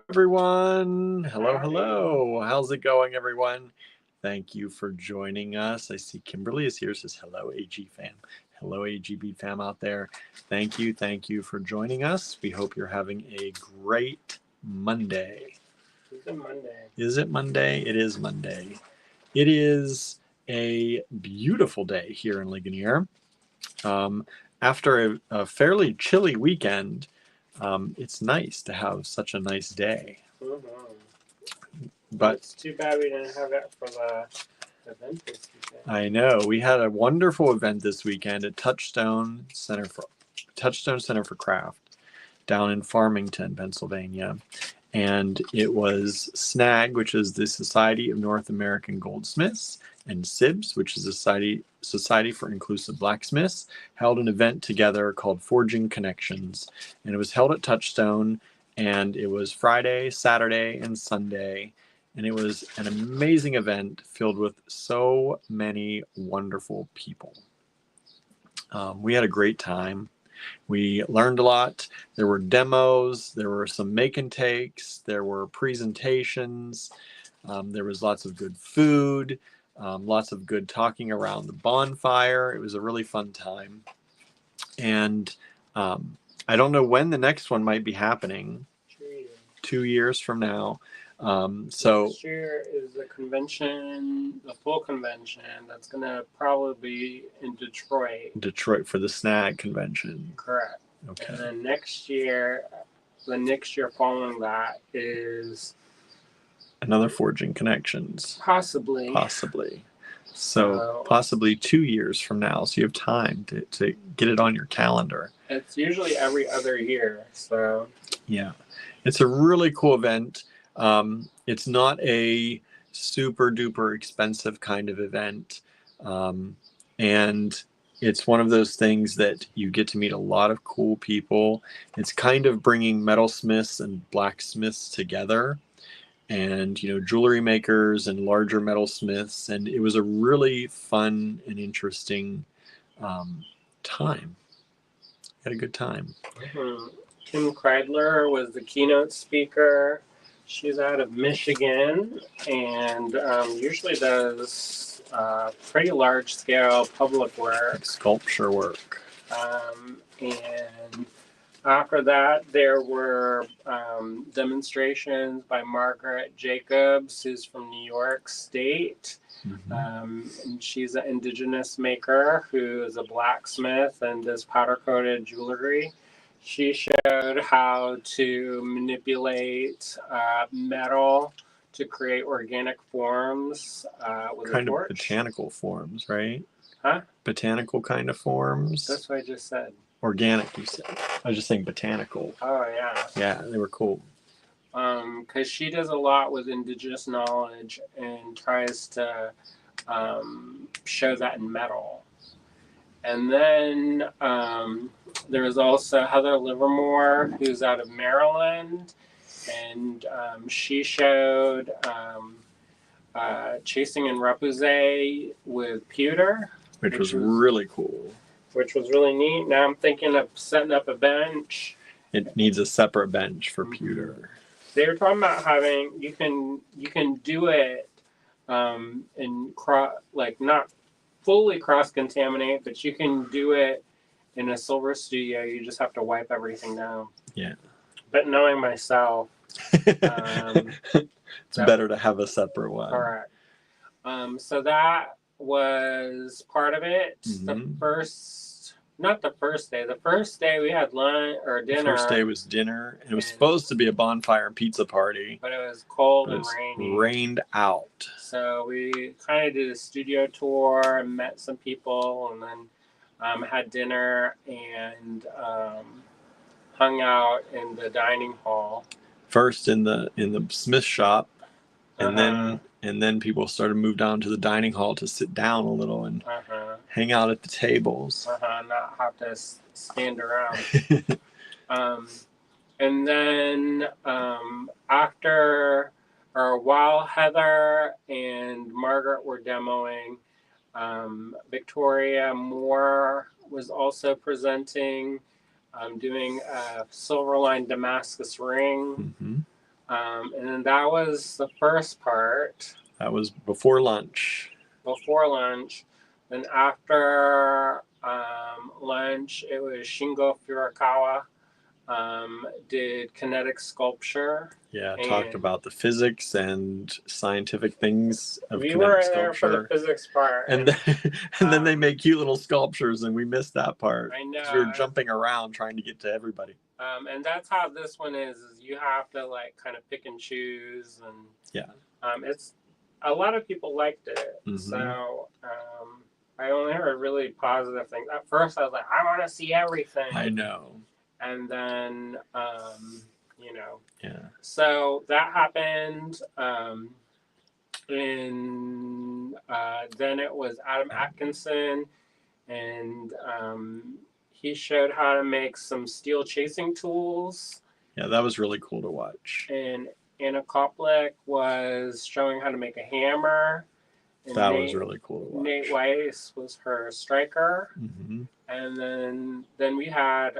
everyone. Hello, Howdy. hello. How's it going, everyone? Thank you for joining us. I see Kimberly is here. Says hello, AG fam. Hello, AGB fam out there. Thank you for joining us. We hope you're having a great Monday. It's a Monday. Is it Monday? It is Monday. It is a beautiful day here in Ligonier. After a fairly chilly weekend, it's nice to have such a nice day. But It's too bad we didn't have it for the event this weekend. I know we had a wonderful event this weekend at Touchstone Center for Craft down in Farmington, Pennsylvania. And it was SNAG, which is the Society of North American Goldsmiths, and SIBS, which is the Society for Inclusive Blacksmiths, held an event together called Forging Connections. And it was held at Touchstone, and it was Friday, Saturday, and Sunday. And it was an amazing event filled with so many wonderful people. We had a great time. We learned a lot. There were demos, there were some make and takes, there were presentations, there was lots of good food, lots of good talking around the bonfire. It was a really fun time. And I don't know when the next one might be happening. 2 years from now. Next year is the convention, the full convention. That's going to probably be in Detroit. Detroit for the SNAG convention. Correct. Okay. And then the next year following that is another Forging Connections. Possibly. So possibly 2 years from now. So you have time to get it on your calendar. It's usually every other year. So yeah, it's a really cool event. It's not a super duper expensive kind of event. And it's one of those things that you get to meet a lot of cool people. It's kind of bringing metalsmiths and blacksmiths together, and jewelry makers and larger metalsmiths, and it was a really fun and interesting time. Had a good time. Kim Kreidler was the keynote speaker. She's out of Michigan and usually does pretty large scale public work, like sculpture work. And after that, there were demonstrations by Margaret Jacobs, who's from New York State. And she's an indigenous maker who is a blacksmith and does powder-coated jewelry. She showed how to manipulate metal to create organic forms with kind a torch. Of botanical forms, right? Huh? Botanical kind of forms. That's what I just said. Organic, you said. I was just saying botanical. Oh, yeah. Yeah, they were cool. Because she does a lot with indigenous knowledge and tries to show that in metal. And then there was also Heather Livermore, who's out of Maryland, and she showed chasing in repoussé with pewter. Which was really cool. Which was really neat. Now I'm thinking of setting up a bench. It needs a separate bench for pewter. They were talking about having you can do it and not fully cross-contaminate, but you can do it in a silver studio. You just have to wipe everything down. Yeah. But knowing myself, it's better to have a separate one. Correct. So that was part of it. The first day we had lunch or dinner. The first day was dinner. It was supposed to be a bonfire and pizza party. But it was cold and rainy. Rained out. So we kind of did a studio tour and met some people, and then had dinner and hung out in the dining hall. First in the smith shop, and then people started to move down to the dining hall to sit down a little and hang out at the tables. Not have to stand around. And then while Heather and Margaret were demoing, Victoria Moore was also presenting, doing a silver-lined Damascus ring. And then that was the first part. That was before lunch. Before lunch. Then after lunch, it was Shingo Furukawa did kinetic sculpture. Yeah, talked about the physics and scientific things of We kinetic were sculpture. there for the physics part. And then they make cute little sculptures, and we missed that part. I know. We were jumping around trying to get to everybody. And that's how this one is you have to like kind of pick and choose, and it's a lot of people liked it. Mm-hmm. So I only heard really positive things. At first, I was like, I want to see everything. I know. And then, Yeah. So that happened. Then it was Adam Atkinson, and he showed how to make some steel chasing tools. Yeah, that was really cool to watch. And Anna Koplik was showing how to make a hammer. And that was really cool to watch. Nate Weiss was her striker. Mm-hmm. And then we had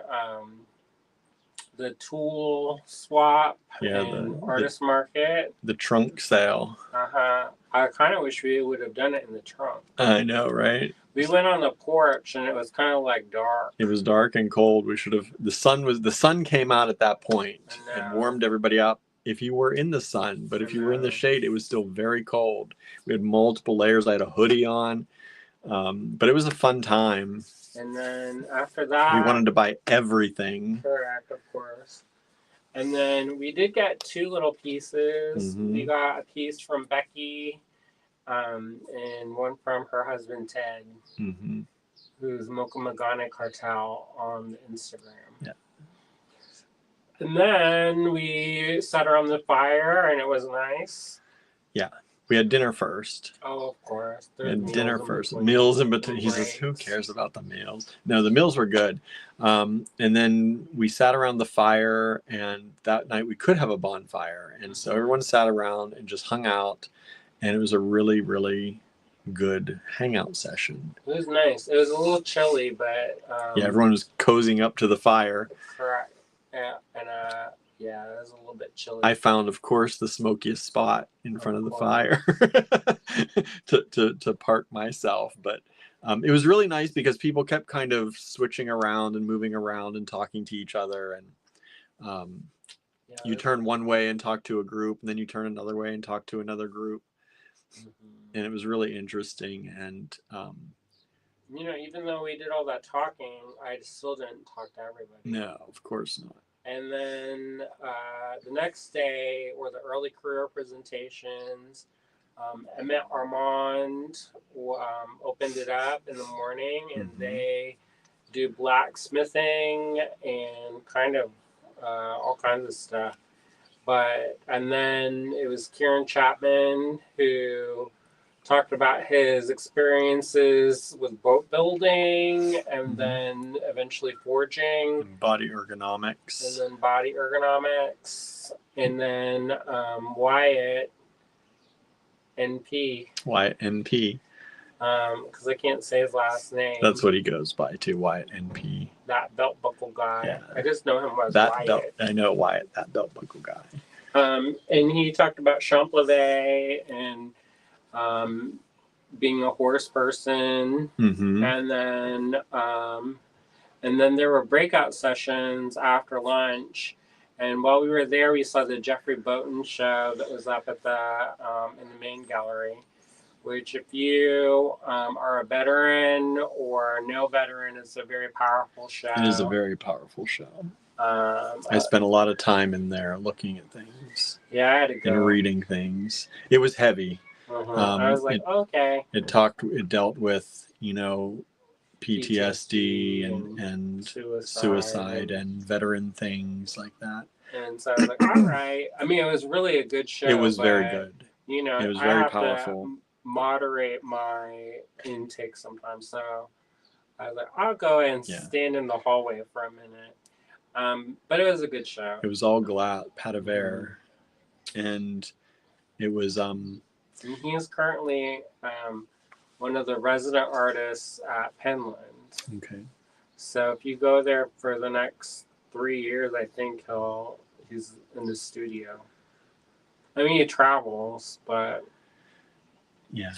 the tool swap and artist market. The trunk sale. I kind of wish we would have done it in the trunk. I know, right? We went on the porch and it was kind of like dark. It was dark and cold. We should have. The sun came out at that point and warmed everybody up. If you were in the sun, but if you were in the shade, it was still very cold. We had multiple layers. I had a hoodie on, but it was a fun time. And then after that, we wanted to buy everything. Correct, of course. And then we did get two little pieces. Mm-hmm. We got a piece from Becky, and one from her husband Ted, mm-hmm. who's Mocha Magane Cartel on Instagram. Yeah. And then we sat around the fire, and it was nice. Yeah. We had dinner first. Oh, of course. We had dinner first. Meals in between. He says, who cares about the meals? No, the meals were good. And then we sat around the fire, and that night we could have a bonfire. And so everyone sat around and just hung out. And it was a really, really good hangout session. It was nice. It was a little chilly, but... everyone was cozying up to the fire. Correct. Yeah, and... yeah, it was a little bit chilly. I found, of course, the smokiest spot in front of the fire to park myself. But it was really nice because people kept kind of switching around and moving around and talking to each other. And you turn one way and talk to a group, and then you turn another way and talk to another group. Mm-hmm. And it was really interesting. And even though we did all that talking, I still didn't talk to everybody. No, of course not. And then the next day were the early career presentations. Emmett Armand opened it up in the morning, and mm-hmm. they do blacksmithing and kind of all kinds of stuff. And then it was Kieran Chapman who talked about his experiences with boat building and mm-hmm. then eventually forging. And body ergonomics. And then Wyatt NP. Wyatt NP. Because I can't say his last name. That's what he goes by too, Wyatt NP. That belt buckle guy. Yeah. I just know him as Wyatt. I know Wyatt, that belt buckle guy. And he talked about Champlevé and being a horse person, mm-hmm. and then there were breakout sessions after lunch. And while we were there, we saw the Jeffrey Boughton show that was up at in the main gallery. Which, if you are a veteran or no veteran, is a very powerful show. It is a very powerful show. I spent a lot of time in there looking at things. Yeah, I had to go. And reading things. It was heavy. Uh-huh. I was like, okay. It dealt with, PTSD and suicide and veteran things like that. And so I was like, all right. I mean, it was really a good show. It was very good. It was very powerful. To moderate my intake sometimes. So I was like, I'll go and stand in the hallway for a minute. But it was a good show. It was all Pas de Verre. And it was... And he is currently one of the resident artists at Penland. Okay. So if you go there for the next 3 years, I think he's in the studio. I mean, he travels, but. Yeah.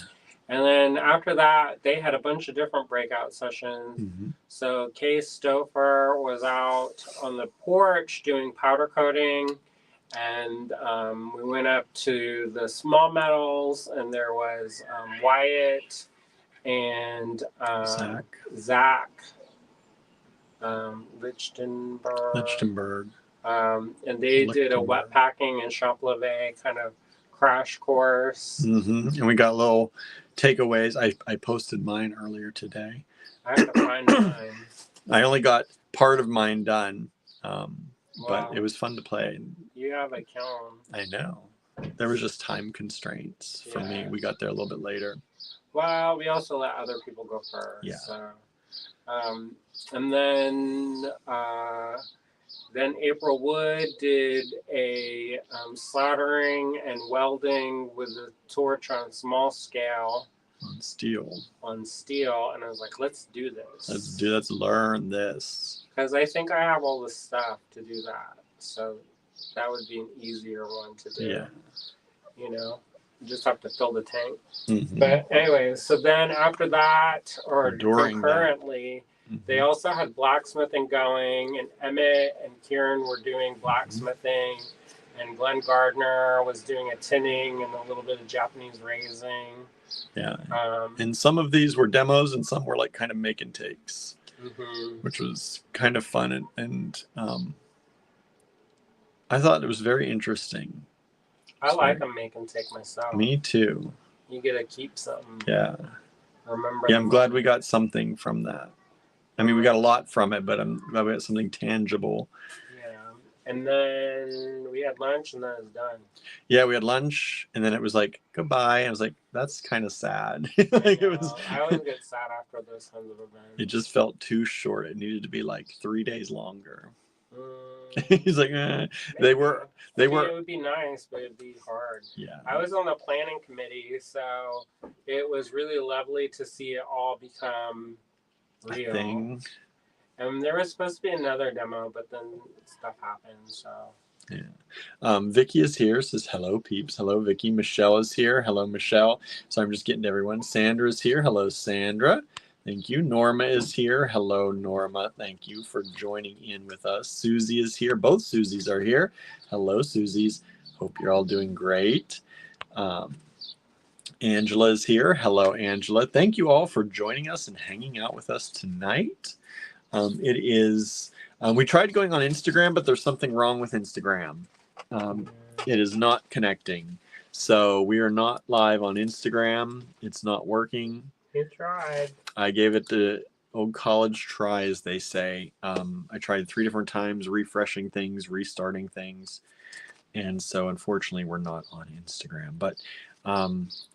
And then after that, they had a bunch of different breakout sessions. Mm-hmm. So Kay Stouffer was out on the porch doing powder coating. And we went up to the small metals, and there was Wyatt and Zach Lichtenberg. And they did a wet packing and Champ Levé kind of crash course. Mm-hmm. And we got little takeaways. I posted mine earlier today. I have to find mine. I only got part of mine done, but it was fun to play. You have a kiln. I know. There was just time constraints for me. We got there a little bit later. Well, we also let other people go first. Yeah. So. And then April Wood did a soldering and welding with a torch on small scale. On steel. And I was like, let's do this. Let's learn this. Because I think I have all the stuff to do that. So that would be an easier one to do. Yeah. You know, you just have to fill the tank. Mm-hmm. But anyway, so then after that, or during concurrently, they also had blacksmithing going, and Emmett and Kieran were doing blacksmithing, and Glenn Gardner was doing a tinning and a little bit of Japanese raising. Yeah. And some of these were demos, and some were like kind of make and takes, which was kind of fun. And I thought it was very interesting. I like a make and take myself. Me too. You get to keep something. Yeah. Remember. Yeah, I'm glad we got something from that. I mean, we got a lot from it, but I'm glad we got something tangible. Yeah. And then we had lunch, and then it was done. Yeah, we had lunch, and then it was like, goodbye. I was like, that's kind of sad. Like I always get sad after those kinds of events. It just felt too short. It needed to be like 3 days longer. He's like, they were. It would be nice, but it'd be hard. Yeah. I was on the planning committee, so it was really lovely to see it all become real. And there was supposed to be another demo, but then stuff happened. So. Yeah. Vicky is here. Says hello, peeps. Hello, Vicky. Michelle is here. Hello, Michelle. So I'm just getting to everyone. Sandra is here. Hello, Sandra. Thank you. Norma is here. Hello, Norma. Thank you for joining in with us. Susie is here. Both Susies are here. Hello, Susies. Hope you're all doing great. Angela is here. Hello, Angela. Thank you all for joining us and hanging out with us tonight. It is, we tried going on Instagram, but there's something wrong with Instagram. It is not connecting. So we are not live on Instagram. It's not working. You tried. I gave it the old college try, as they say. I tried 3 different times, refreshing things, restarting things. And so unfortunately, we're not on Instagram. But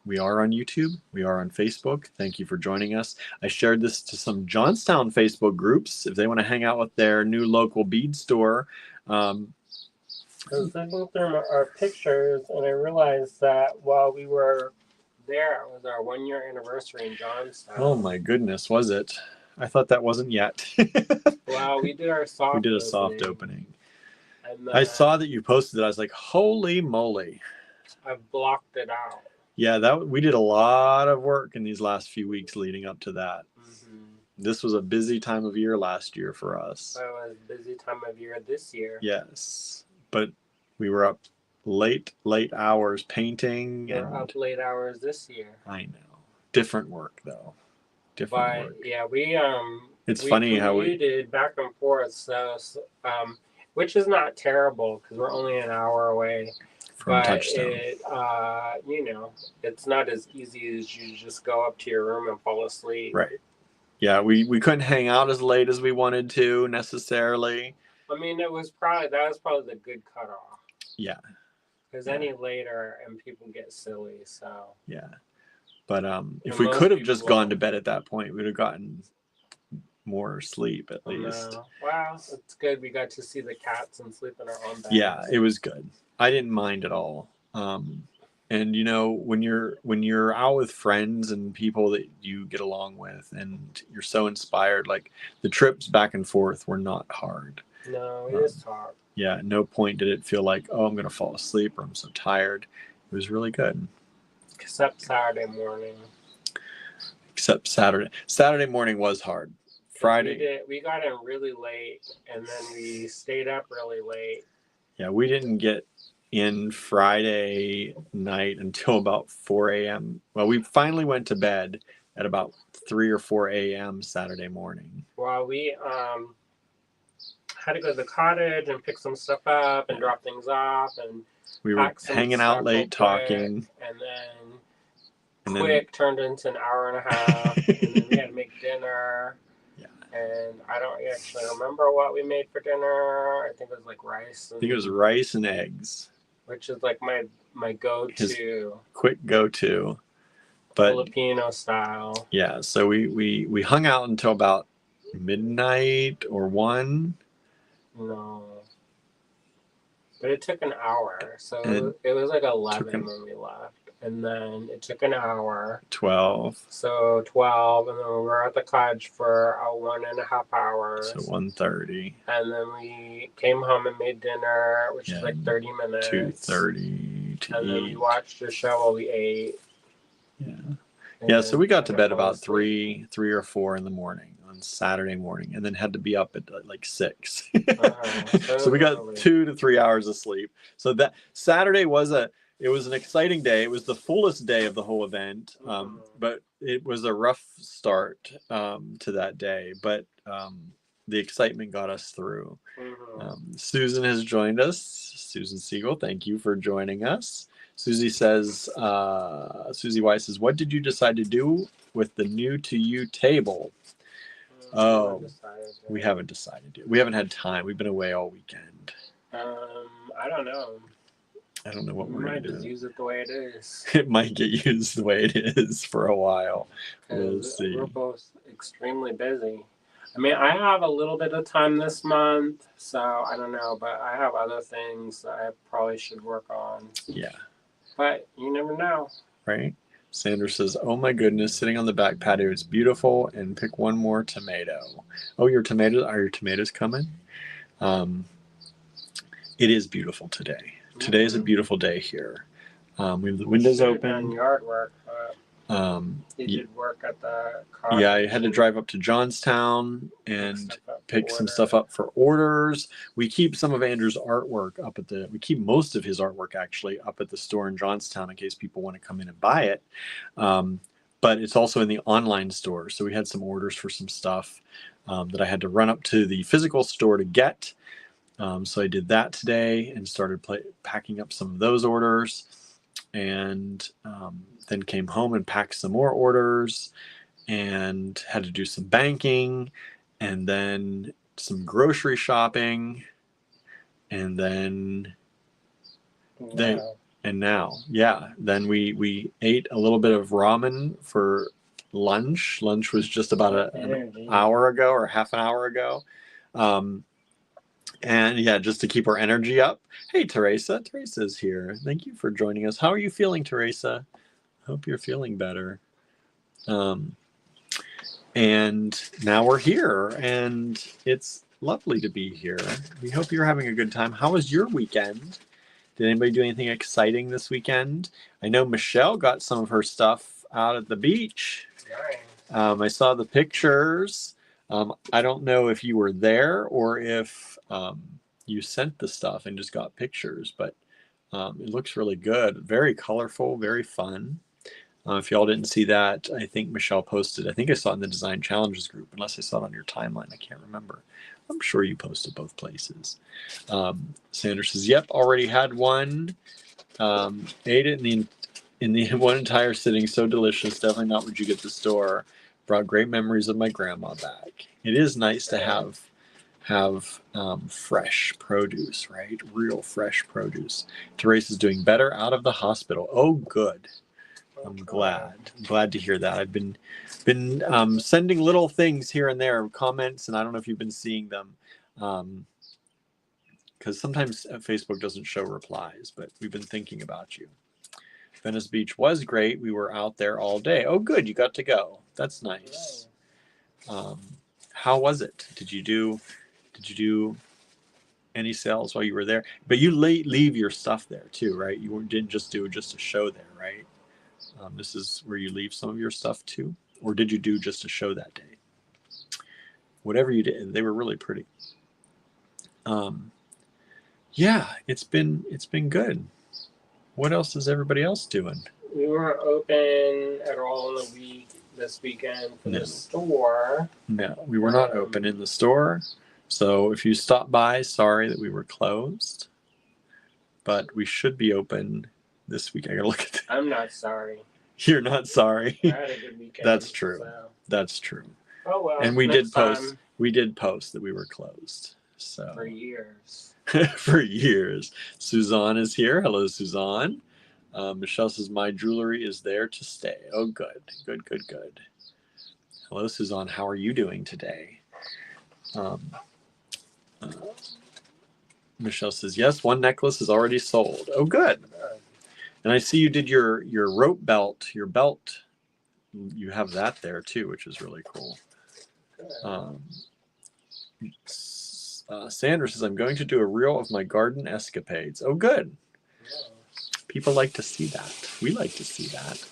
we are on YouTube. We are on Facebook. Thank you for joining us. I shared this to some Johnstown Facebook groups if they want to hang out with their new local bead store. I was looking through our pictures, and I realized that while we were there, it was our 1-year anniversary in Johnstown. Oh my goodness, was it? I thought that wasn't yet. Well, we did our soft. We did a soft opening. And I saw that you posted it. I was like, holy moly. I blocked it out. Yeah, we did a lot of work in these last few weeks leading up to that. This was a busy time of year last year for us. It was a busy time of year this year. Yes, but we were up late hours painting. We're up late hours this year. I know. Different work though. Different work. Yeah, we It's funny how we did back and forth, so which is not terrible because we're only an hour away. From Touchstone. It's not as easy as you just go up to your room and fall asleep. Right. Yeah, we couldn't hang out as late as we wanted to necessarily. I mean, that was probably the good cutoff. Yeah. Because any later and people get silly, so. Yeah. But if we could have just gone to bed at that point, we would have gotten more sleep at least. No. Wow, it's good. We got to see the cats and sleep in our own beds. Yeah, it was good. I didn't mind at all. And when you're out with friends and people that you get along with and you're so inspired, like the trips back and forth were not hard. No, we just talked. Yeah, at no point did it feel like, oh, I'm going to fall asleep or I'm so tired. It was really good. Except Saturday morning. Except Saturday. Saturday morning was hard. Friday. We got in really late, and then we stayed up really late. Yeah, we didn't get in Friday night until about 4 a.m. Well, we finally went to bed at about 3 or 4 a.m. Saturday morning. Well, we had to go to the cottage and pick some stuff up and drop things off, and we were hanging out late talking. And then quick turned into an hour and a half, and then we had to make dinner. Yeah. And I don't actually remember what we made for dinner. I think it was like rice. I think it was rice and eggs. Which is like my go-to. His quick go-to. But Filipino style. Yeah, so we hung out until about midnight or 1. No. But it took an hour. So it was like 11 when we left. And then it took an hour. 12. So 12. And then we were at the cottage for 1.5 hours. So 1:30. And then we came home and made dinner, which is like 30 minutes. 2:30 to and eat. then we watched a show while we ate. Yeah. Yeah, so we got to bed about 3 or 4 in the morning on Saturday morning, and then had to be up at like 6. So we got 2 to 3 hours of sleep. So that Saturday was an exciting day. It was the fullest day of the whole event, but it was a rough start to that day. But the excitement got us through. Susan has joined us. Susan Siegel, thank you for joining us. Susie says, Susie Weiss says, what did you decide to do with the new to you table? We haven't decided yet. We haven't had time. We've been away all weekend. I don't know. I don't know what we we're going might to do. Just use it the way it is. It might get used the way it is for a while. We'll see. We're both extremely busy. I mean, I have a little bit of time this month, so I don't know, but I have other things that I probably should work on. Yeah. But you never know. Right? Sandra says, oh my goodness, sitting on the back patio is beautiful, and pick one more tomato. Oh, are your tomatoes coming? It is beautiful today. Today is a beautiful day here. We have the windows open. Yard work, you did work at the car. Yeah, I had to drive up to Johnstown and pick some stuff up for orders. We keep some of Andrew's artwork we keep most of his artwork actually up at the store in Johnstown in case people want to come in and buy it. But it's also in the online store. So we had some orders for some stuff that I had to run up to the physical store to get. So I did that today and started packing up some of those orders, and then came home and packed some more orders and had to do some banking and then some grocery shopping and then then we ate a little bit of ramen for lunch. Lunch was just about an hour ago or half an hour ago. And yeah, just to keep our energy up. Hey, Teresa. Teresa's here. Thank you for joining us. How are you feeling, Teresa? Hope you're feeling better. And now we're here, and it's lovely to be here. We hope you're having a good time. How was your weekend? Did anybody do anything exciting this weekend? I know Michelle got some of her stuff out at the beach. I saw the pictures. I don't know if you were there or if you sent the stuff and just got pictures, but it looks really good. Very colorful, very fun. If y'all didn't see that, I think Michelle posted. I think I saw it in the Design Challenges group, unless I saw it on your timeline. I can't remember. I'm sure you posted both places. Sandra says, yep, already had one. Ate it in the one entire sitting. So delicious. Definitely not what you get at the store. Brought great memories of my grandma back. It is nice to have fresh produce, right? Real fresh produce. Teresa's doing better out of the hospital. Oh, good. I'm glad to hear that. I've been sending little things here and there, comments, and I don't know if you've been seeing them, because sometimes Facebook doesn't show replies, but we've been thinking about you. Venice Beach was great. We were out there all day. Oh, good. You got to go. That's nice. How was it? Did you do any sales while you were there? But you leave your stuff there too, right? You didn't just do just a show there, right? This is where you leave some of your stuff too, or did you do just a show that day? Whatever you did, they were really pretty. Yeah, it's been good. What else is everybody else doing? We weren't open at all in the week this weekend for the store. No, we were not open in the store. So if you stopped by, sorry that we were closed. But we should be open this week. I gotta look at that. I'm not sorry. You're not sorry. I had a good weekend. That's true. So. That's true. Oh well. And we did post. We did post that we were closed. So for years. For years. Suzanne is here. Hello, Suzanne. Michelle says my jewelry is there to stay. Oh, good. Hello, Suzanne. How are you doing today? Michelle says yes. One necklace is already sold. Oh, good. And I see you did your rope belt. Your belt. You have that there too, which is really cool. Sandra says, I'm going to do a reel of my garden escapades. Oh, good. People like to see that. We like to see that.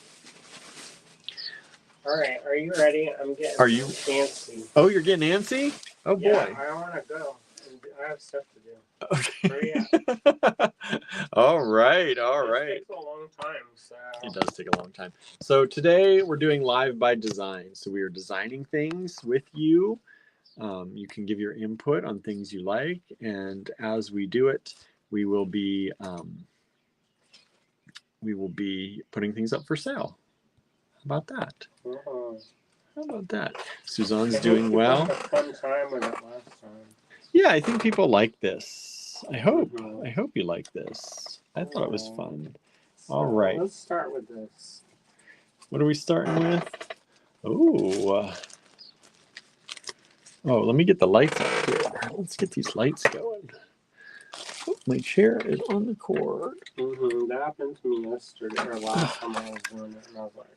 All right. Are you ready? I'm getting antsy. Oh, you're getting antsy? Oh, boy. Yeah, I want to go. I have stuff to do. Okay. All right. It takes a long time. So. It does take a long time. So today we're doing Live by Design. So we are designing things with you. You can give your input on things you like, and as we do it, we will be putting things up for sale. How about that? How about that? Suzanne's doing well. Had a fun time with it last time. Yeah, I think people like this. I hope you like this. I thought it was fun. So all right. Let's start with this. What are we starting with? Oh, let me get the lights up here. Let's get these lights going. Oh, my chair is on the cord. That happened to me yesterday or last time I was doing it, and I was like,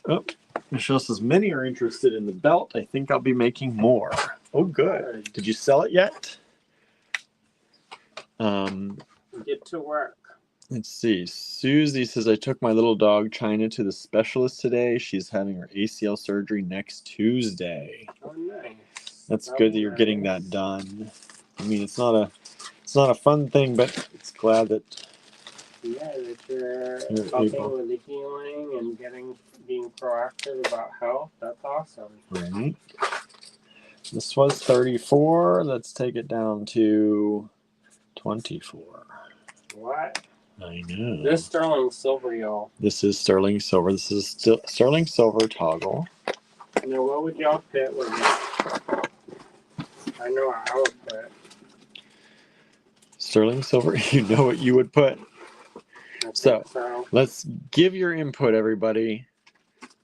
Oh, Michelle says many are interested in the belt. I think I'll be making more. Oh, good. Did you sell it yet? Get to work. Let's see. Susie says, I took my little dog China to the specialist today. She's having her ACL surgery next Tuesday. Oh, nice. That's good that you're getting that done. I mean, it's not a fun thing, but it's glad that that you're helping with the healing and being proactive about health. That's awesome. Right. This was 34. Let's take it down to 24. What? I know. This sterling silver, y'all. This is sterling silver. This is sterling silver toggle. Now, what would y'all put with it? I know what I would put. Sterling silver. You know what you would put? So let's give your input, everybody.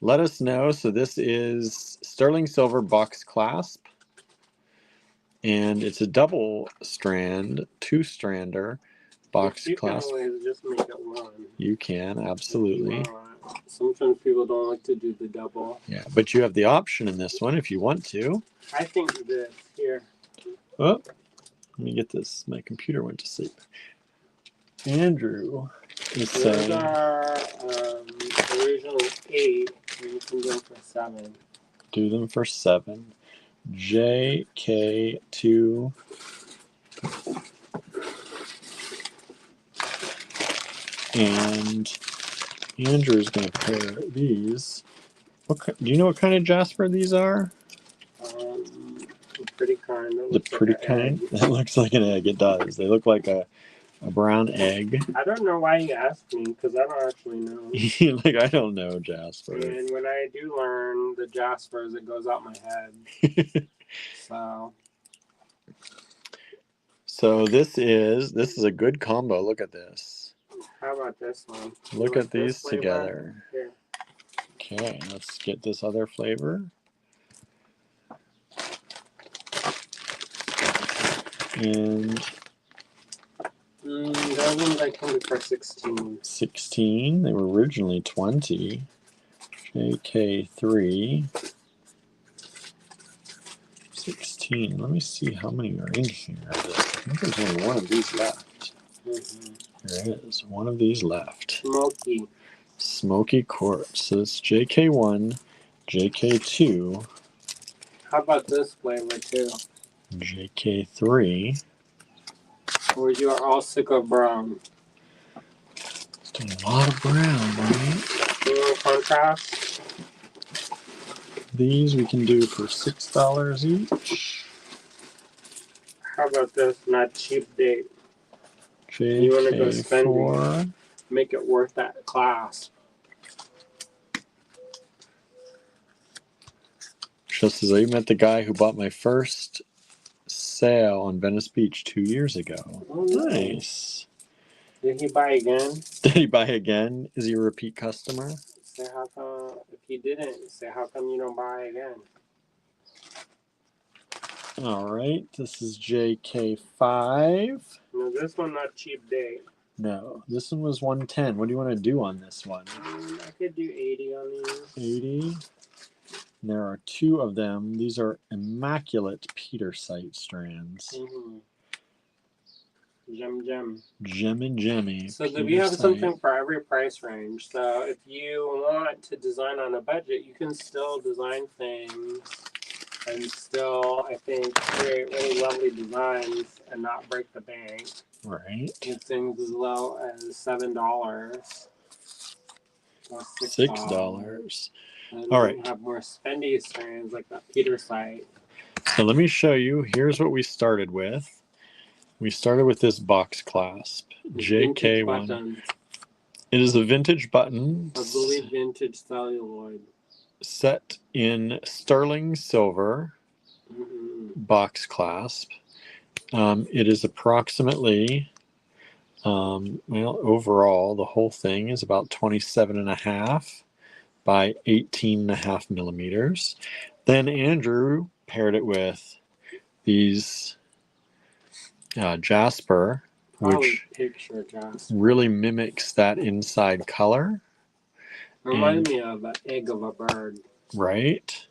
Let us know. So this is sterling silver box clasp. And it's a double strand, 2-strander box clasp. You can always just make it one. You can, absolutely. Sometimes people don't like to do the double. Yeah, but you have the option in this one if you want to. I think this here. Oh, let me get this. My computer went to sleep. Andrew is saying. Those are originally 8, and you can go for 7. Do them for 7. JK2. And Andrew is going to pair these. Do you know what kind of jasper these are? Pretty kind. The pretty kind? That looks like an egg. It does. They look like a brown egg. I don't know why you asked me, because I don't actually know. Like, I don't know jasper. And when I do learn the jaspers, it goes out my head. So this is a good combo. Look at this. How about this one? Look at these together. Here. Okay, let's get this other flavor. And those ones I come for 16. 16. They were originally 20. JK3. 16. 14. Let me see how many are in here. I think there's only one of these left. Mm-hmm. There is one of these left. Smoky. Smoky Quartz. So it's JK1, JK2, How about this flavor too? JK3. Or you are all sick of brown? It's a lot of brown, right? You want contrast? These we can do for $6 each. How about this? Not cheap date. You want to go spending? JK4. Make it worth that class. Just as I met the guy who bought my first sale on Venice Beach 2 years ago. Oh, nice. Did he buy again? Did he buy again? Is he a repeat customer? Say how come, if he didn't, say how come you don't buy again? All right, this is JK5. No, this one not cheap date. No, this one was 110. What do you want to do on this one? I could do 80 on these. 80. And there are 2 of them. These are immaculate petersite strands. Mm-hmm. Gem. Gem and Gemmy. So we have something for every price range. So if you want to design on a budget, you can still design things and still, I think, create really lovely designs and not break the bank. Right. Get things as low as $7. $6. And All right. have more spendy strands like that petersite. So let me show you. Here's what we started with. We started with this box clasp, JK1. It is a vintage button. I believe vintage celluloid. Set in sterling silver. Box clasp. It is approximately, overall, the whole thing is about 27.5 by 18.5 millimeters. Then Andrew paired it with these Jasper, which really mimics that inside color. Reminds me of an egg of a bird. Right.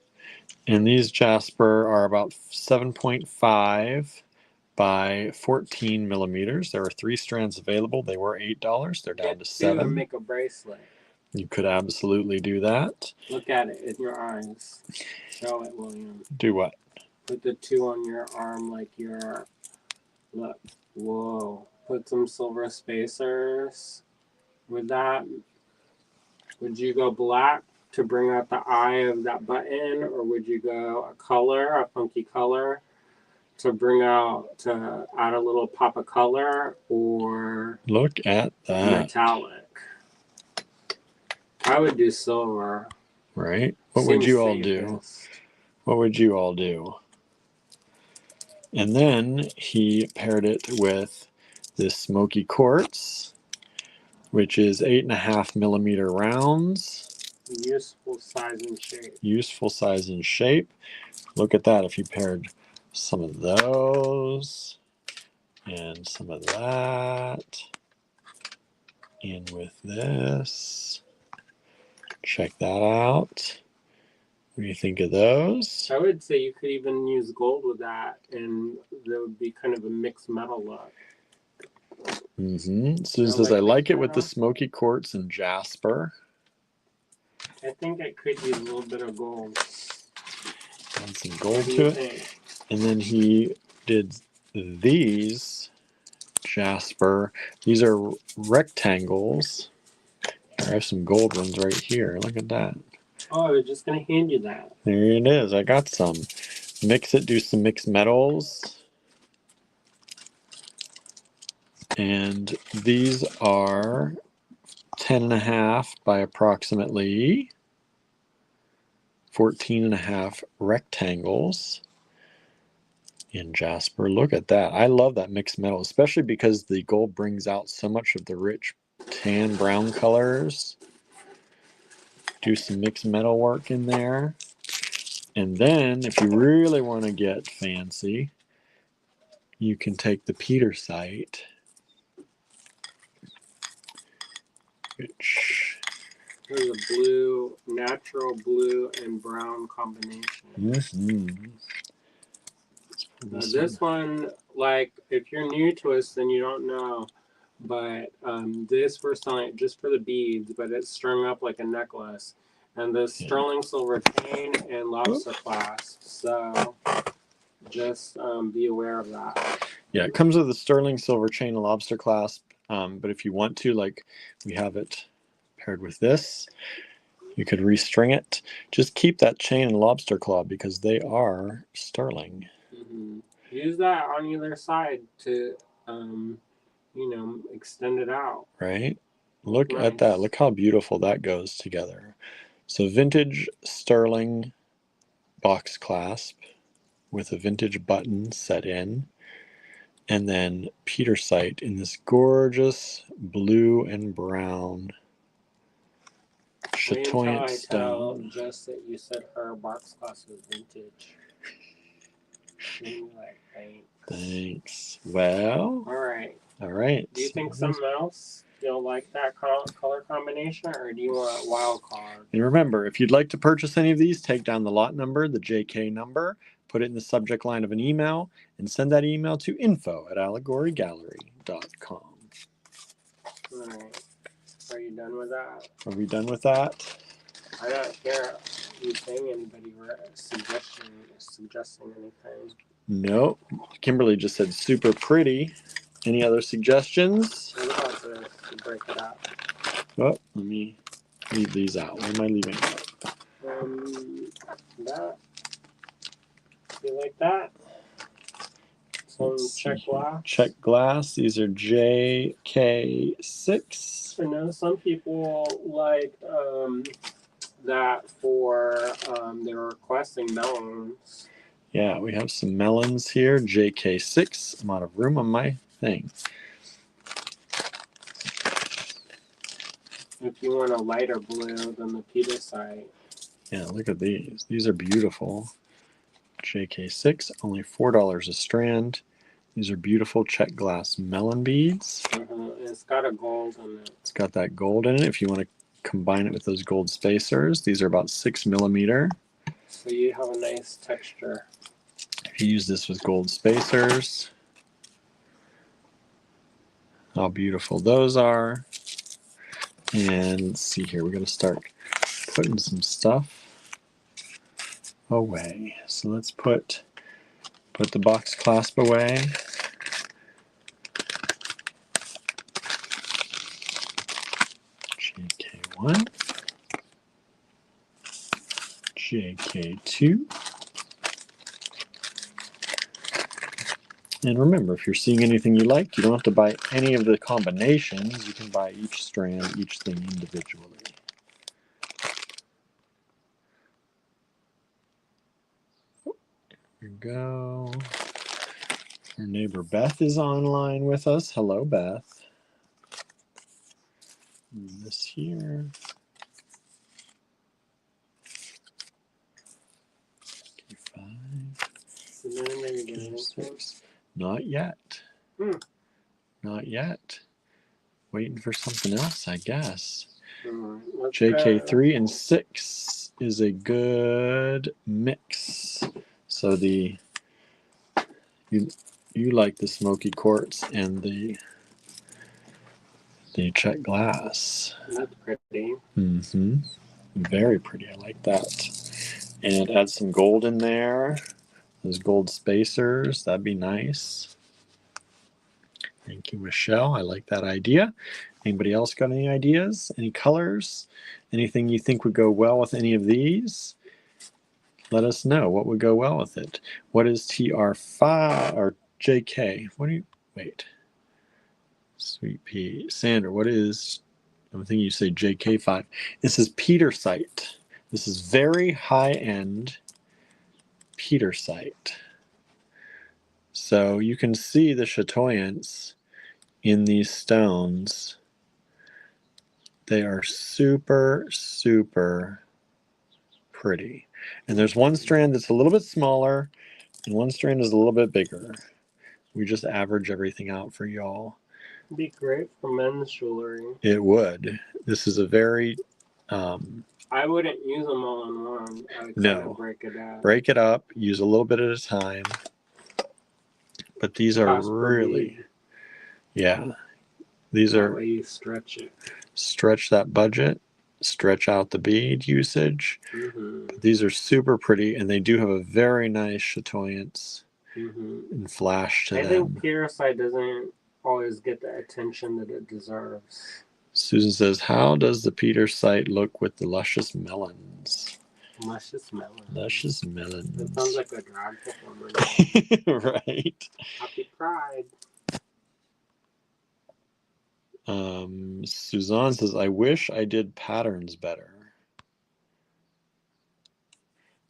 And these Jasper are about 7.5 by 14 millimeters. There are 3 strands available. They were $8. They're down to $7. And make a bracelet. You could absolutely do that. Look at it in your eyes. Show it, William. Do what? Put the 2 on your arm like you're... Look. Whoa. Put some silver spacers. With that, would you go black to bring out the eye of that button, or would you go a funky color to add a little pop of color, or look at that metallic? I would do silver. Right. What would you all do? What would you all do? And then he paired it with this smoky quartz, which is 8.5 millimeter rounds. Useful size and shape. Useful size and shape. Look at that. If you paired some of those and some of that in with this, check that out. What do you think of those? I would say you could even use gold with that, and there would be kind of a mixed metal look. Susan says, I like it with the smoky quartz and jasper. I think I could use a little bit of gold. Add some gold to it. And then he did these jasper. These are rectangles. I have some gold ones right here. Look at that. Oh, I was just going to hand you that. There it is. I got some. Mix it, do some mixed metals. And these are 10.5 by approximately 14.5 rectangles in jasper. Look at that. I love that mixed metal, especially because the gold brings out so much of the rich tan brown colors. Do some mixed metal work in there. And then if you really want to get fancy, you can take the petersite, which there's a blue, natural blue and brown combination. This one, like, if you're new to us, then you don't know. But this we're selling it just for the beads, but it's strung up like a necklace. And the sterling silver chain and lobster clasp. So just be aware of that. Yeah, it comes with a sterling silver chain and lobster clasp. But if you want to, like we have it paired with this, you could restring it. Just keep that chain and lobster claw because they are sterling. Use that on either side to, extend it out. Right? Look at that. Look how beautiful that goes together. So vintage sterling box clasp with a vintage button set in. And then Petersite in this gorgeous blue and brown chatoyant stone. Just that you said her box class was vintage. Like, thanks. Well. All right. Do you think something else you'll like that color combination, or do you want a wild card? And remember, if you'd like to purchase any of these, take down the lot number, the JK number, put it in the subject line of an email, and send that email to info@allegorygallery.com. All right. Are you done with that? Are we done with that? I don't hear you saying anybody were suggesting anything. No. Kimberly just said super pretty. Any other suggestions? What about this? To break it up. Oh, let me leave these out. What am I leaving out? That. You like that? Some check glass. Check glass. These are JK6. I know some people like that for they're requesting melons. Yeah, we have some melons here. JK6. I'm out of room on my thing. If you want a lighter blue than the Petersite. Yeah, look at these. These are beautiful. JK6, only $4 a strand. These are beautiful check glass melon beads. It's got a gold in it. It's got that gold in it. If you want to combine it with those gold spacers, these are about 6 millimeter. So you have a nice texture. If you use this with gold spacers, how beautiful those are. And let's see here, we're going to start putting some stuff away. So let's put the box clasp away. JK1, JK2. And remember, if you're seeing anything you like, you don't have to buy any of the combinations. You can buy each strand, each thing individually. There we go. Our neighbor Beth is online with us. Hello, Beth. And this here. Six. Not yet. Not yet. Waiting for something else, I guess. JK3 and 6 is a good mix. So you like the smoky quartz and the check glass. That's pretty. Very pretty. I like that. And add some gold in there. Those gold spacers, that'd be nice. Thank you, Michelle. I like that idea. Anybody else got any ideas? Any colors? Anything you think would go well with any of these? Let us know what would go well with it. What is TR5 or JK? What do you, wait. Sweet pea. Sandra, what is, I'm thinking you say JK5. This is Petersite. This is very high-end Petersite. So you can see the chatoyance in these stones. They are super, super pretty. And there's one strand that's a little bit smaller and one strand is a little bit bigger. We just average everything out for y'all. It'd be great for men's jewelry. It would. This is a very I wouldn't use them all in one. I would try to break it up. Break it up. Use a little bit at a time. but these are Cost per really, bead. yeah, these That are way you stretch it. stretch that budget, stretch out the bead usage. These are super pretty, and they do have a very nice chatoyance and flash to I them. think Petersite doesn't always get the attention that it deserves. Susan says, how does the Petersite look with the luscious melons? Luscious melon. Luscious That melons. sounds like a drag performer. Right. Happy Pride. Suzanne says, I wish I did patterns better.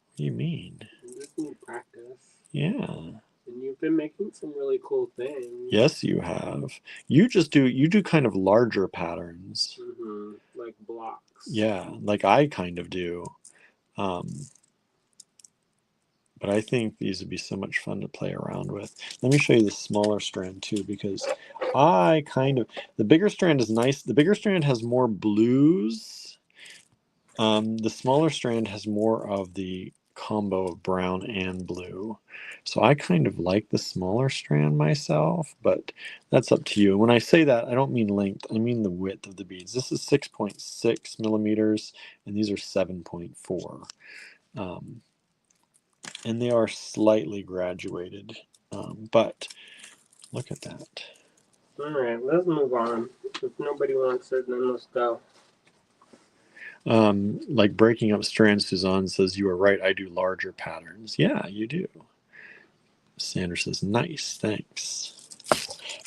What do you mean? You just need practice. Yeah. And you've been making some really cool things. Yes, you have. You do kind of larger patterns. Like blocks. Yeah, like I kind of do. But I think these would be so much fun to play around with. Let me show you the smaller strand too, because the bigger strand is nice. The bigger strand has more blues. The smaller strand has more of the combo of brown and blue. So I kind of like the smaller strand myself, but that's up to you. And when I say that, I don't mean length, I mean the width of the beads. This is 6.6 millimeters, and these are 7.4. And they are slightly graduated, but look at that. All right, let's move on. If nobody wants it, then let's go. Like breaking up strands, Suzanne says, you are right, I do larger patterns. Yeah, you do. Sandra says, nice, thanks.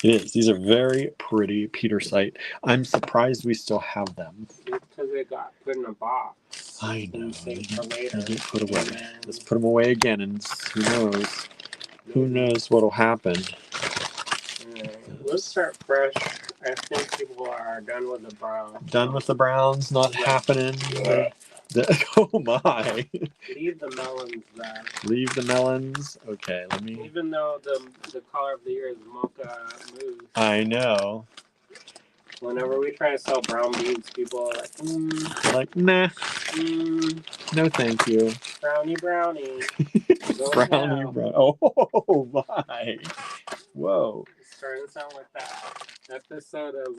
It is. These are very pretty Petersite. I'm surprised we still have them. Because they got put in a box. I know. They get put away. Let's put them away again, and who knows? Who knows what'll happen? Right. Let's start fresh. I think people are done with the browns. Done with the browns, not happening. Oh my. Leave the melons there. Leave the melons. Okay, let me. Even though the color of the year is mocha mousse. I know. Whenever we try to sell brown beads, people are like, nah. No, thank you. Brownie. Brownie. Oh my. Whoa. It's starting to sound like that episode of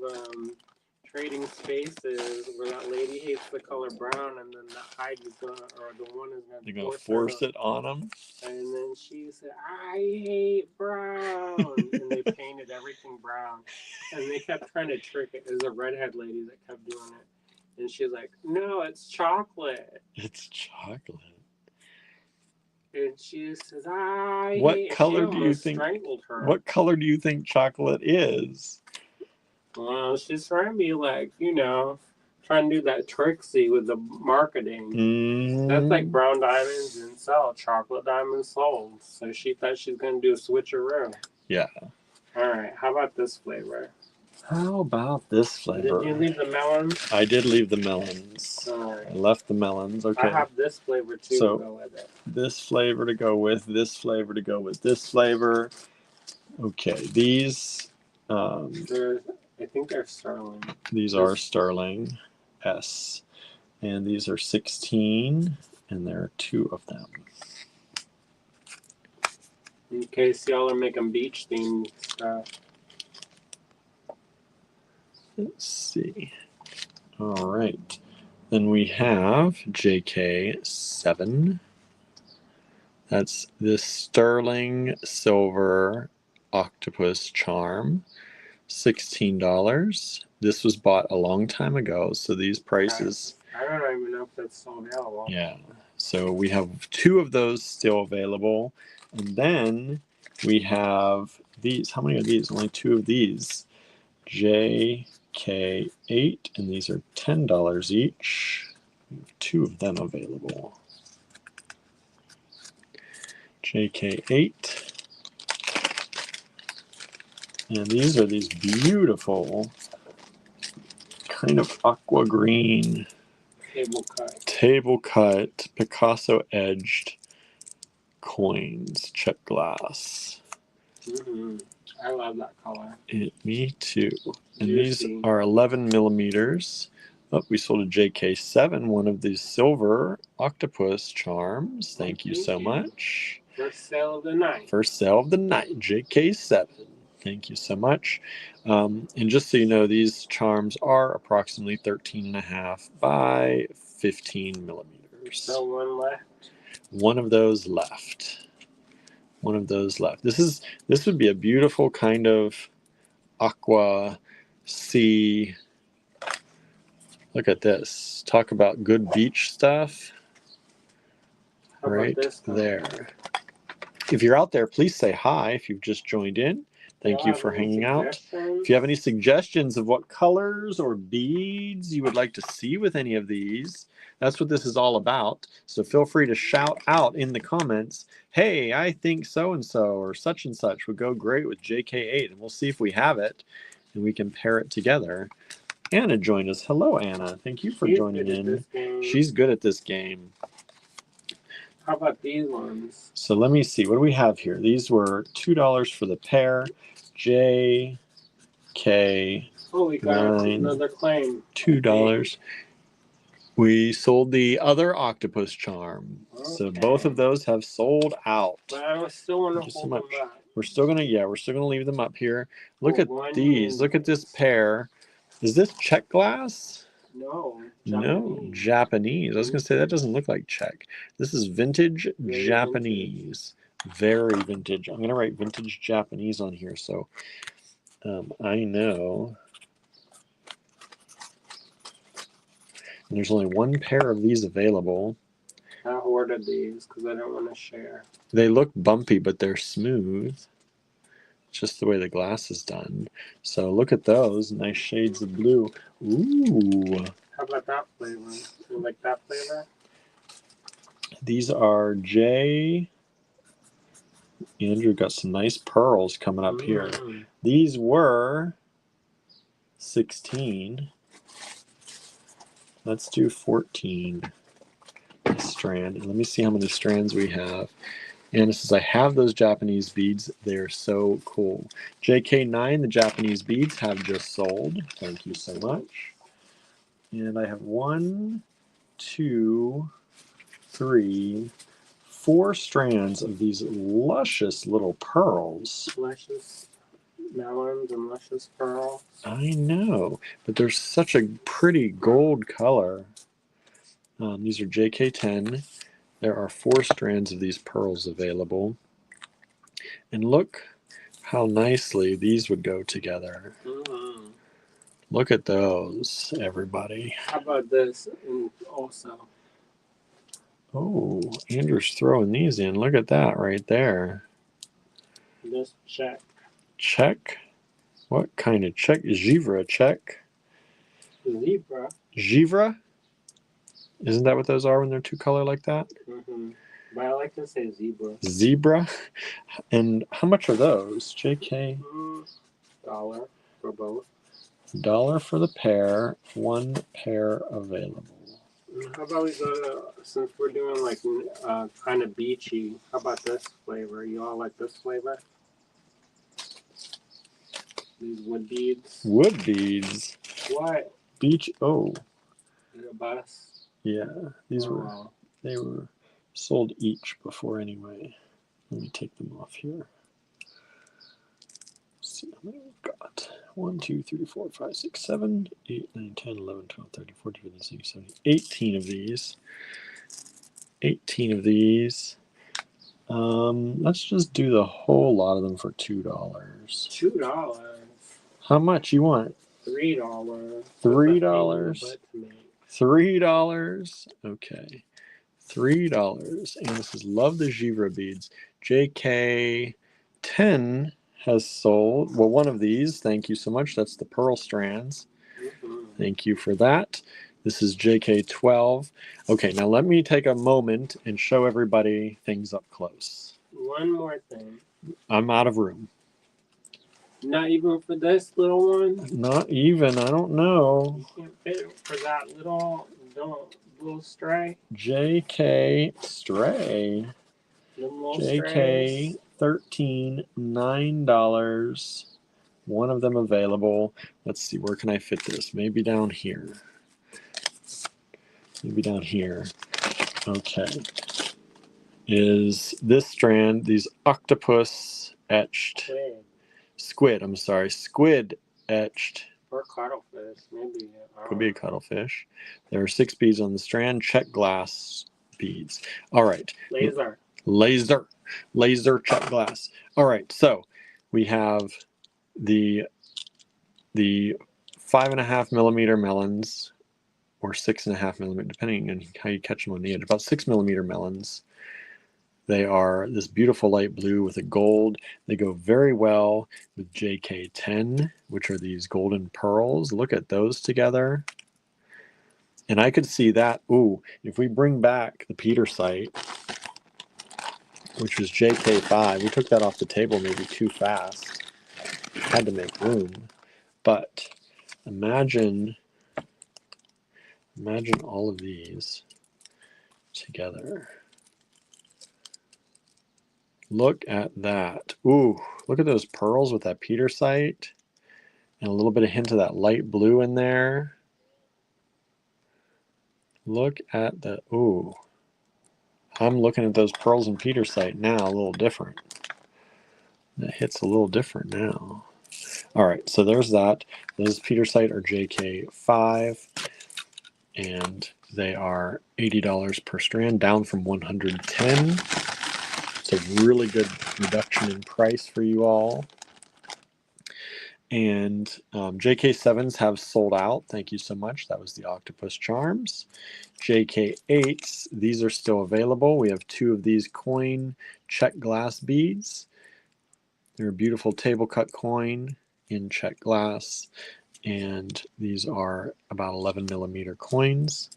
Trading Spaces where that lady hates the color brown, and then the Heidi's the one is gonna force it on them. And then she said, "I hate brown," and they painted everything brown, and they kept trying to trick it. There's a redhead lady that kept doing it, and she's like, "No, it's chocolate." It's chocolate. And she says, "I what hate." Color do you think? Strangled her. What color do you think chocolate is? Well, she's trying to be like, trying to do that tricksy with the marketing. That's like brown diamonds didn't sell, chocolate diamonds sold. So she thought she was going to do a switcheroo. Yeah. All right. How about this flavor? How about this flavor? Did you leave the melons? I did leave the melons. All right. I left the melons. Okay. I have this flavor too to go with it. This flavor to go with this flavor to go with this flavor. Okay. These. I think they're sterling. These are sterling S, and these are 16, and there are 2 of them. In case y'all are making beach themed stuff. Let's see. All right. Then we have JK7. That's this sterling silver octopus charm. $16. This was bought a long time ago, so these prices. I don't even know if that's still available. Yeah, so we have 2 of those still available, and then we have these. How many are these? Only 2 of these. JK8, and these are $10 each. We have 2 of them available. JK8. And these are these beautiful kind of aqua green table cut Picasso edged coins, check glass. I love that color. Me too. And these are 11 millimeters. Oh, we sold a JK7, one of these silver octopus charms. Thank you so much. First sale of the night. First sale of the night, JK7. Thank you so much. And just so you know, these charms are approximately 13.5 by 15 millimeters. So one left. One of those left. One of those left. This would be a beautiful kind of aqua sea. Look at this. Talk about good beach stuff. How Right about this one? there. If you're out there, please say hi if you've just joined in. Thank you for hanging out. If you have any suggestions of what colors or beads you would like to see with any of these, that's what this is all about. So feel free to shout out in the comments, hey, I think so-and-so or such and such would go great with JK8. And we'll see if we have it and we can pair it together. Anna joined us. Hello, Anna. Thank you for joining in. She's good at this game. How about these ones? So let me see. What do we have here? These were $2 for the pair. JK. Oh, we got another claim. $2. We sold the other octopus charm. Okay. So both of those have sold out. But I still want to hold them up. We're still gonna leave them up here. Look at these. Look at this pair. Is this Czech glass? No. Japanese. I was going to say that doesn't look like Czech. This is vintage Japanese. Very vintage. I'm going to write vintage Japanese on here so I know. And there's only one pair of these available. I ordered these because I don't want to share. They look bumpy, but they're smooth. Just the way the glass is done. So look at those nice shades of blue. Ooh. How about that flavor? You like that flavor? These are Andrew got some nice pearls coming up here. These were 16. Let's do 14 strand. And let me see how many strands we have. And it says, I have those Japanese beads. They're so cool. JK9, the Japanese beads have just sold. Thank you so much. And I have 1, 2, 3, 4 strands of these luscious little pearls. Luscious melons and luscious pearls. I know, but they're such a pretty gold color. These are JK10. There are 4 strands of these pearls available. And look how nicely these would go together. Mm-hmm. Look at those, everybody. How about this also? Oh, Andrew's throwing these in. Look at that right there. This Czech. Czech? What kind of Czech? Givra Czech? Zebra. Givra? Isn't that what those are when they're 2-color like that? Mm-hmm. But I like to say zebra. Zebra? And how much are those? JK? $1 for both. $1 for the pair. 1 pair available. How about we go to, since we're doing like kind of beachy, how about this flavor? You all like this flavor? These wood beads. Wood beads? What? Beach, oh. A bus? Yeah, these they were sold each before anyway. Let me take them off here. Let's see how many we've got. 1, 2, 3, 4, 5, 6, 7, 8, 9, 10, 11, 12, 13, 14, 15, 16, 17, 18 of these. 18 of these. Let's just do the whole lot of them for $2. $2? How much you want? $3. $3? $3. Okay. $3. And this is love the Givra beads. JK10 has sold. Well, one of these. Thank you so much. That's the pearl strands. Thank you for that. This is JK12. Okay, now let me take a moment and show everybody things up close. One more thing. I'm out of room. Not even for this little one? Not even. I don't know. You can't fit for that little stray? JK stray. JK 13, $9. One of them available. Let's see, where can I fit this? Maybe down here. Maybe down here. Okay. is this strand, these octopus etched squid. I'm sorry, squid etched. Or cuttlefish, maybe. Could be a cuttlefish. There are 6 beads on the strand, check glass beads. All right. Laser check glass. All right. So we have the 5.5 millimeter melons, or 6.5 millimeter, depending on how you catch them on the edge. About 6 millimeter melons. They are this beautiful light blue with a gold. They go very well with JK10, which are these golden pearls. Look at those together. And I could see that, ooh, if we bring back the Petersite, which was JK5, we took that off the table maybe too fast. Had to make room. But imagine all of these together. Look at that. Ooh, look at those pearls with that Petersite. And a little bit of hint of that light blue in there. Look at the, ooh. I'm looking at those pearls and Petersite now a little different. That hits a little different now. All right, so there's that. Those Petersite are JK5. And they are $80 per strand, down from $110. It's a really good reduction in price for you all. And JK7s have sold out. Thank you so much. That was the Octopus Charms. JK8s, these are still available. We have 2 of these coin check glass beads. They're a beautiful table cut coin in check glass. And these are about 11 millimeter coins.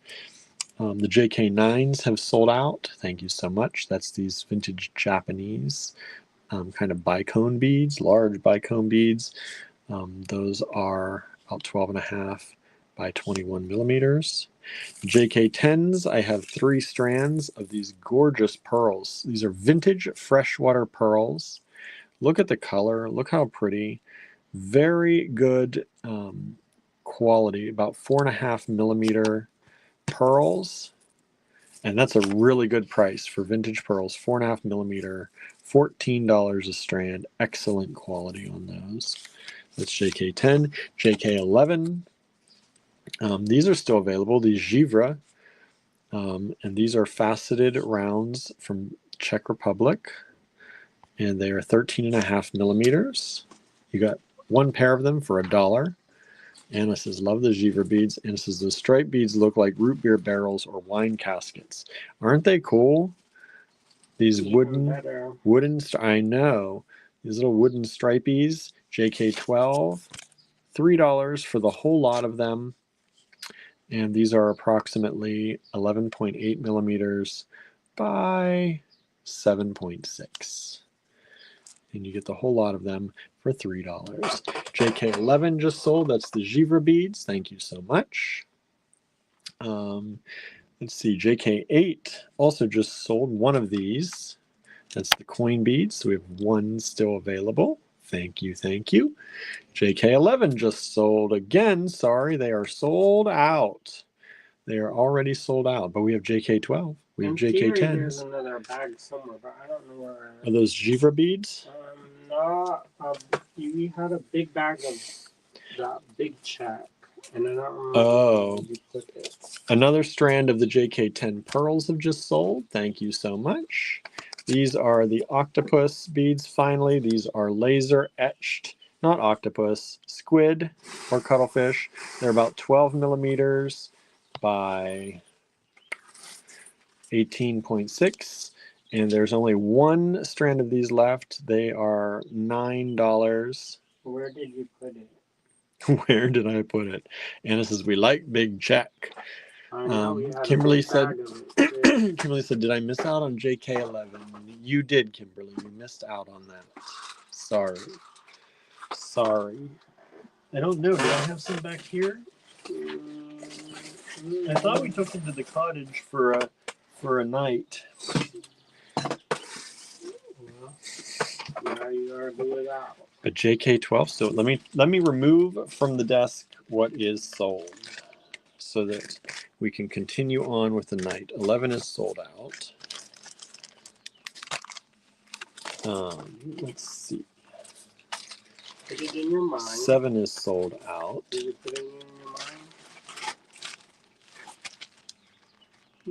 The JK9s have sold out. Thank you so much. That's these vintage Japanese kind of bicone beads, large bicone beads. Those are about 12.5 by 21 millimeters. JK10s, I have 3 strands of these gorgeous pearls. These are vintage freshwater pearls. Look at the color. Look how pretty. Very good quality, about 4.5 millimeter pearls. And that's a really good price for vintage pearls. 4.5 millimeter, $14 a strand. Excellent quality on those. That's JK10. JK11. These are still available. These Givre. And these are faceted rounds from Czech Republic. And they are 13.5 millimeters. You got 1 pair of them for $1. Anna says, love the Givre beads. Anna says, the striped beads look like root beer barrels or wine caskets. Aren't they cool? These wooden, I know. These little wooden stripies, JK12, $3 for the whole lot of them. And these are approximately 11.8 millimeters by 7.6. And you get the whole lot of them for $3. JK11 just sold. That's the Givre beads. Thank you so much. Let's see. JK8 also just sold one of these. That's the coin beads. So we have 1 still available. Thank you. Thank you. JK11 just sold again. Sorry, they are sold out. They are already sold out. But we have JK12. We have JK10s. There's another bag somewhere, but I don't know where. Are those Givre beads? No, you had a big bag of that big check, and I don't remember where you put it. Another strand of the JK10 pearls have just sold. Thank you so much. These are the octopus beads. Finally, these are laser etched, not octopus, squid or cuttlefish. They're about 12 millimeters by 18.6. And there's only 1 strand of these left. They are $9. Where did you put it? Where did I put it? Anna says, we like big check. Kimberly said, Kimberly said, did I miss out on JK11? You did, Kimberly. You missed out on that. Sorry. I don't know. Do I have some back here? I thought we took them to the cottage for a night. Now you are doing it out. But JK12. So let me remove from the desk what is sold, so that we can continue on with the night. 11 is sold out. Let's see. Put it in your mind. 7 is sold out. Did you put it in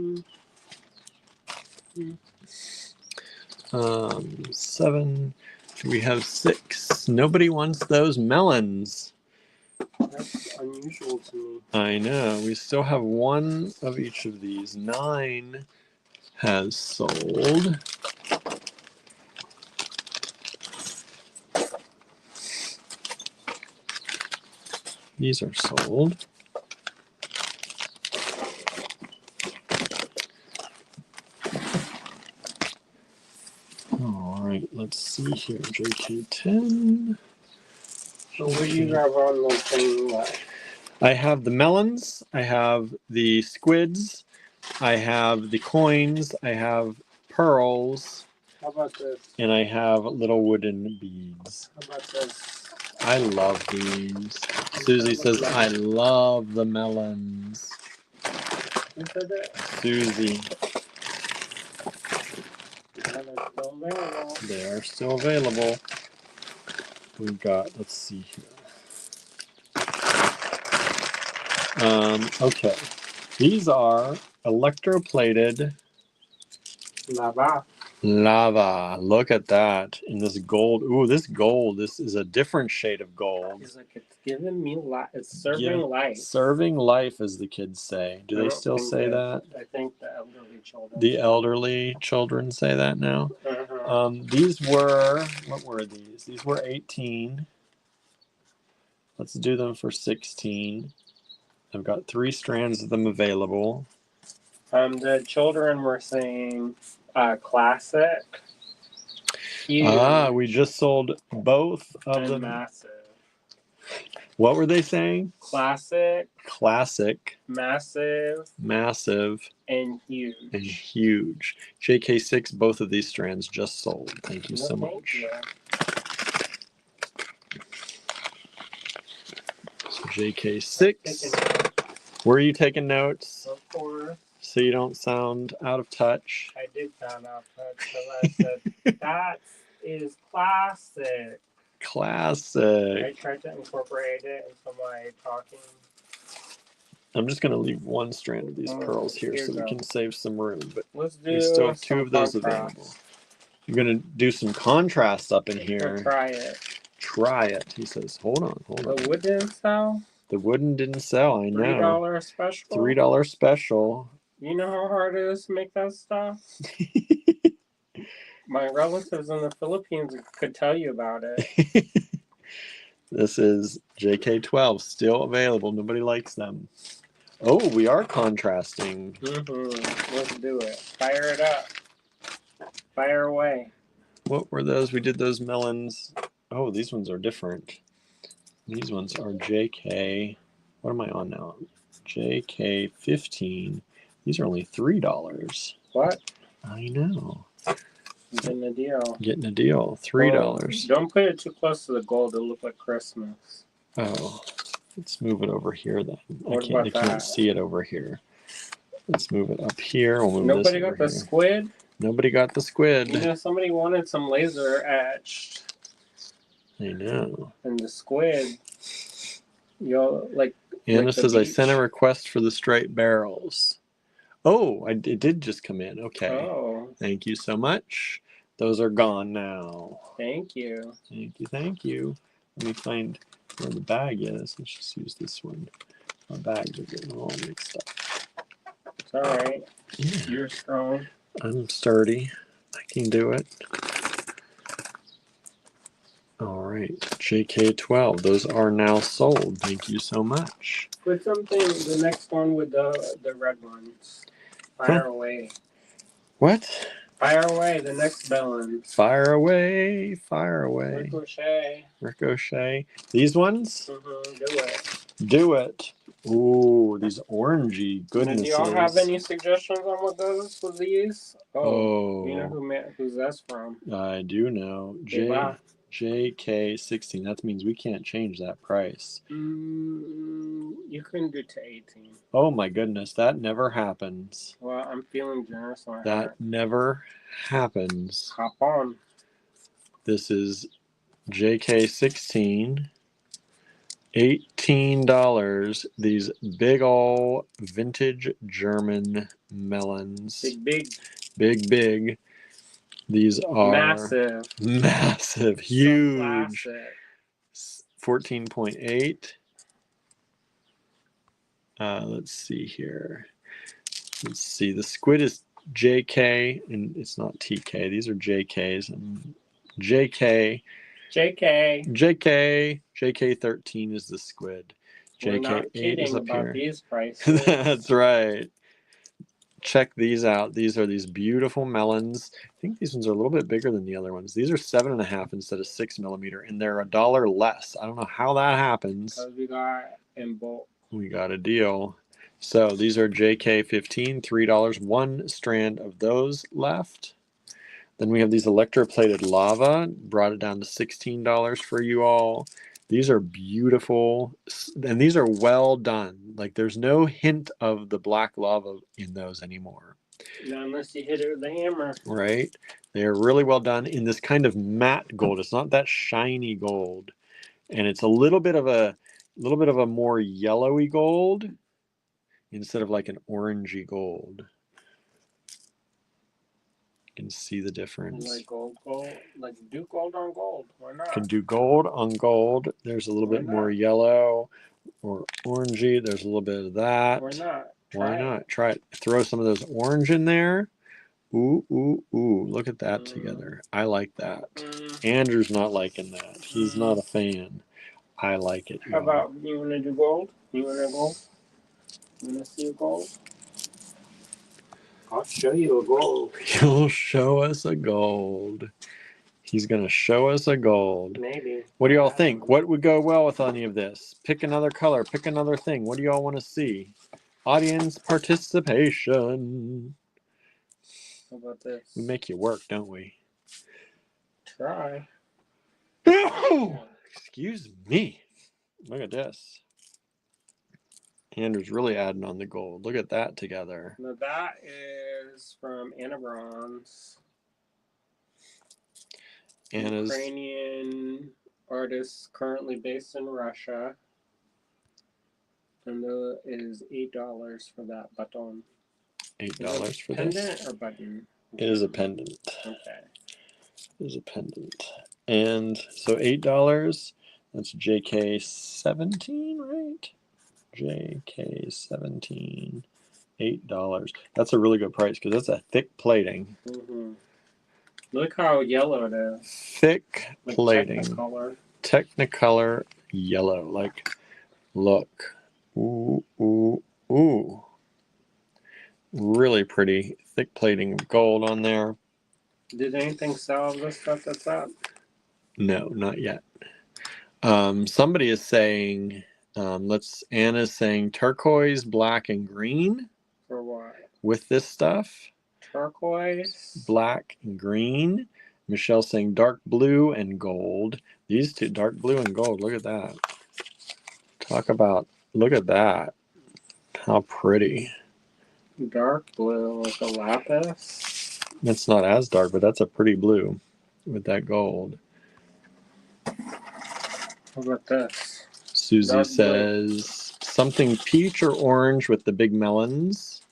your mind? 7. We have 6. Nobody wants those melons. That's unusual to me. I know. We still have 1 of each of these. 9 has sold. These are sold. All right, let's see here. JK10. So what do you have on those things left? I have the melons. I have the squids. I have the coins. I have pearls. How about this? And I have little wooden beads. How about this? I love these. Susie says, I love the melons. Who said that? Susie. Yeah, they're still available. They are still available. We've got, let's see here. Okay. These are electroplated Lava. lava. Look at that. In this gold. Ooh, this gold. This is a different shade of gold. It's like it's giving me life. It's serving life. Serving life, as the kids say. Do they still say that? I think the elderly children. The elderly children say that now. These were, what were these? These were 18. Let's do them for 16. I've got 3 strands of them available. The children were saying classic. Huge. We just sold both of them. Massive. What were they saying? Classic. Classic. Massive. Massive. And huge. And huge. JK6, both of these strands just sold. Thank you so much. You. So JK6. Were you taking notes? Of course. So you don't sound out of touch? I did sound out of touch because I said, that is classic. Classic. I tried to incorporate it into my talking. I'm just going to leave 1 strand of these pearls here so we can save some room. But let's do we still have 2 of those available. I'm going to do some contrast up in here. We'll try it. Try it. He says, hold on. The wood didn't sell? The wooden didn't sell, I know. $3 special? $3 special. You know how hard it is to make that stuff? My relatives in the Philippines could tell you about it. This is JK12, still available. Nobody likes them. Oh, we are contrasting. Let's do it. Fire it up. Fire away. What were those? We did those melons. Oh, these ones are different. These ones are JK. What am I on now? JK15. These are only $3. What? I know. Getting a deal. Getting a deal. $3. Don't put it too close to the gold. It'll look like Christmas. Oh, let's move it over here then. What I can't see it over here. Let's move it up here. We'll move Nobody this got the here. squid? Nobody got the squid. You know, somebody wanted some laser etched. I know. And the squid, like. Anna like says, I sent a request for the straight barrels. Oh, it did just come in. Okay. Oh. Thank you so much. Those are gone now. Thank you. Thank you. Thank you. Let me find where the bag is. Let's just use this one. My bags are getting all mixed up. It's all right. Yeah. You're strong. I'm sturdy. I can do it. All right. JK12. Those are now sold. Thank you so much. Put something, the next one with the red ones. Fire away. What? Fire away, the next melons. Fire away. Fire away. Ricochet. Ricochet. These ones? Do it. Do it. Ooh, these orangey goodnesses. Do y'all have any suggestions on what goes with these? Oh. You know who's that's from? I do know. JK16. That means we can't change that price. You can do to 18. Oh my goodness, that never happens. Well, I'm feeling generous on that never happens. Hop on. This is JK16. $18. These big ol' vintage German melons. Big. These are massive, huge. So 14.8. Let's see here. Let's see. The squid is JK, and it's not TK. These are JKs. And JK. JK13 is the squid. JK8 is up here. These prices. That's right. Check these out. These are these beautiful melons. I think these ones are a little bit bigger than the other ones. These are 7.5 instead of 6 millimeter, and they're $1 less. I don't know how that happens. Because we got in bulk. We got a deal. So these are JK15, $3. One strand of those left. Then we have these electroplated lava. Brought it down to $16 for you all. These are beautiful, and these are well done. Like there's no hint of the black lava in those anymore. Not unless you hit it with a hammer. Right? They are really well done in this kind of matte gold. It's not that shiny gold, and it's a little bit of a more yellowy gold instead of like an orangey gold. Can see the difference. Like gold, like do gold on gold. Why not? Can do gold on gold. There's a little bit more yellow or orangey. There's a little bit of that. Why not? Why not? Try it. Throw some of those orange in there. Ooh. Look at that together. I like that. Andrew's not liking that. He's not a fan. I like it. How about you want to do gold? You want to gold? You want to see a gold? I'll show you a gold. He'll show us a gold. He's going to show us a gold. Maybe. What do y'all think? What would go well with any of this? Pick another color. Pick another thing. What do y'all want to see? Audience participation. How about this? We make you work, don't we? Try. Excuse me. Look at this. Andrew's really adding on the gold. Look at that together. Now that is from Anna Bronze. Anna's Ukrainian artist currently based in Russia. And it is $8 for that button. $8 for pendant this. or button? It is a pendant. Okay. It is a pendant. And so $8. That's JK17, right? JK17. $8. That's a really good price because that's a thick plating. Mm-hmm. Look how yellow it is. Thick Like plating. Technicolor. Yellow. Like, look. Ooh. Really pretty. Thick plating of gold on there. Did anything sell of this stuff that's up? No, not yet. Somebody is saying, Anna's saying turquoise, black, and green. For what? With this stuff. Turquoise. Black and green. Michelle's saying dark blue and gold. These two, dark blue and gold. Look at that. Look at that. How pretty. Dark blue, like a lapis. It's not as dark, but that's a pretty blue with that gold. How about this? Susie Dark says something peach or orange with the big melons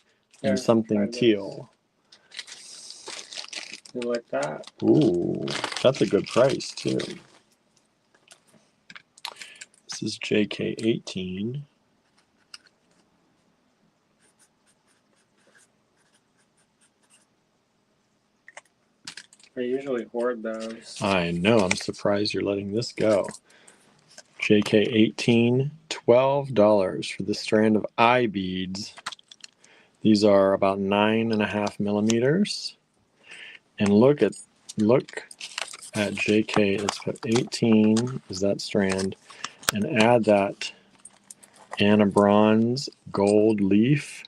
and something teal. You like that? Ooh, that's a good price too. This is JK18. I usually hoard those. I know. I'm surprised you're letting this go. JK18, $12 for the strand of eye beads. These are about 9.5 millimeters. And look at JK. Let's put 18 is that strand, and add that Anna Bronze gold leaf.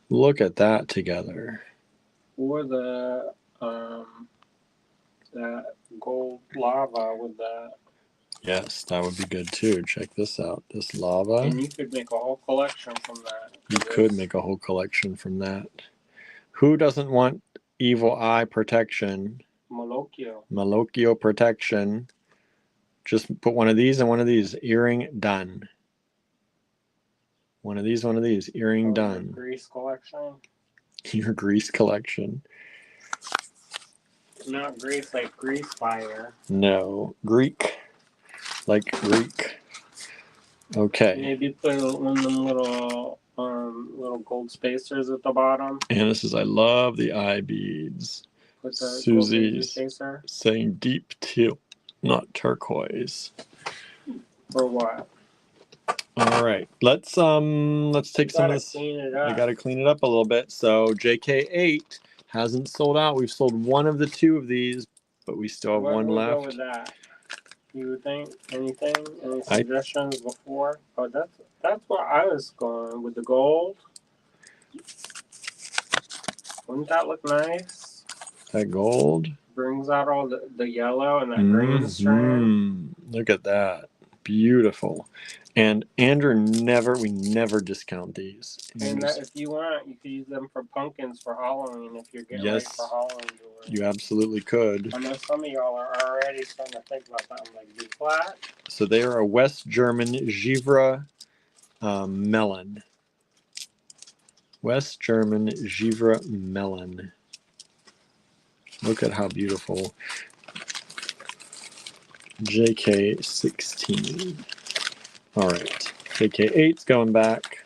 Look at that together. Or the that gold lava with that. Yes, that would be good too. Check this out. This lava. And you could make a whole collection from that. You could make a whole collection from that. Who doesn't want evil eye protection? Malone Malocchio protection. Just put one of these and one of these. Earring done. One of these, one of these. Earring done. Grease collection. Your grease collection. Not grease like grease fire. No. Greek. Like Greek. Okay. Maybe put one of them little gold spacers at the bottom. Anna says, I love the eye beads. Put the Susie's gold spacer. saying deep teal, not turquoise. For what? All right. Let's take some of this. Clean it up. I gotta clean it up a little bit. So JK8 hasn't sold out. We've sold one of the two of these, but we still have one we'll left. Go with that. You think anything? Any suggestions before? Oh, that's where I was going with the gold. Wouldn't that look nice? That gold brings out all the yellow and that green strand. Look at that. Beautiful. And Andrew we never discount these. And if you want, you could use them for pumpkins for Halloween if you're getting ready for Halloween jewelry. You absolutely could. I know some of y'all are already starting to think about that. I'm like, be flat. So they are a West German Givre melon. West German Givre melon. Look at how beautiful. JK16. All right. JK8's going back.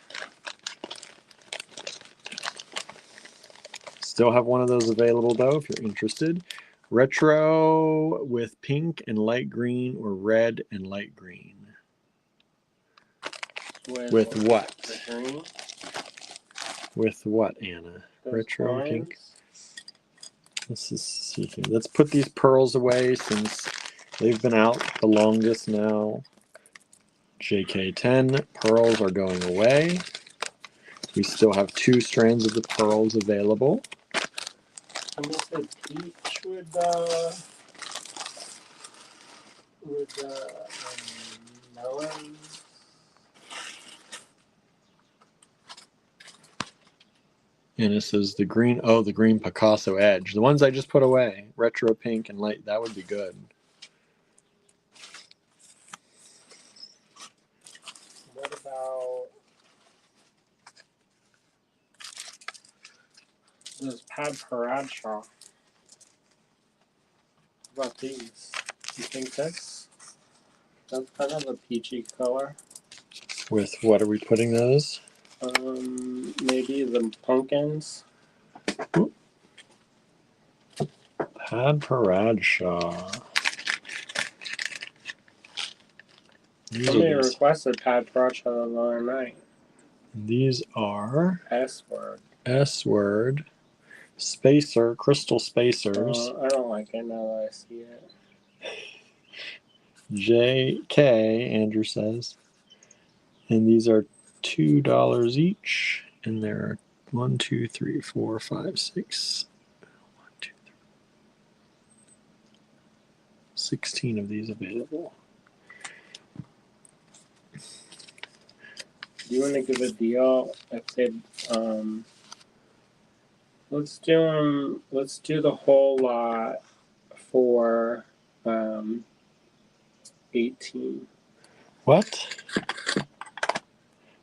Still have one of those available though if you're interested. Retro with pink and light green or red and light green. With what? Green? With what, Anna? Those Retro coins? pink. Let's just see here. Let's put these pearls away since they've been out the longest now. JK10 pearls are going away. We still have 2 strands of the pearls available. Somebody said peach with melon. And this is the green, the green Picasso edge. The ones I just put away, retro pink and light, that would be good. What about this Pad Paradshaw? What about these? You think that's kind of a peachy color? With what are we putting those? Maybe the pumpkins. Pad Paradshaw. Somebody requested Pad Paradshaw the other night. These are S-word. S-word. Spacer, crystal spacers. I don't like it now that I see it. JK, Andrew says. And these are $2 each. And there are 1, 2, 3, 4, 5, 6. 1, 2, 3. 16 of these available. Do you want to give a deal? I said, let's do the whole lot for 18. What?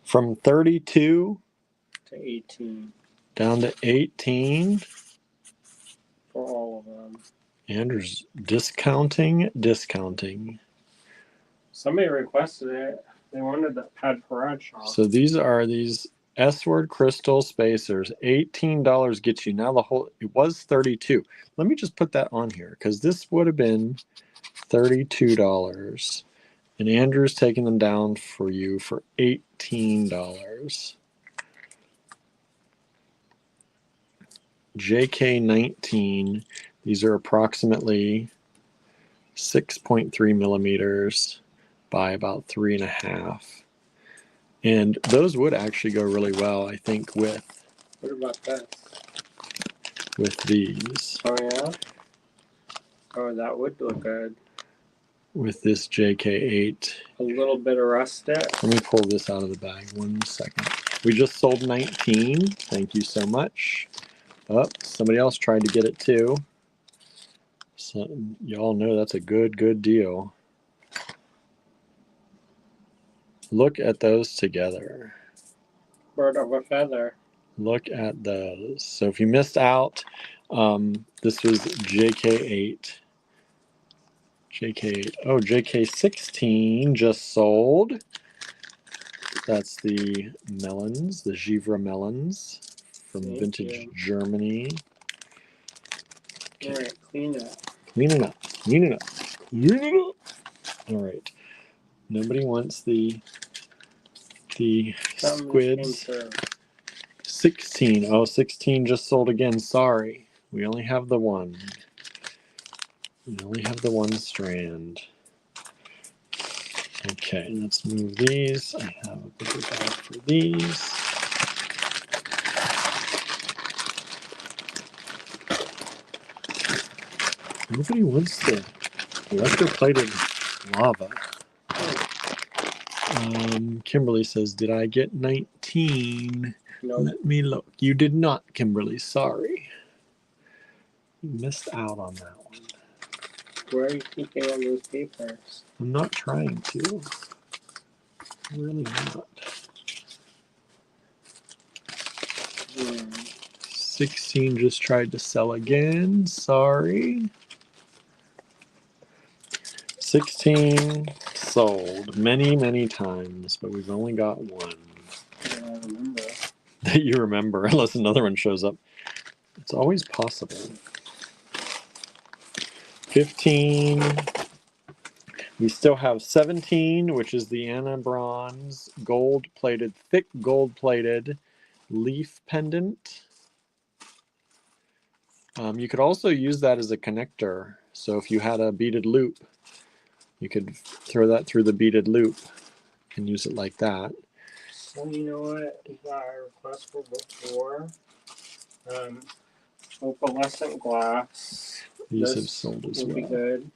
From 32 to 18 down to 18 for all of them. Andrew's discounting. Somebody requested it. They wanted that Pad Paradshaw. So these are these S-word crystal spacers. $18 gets you now the whole. It was 32. Let me just put that on here because this would have been $32. And Andrew's taking them down for you for $18. JK19. These are approximately 6.3 millimeters by about 3.5. And those would actually go really well, I think, with. What about that? With these. Oh yeah. Oh, that would look good. With this JK8. A little bit of rustic. Let me pull this out of the bag 1 second. We just sold 19. Thank you so much. Oh, somebody else tried to get it too. So y'all know that's a good deal. Look at those together. Bird of a feather. Look at those. So if you missed out, this was JK8. JK8. Oh, JK16 just sold. That's the melons, the Givre melons from Thank vintage you. Germany. All right, clean up. Clean it up. Clean it up. Clean it up. All right. Nobody wants the Something just came squids. through. 16. Oh, 16 just sold again. Sorry. We only have the one. We only have the one strand. Okay, let's move these. I have a bigger bag for these. Nobody wants the electroplated lava. Kimberly says, did I get 19? Nope. Let me look. You did not, Kimberly. Sorry. You missed out on that one. Where are you keeping all those papers? I'm not trying to. I'm really not. 16 just tried to sell again. Sorry. 16 sold many times, but we've only got one. Yeah, I remember. That you remember, unless another one shows up. It's always possible. 15. We still have 17, which is the Anna Bronze gold-plated, thick gold-plated leaf pendant. You could also use that as a connector. So if you had a beaded loop, you could throw that through the beaded loop and use it like that. Well, you know what? We got a request for before. Opalescent glass. These This have sold as would be well. good.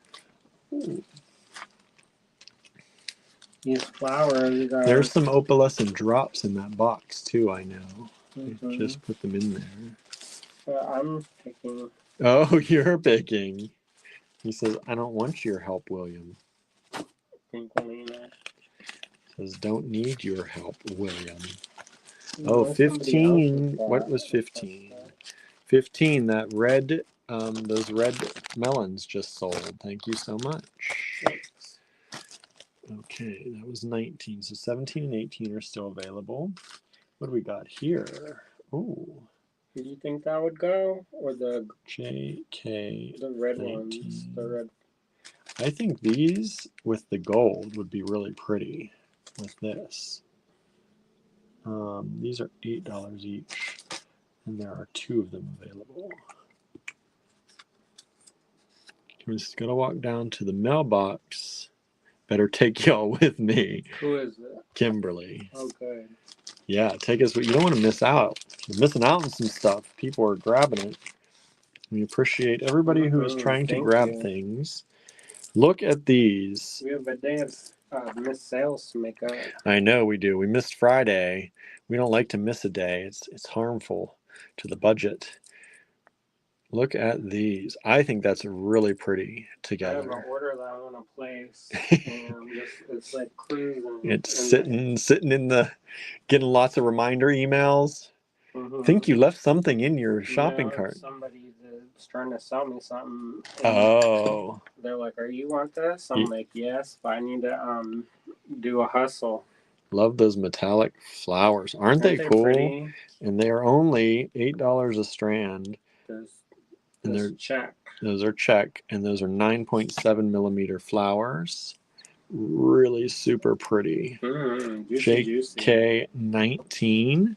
These flowers are. There's some opalescent drops in that box too, I know. Mhm. Just put them in there. I'm picking. Oh, you're picking. He says, I don't want your help, William. Pinkalina. Says, don't need your help, William. You Oh, know, somebody 15. else What was 15? 15, that red, those red melons just sold. Thank you so much. Thanks. Okay, that was 19. So 17 and 18 are still available. What do we got here? Oh, Do you think that would go, or the JK. red 19. ones? The red. I think these with the gold would be really pretty with this. These are $8 each, and there are 2 of them available. I'm just gonna walk down to the mailbox. Better take y'all with me. Who is it? Kimberly. Oh, good. Yeah, take us. You don't want to miss out. You're missing out on some stuff. People are grabbing it. We appreciate everybody who is trying to Thank grab you. things. Look at these. We have a day of missed sales to make up. I know we do. We missed Friday. We don't like to miss a day. It's harmful to the budget. Look at these. I think that's really pretty I have together. an order that I want to place, and it's like cruising. It's sitting in the, getting lots of reminder emails. Think you left something in your shopping cart. Somebody that's trying to sell me something. Oh. They're like, "Are you want this?" I'm like, "Yes, but I need to do a hustle." Love those metallic flowers. Aren't they cool? Pretty? And they are only $8 a strand. And they're check. Those are check, and those are 9.7 millimeter flowers. Really super pretty. JK19.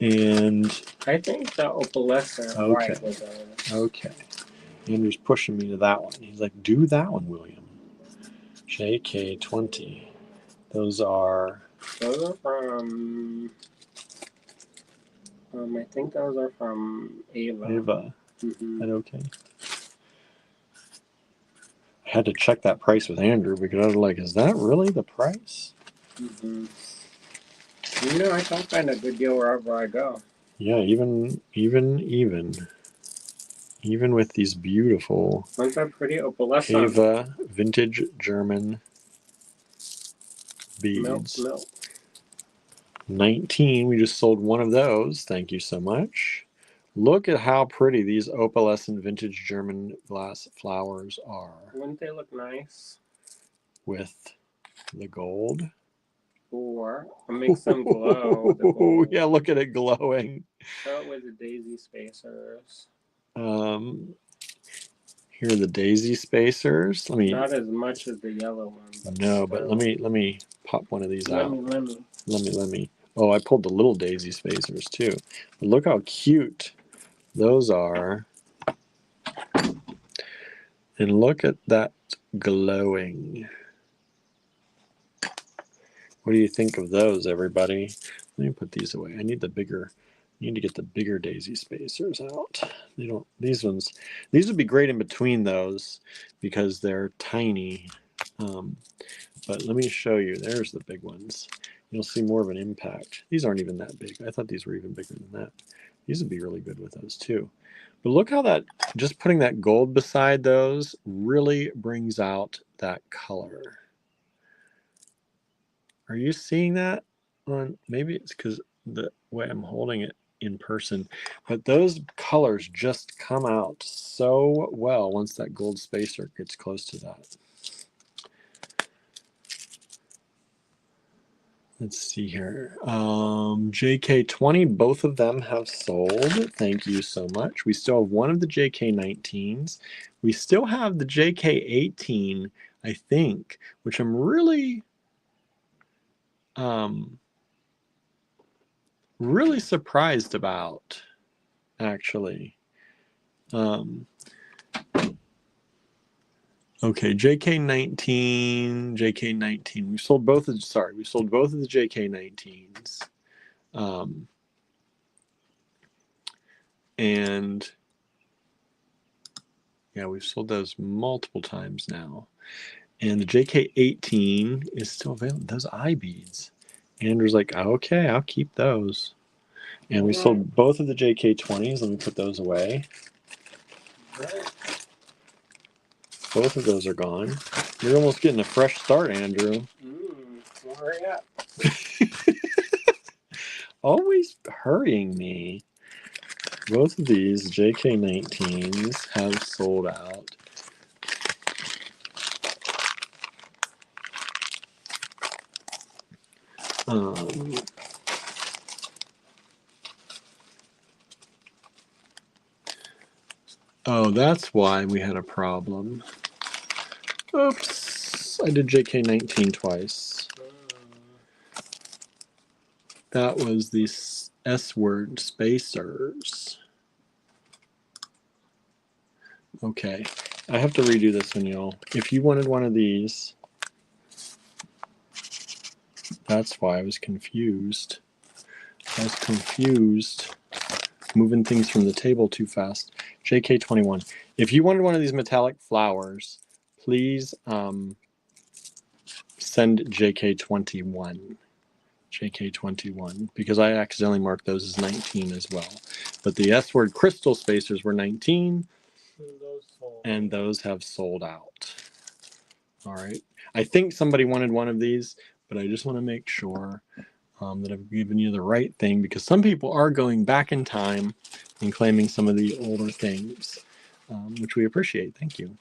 And I think the opalescent white was ours. Okay. Andrew's pushing me to that one. He's like, do that one, William. JK20. Those are from I think those are from Ava. Is that okay? I had to check that price with Andrew because I was like, is that really the price? You know, I can find a good deal wherever I go. Yeah, even Even with these beautiful Ones are pretty opalescent. Ava vintage German Milk, beads. milk. 19. We just sold one of those. Thank you so much. Look at how pretty these opalescent vintage German glass flowers are Wouldn't they look nice? with the gold. Or makes them glow with the gold. Yeah, look at it glowing. Show it with the daisy spacers. Here are the daisy spacers. Let me. Not as much as the yellow one. But No, still. but let me pop one of these out. Let me. Oh, I pulled the little daisy spacers too. But look how cute those are. And look at that glowing. What do you think of those, everybody? Let me put these away. I need to get the bigger daisy spacers out. They don't, these would be great in between those because they're tiny. But let me show you. There's the big ones. You'll see more of an impact. These aren't even that big. I thought these were even bigger than that. These would be really good with those too. But look how that, just putting that gold beside those really brings out that color. Are you seeing that? Maybe it's because the way I'm holding it in person, but those colors just come out so well once that gold spacer gets close to that. Let's see here. JK20, both of them have sold. Thank you so much. We still have one of the JK19s. We still have the JK18, I think, which I'm really really surprised about, actually. Okay, JK19. We sold both of the JK19s. And yeah, we've sold those multiple times now. And the JK18 is still available. Those eye beads. Andrew's like, okay, I'll keep those. And we sold both of the JK20s. Let me put those away. Both of those are gone. You're almost getting a fresh start, Andrew. Hurry up. Always hurrying me. Both of these JK19s have sold out. Oh, that's why we had a problem. Oops, I did JK19 twice. That was the S-word spacers. Okay, I have to redo this one, y'all. If you wanted one of these, that's why I was confused. Moving things from the table too fast. JK21. If you wanted one of these metallic flowers, please send JK21. JK21, because I accidentally marked those as 19 as well. But the S-word crystal spacers were 19, and those have sold out. All right. I think somebody wanted one of these, but I just want to make sure that I've given you the right thing, because some people are going back in time and claiming some of the older things, which we appreciate. Thank you.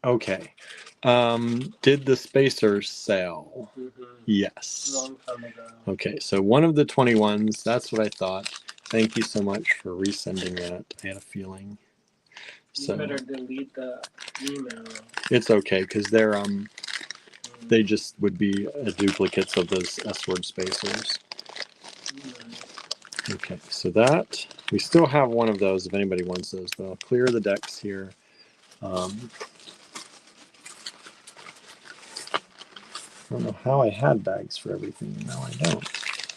Okay. Did the spacers sell? Yes. Long time ago. Okay, so one of the 21s, that's what I thought. Thank you so much for resending that. I had a feeling. So You better delete the email. It's okay, because they're they just would be duplicates of those S-word spacers. Okay, so that we still have one of those if anybody wants those, but I'll clear the decks here. I don't know how I had bags for everything. Now I don't.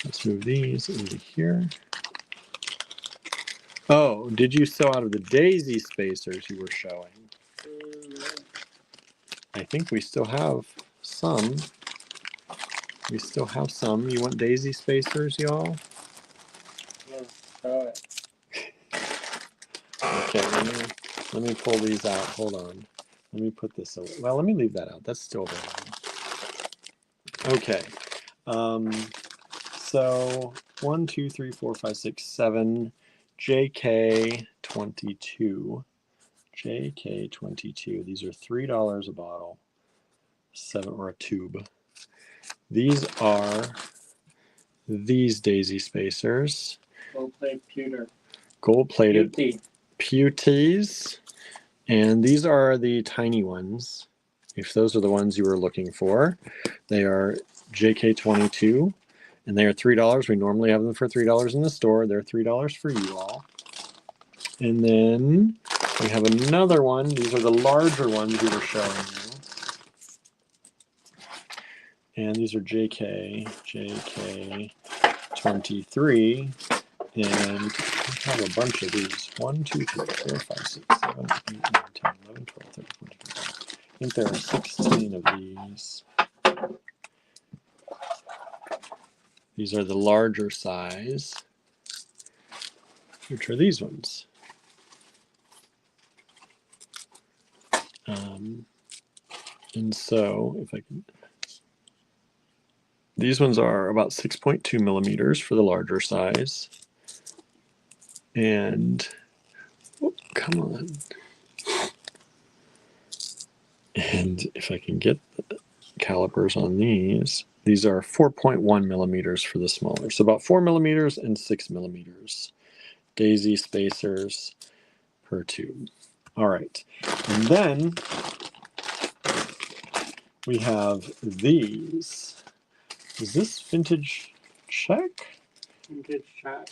Let's move these into here. Oh, did you sell out of the daisy spacers you were showing? I think we still have some. We still have some. You want daisy spacers, y'all? Let's try it. Okay, let me pull these out. Hold on. Let me put this away. Well, let me leave that out. That's still available. Okay. So 1, 2, 3, 4, 5, 6, 7. JK22. JK22. These are $3 a bottle. 7 or a tube. These are these daisy spacers. Gold-plated pewter. Gold-plated Beauty. Pewties. And these are the tiny ones. If those are the ones you were looking for, they are JK22, and they are $3. We normally have them for $3 in the store. They're $3 for you all. And then we have another one. These are the larger ones we were showing you. And these are JK23. And we have a bunch of these. 1, 2, 3, 4, 5, 6, 7, 8, 9, 10, 11, 12, 13, 14, 15. I think there are 16 of these. These are the larger size, which are these ones. And so, if I can, these ones are about 6.2 millimeters for the larger size. And, oh, come on. And if I can get the calipers on these are 4.1 millimeters for the smaller. So about 4 millimeters and 6 millimeters. Daisy spacers per tube. All right. And then we have these. Is this vintage Czech? Vintage Czech.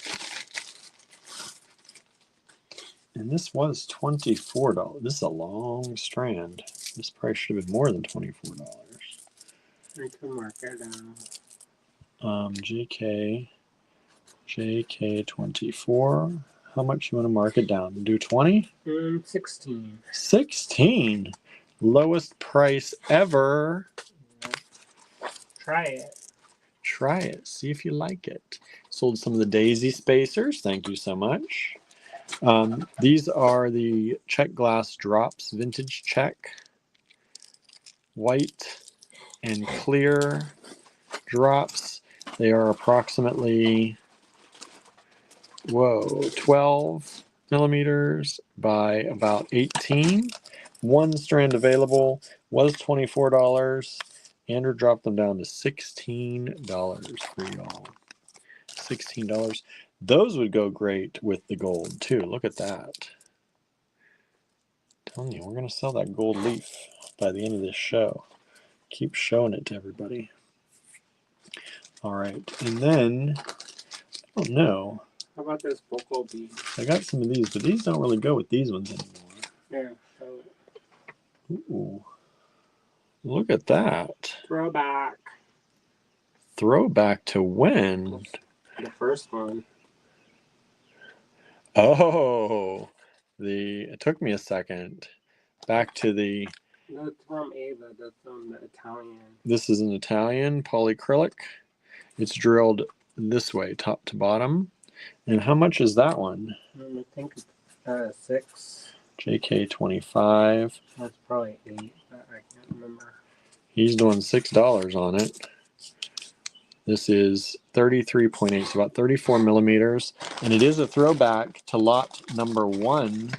And this was $24. This is a long strand. This price should have been more than $24. I can mark it down. JK24. How much you want to mark it down? Do 20? 16. 16. Lowest price ever. Yeah. Try it. Try it. See if you like it. Sold some of the daisy spacers. Thank you so much. These are the Czech glass drops, vintage Czech. White and clear drops. They are approximately 12 millimeters by about 18. One strand available, was $24. Andrew dropped them down to $16 for y'all. $16. Those would go great with the gold too. Look at that. I'm telling you, we're going to sell that gold leaf by the end of this show. Keep showing it to everybody. All right, and then, I don't know. How about this vocal bead? I got some of these, but these don't really go with these ones anymore. Yeah, show it. Ooh, look at that. Throwback. Throwback to when? The first one. Oh, it took me a second. Back to the. That's from Ava. That's from the Italian. This is an Italian polyacrylic. It's drilled this way, top to bottom. And how much is that one? I think it's 6. JK25. That's probably 8, but I can't remember. He's doing $6 on it. This is 33.8, so about 34 millimeters. And it is a throwback to lot number 1,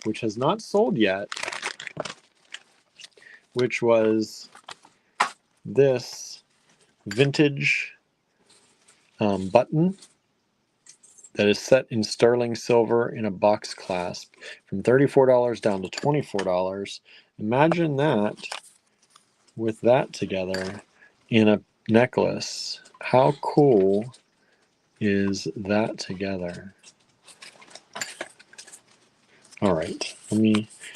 which has not sold yet, which was this vintage button that is set in sterling silver in a box clasp from $34 down to $24. Imagine that with that together in a necklace. How cool is that together? All right,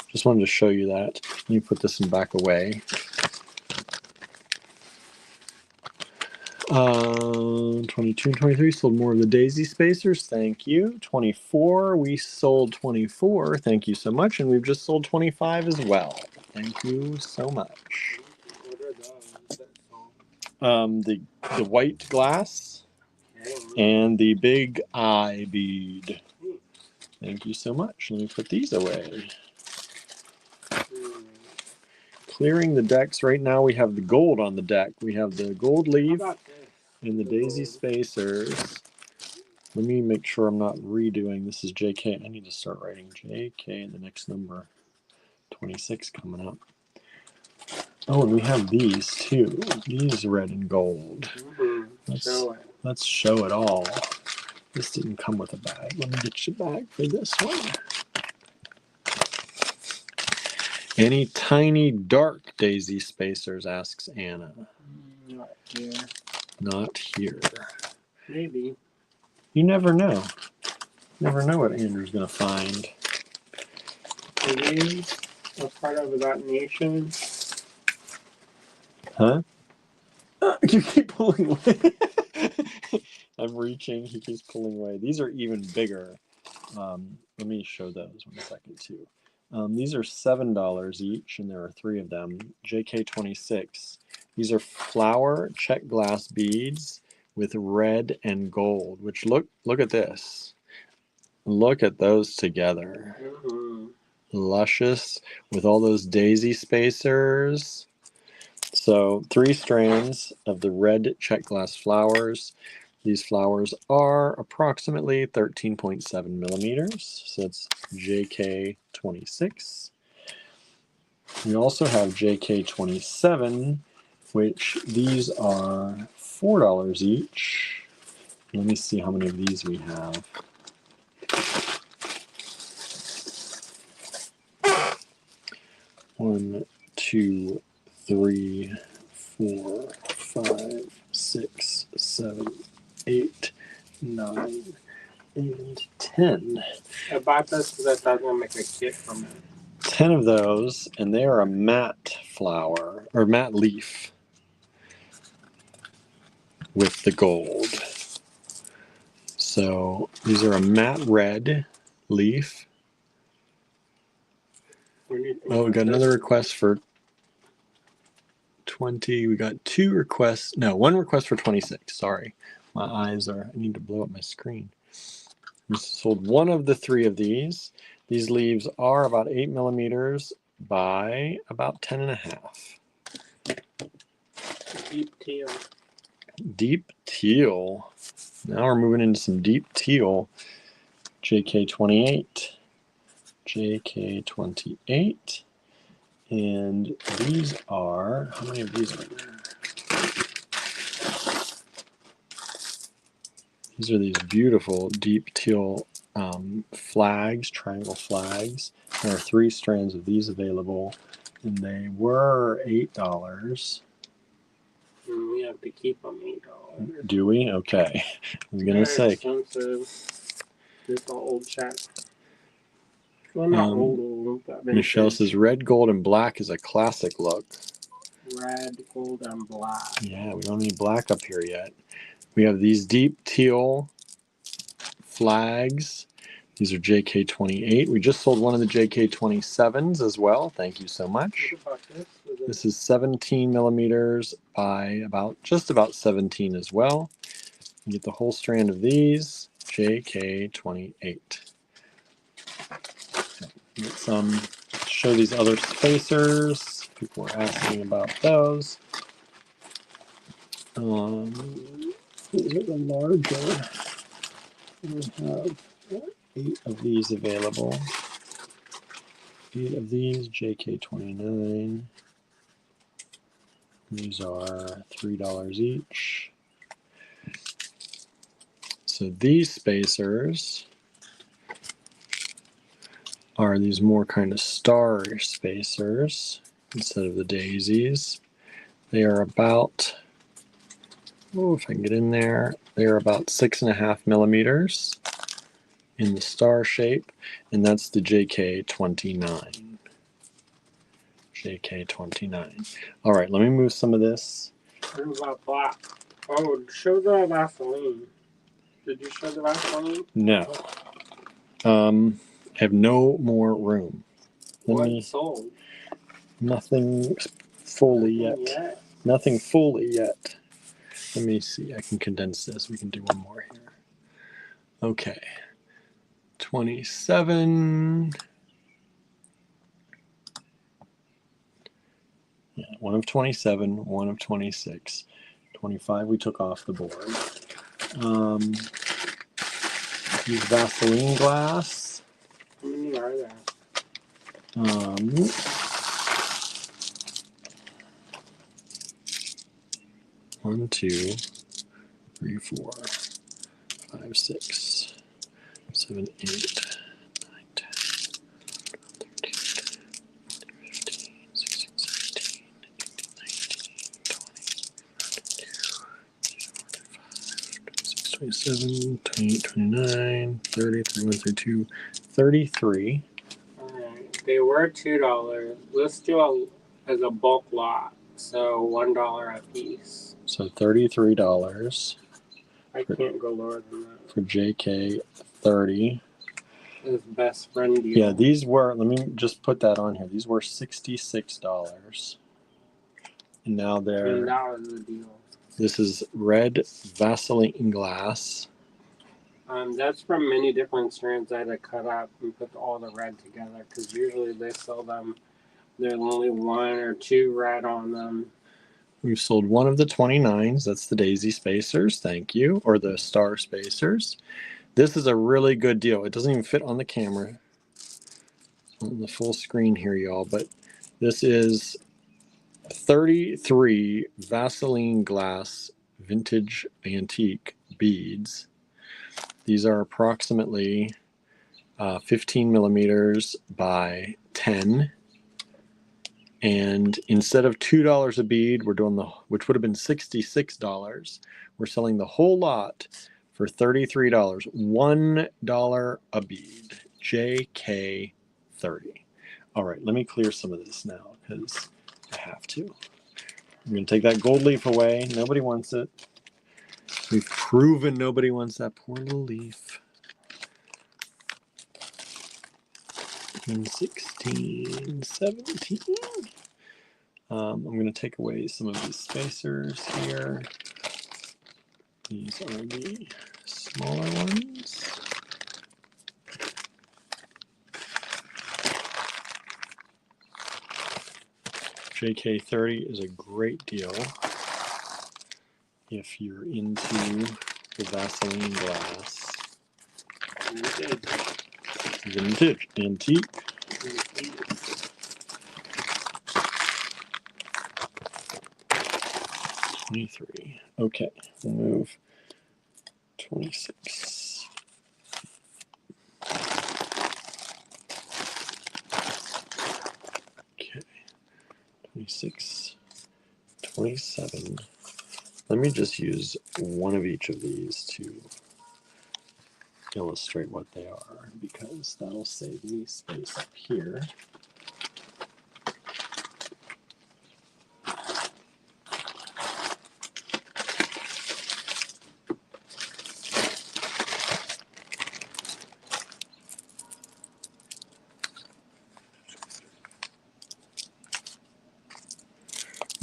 just wanted to show you that. Let me put this one back away. 22 and 23 sold more of the daisy spacers. Thank you. 24, we sold 24. Thank you so much. And we've just sold 25 as well. Thank you so much. The white glass and the big eye bead. Thank you so much. Let me put these away. Hmm. Clearing the decks. Right now we have the gold on the deck. We have the gold How leaf about this? and the The daisy gold. spacers. Let me make sure I'm not redoing. This is JK. I need to start writing JK and the next number. 26 coming up. Oh, and we have these too. These red and gold. Show it. Let's show it all. This didn't come with a bag. Let me get you a bag for this one. Any tiny dark daisy spacers, asks Anna. Not here. Not here. Maybe. You never know. Never know what Andrew's going to find. Are these a part of that nation? Huh? You keep pulling away. I'm reaching. He keeps pulling away. These are even bigger. Let me show those 1 second too. These are $7 each, and there are 3 of them. JK26. These are flower check glass beads with red and gold. Which look at this. Look at those together. Luscious with all those daisy spacers. So 3 strands of the red check glass flowers. These flowers are approximately 13.7 millimeters. So it's JK26. We also have JK27, which these are $4 each. Let me see how many of these we have. One, two, 3, 4, 5, 6, 7, 8, 9, and 10. I bought this because I thought I was gonna make a kit from it. 10 of those, and they are a matte flower or matte leaf with the gold. So these are a matte red leaf. Oh, we got another request for 20. We got 2 requests. No, 1 request for 26. Sorry. My eyes are, I need to blow up my screen. We sold 1 of the 3 of these. These leaves are about 8 millimeters by about 10.5. Deep teal. Deep teal. Now we're moving into some deep teal. JK28. JK28. And these are, how many of these are there? These are these beautiful deep teal flags, triangle flags. There are 3 strands of these available, and they were $8. We have to keep them $8. Do we? Okay. I was gonna Very say. expensive. This old chat. Well, not old, but Michelle says red, gold, and black is a classic look. Red, gold, and black. Yeah, we don't need black up here yet. We have these deep teal flags. These are JK28. We just sold 1 of the JK27s as well. Thank you so much. What about this? This is 17 millimeters by just about 17 as well. You get the whole strand of these, JK28. Get some, show these other spacers. People were asking about those. These are the larger. We have 8 of these available. 8 of these, JK29. These are $3 each. So these spacers are these more kind of star spacers instead of the daisies. They are about, oh, if I can get in there, they are about 6.5 millimeters in the star shape, and that's the JK29. JK29. All right, let me move some of this. What about black? Oh, show the Vaseline. Did you show the Vaseline? No. I have no more room. What sold? Nothing fully yet. Nothing fully yet. Let me see. I can condense this. We can do one more here. Okay. 27. Yeah, 1 of 27, 1 of 26. 25 we took off the board. Use Vaseline glass. How many are there? 1, 2, 3, 4, 5, 6, 7, 8, 9, 10, 13, 15, 16, 17, 18, 19, 20, 27, 28, 29, 30, 31, 32, 33. All right. They were $2. Let's do as a bulk lot, so $1 a piece. So $33 I can't go lower than that. for JK, 30. His best friend deal. Yeah, these were, let me just put that on here. These were $66. And now And they're, that was the deal. this is red Vaseline glass. That's from many different strands I had to cut up and put all the red together because usually they sell them. There's only 1 or 2 red on them. We've sold one of the 29s. That's the daisy spacers. Thank you. Or the star spacers. This is a really good deal. It doesn't even fit on the camera. On the full screen here, y'all. But this is 33 Vaseline glass vintage antique beads. These are approximately 15 millimeters by 10. And instead of $2 a bead, we're doing which would have been $66. We're selling the whole lot for $33. $1 a bead. JK 30. All right, let me clear some of this now because I have to. I'm going to take that gold leaf away. Nobody wants it. We've proven nobody wants that poor little leaf. 16, 17. I'm going to take away some of these spacers here. These are the smaller ones. JK30 is a great deal if you're into the Vaseline glass. Vintage, antique. 23. Okay, we'll move 26. Okay, 26, 27. Let me just use one of each of these to illustrate what they are because that'll save me space up here.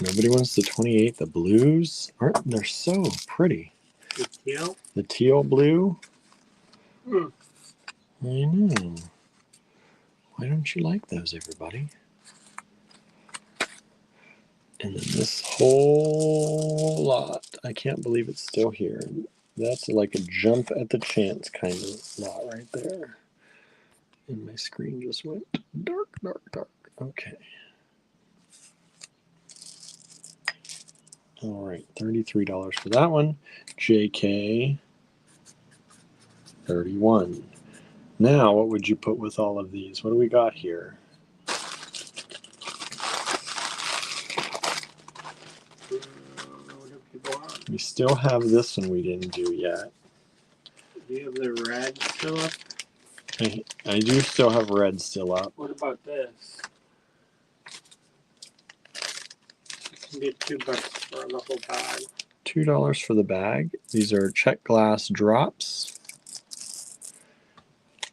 Nobody wants the 28. The blues aren't, they're so pretty. The teal? The teal blue. Hmm. I know. Why don't you like those, everybody? And then this whole lot. I can't believe it's still here. That's like a jump at the chance kind of lot right there. And my screen just went dark, dark, dark. Okay. All right, $33 for that one. JK 31. Now, what would you put with all of these? What do we got here? What do people want? We still have this one we didn't do yet. Do you have the red still up? I do still have red still up. What about this? It can be $2 for the whole bag. $2 for the bag. These are check glass drops.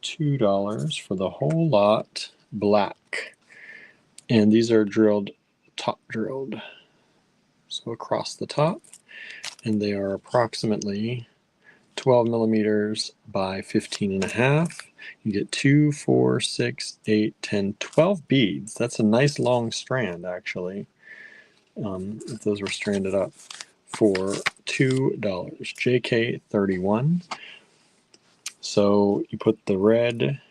$2 for the whole lot, black. And these are drilled, top drilled. So across the top. And they are approximately 12 millimeters by 15 and a half. You get 2, 4, 6, 8, 10, 12 beads. That's a nice long strand, actually. If those were stranded up for $2. JK31. So you put the red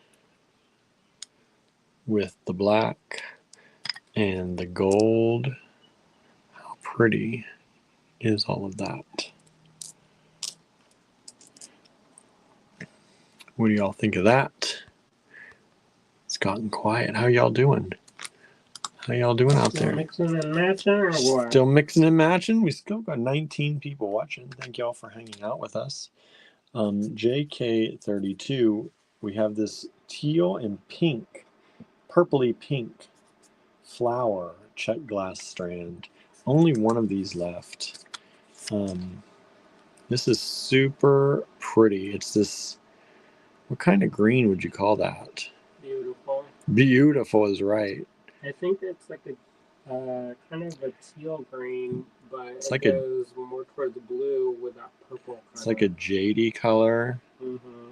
with the black and the gold. How pretty is all of that? What do y'all think of that? It's gotten quiet. How y'all doing? How y'all doing out there? Mixing and matching or what? Still mixing and matching. We still got 19 people watching. Thank y'all for hanging out with us. JK32, we have this teal and pink, purpley pink flower check glass strand. Only one of these left. This is super pretty. It's this, what kind of green would you call that? Beautiful. Beautiful is right. I think it's like a kind of a teal green, but It's it like goes more towards blue with that purple color. It's like a jadey color Mm-hmm.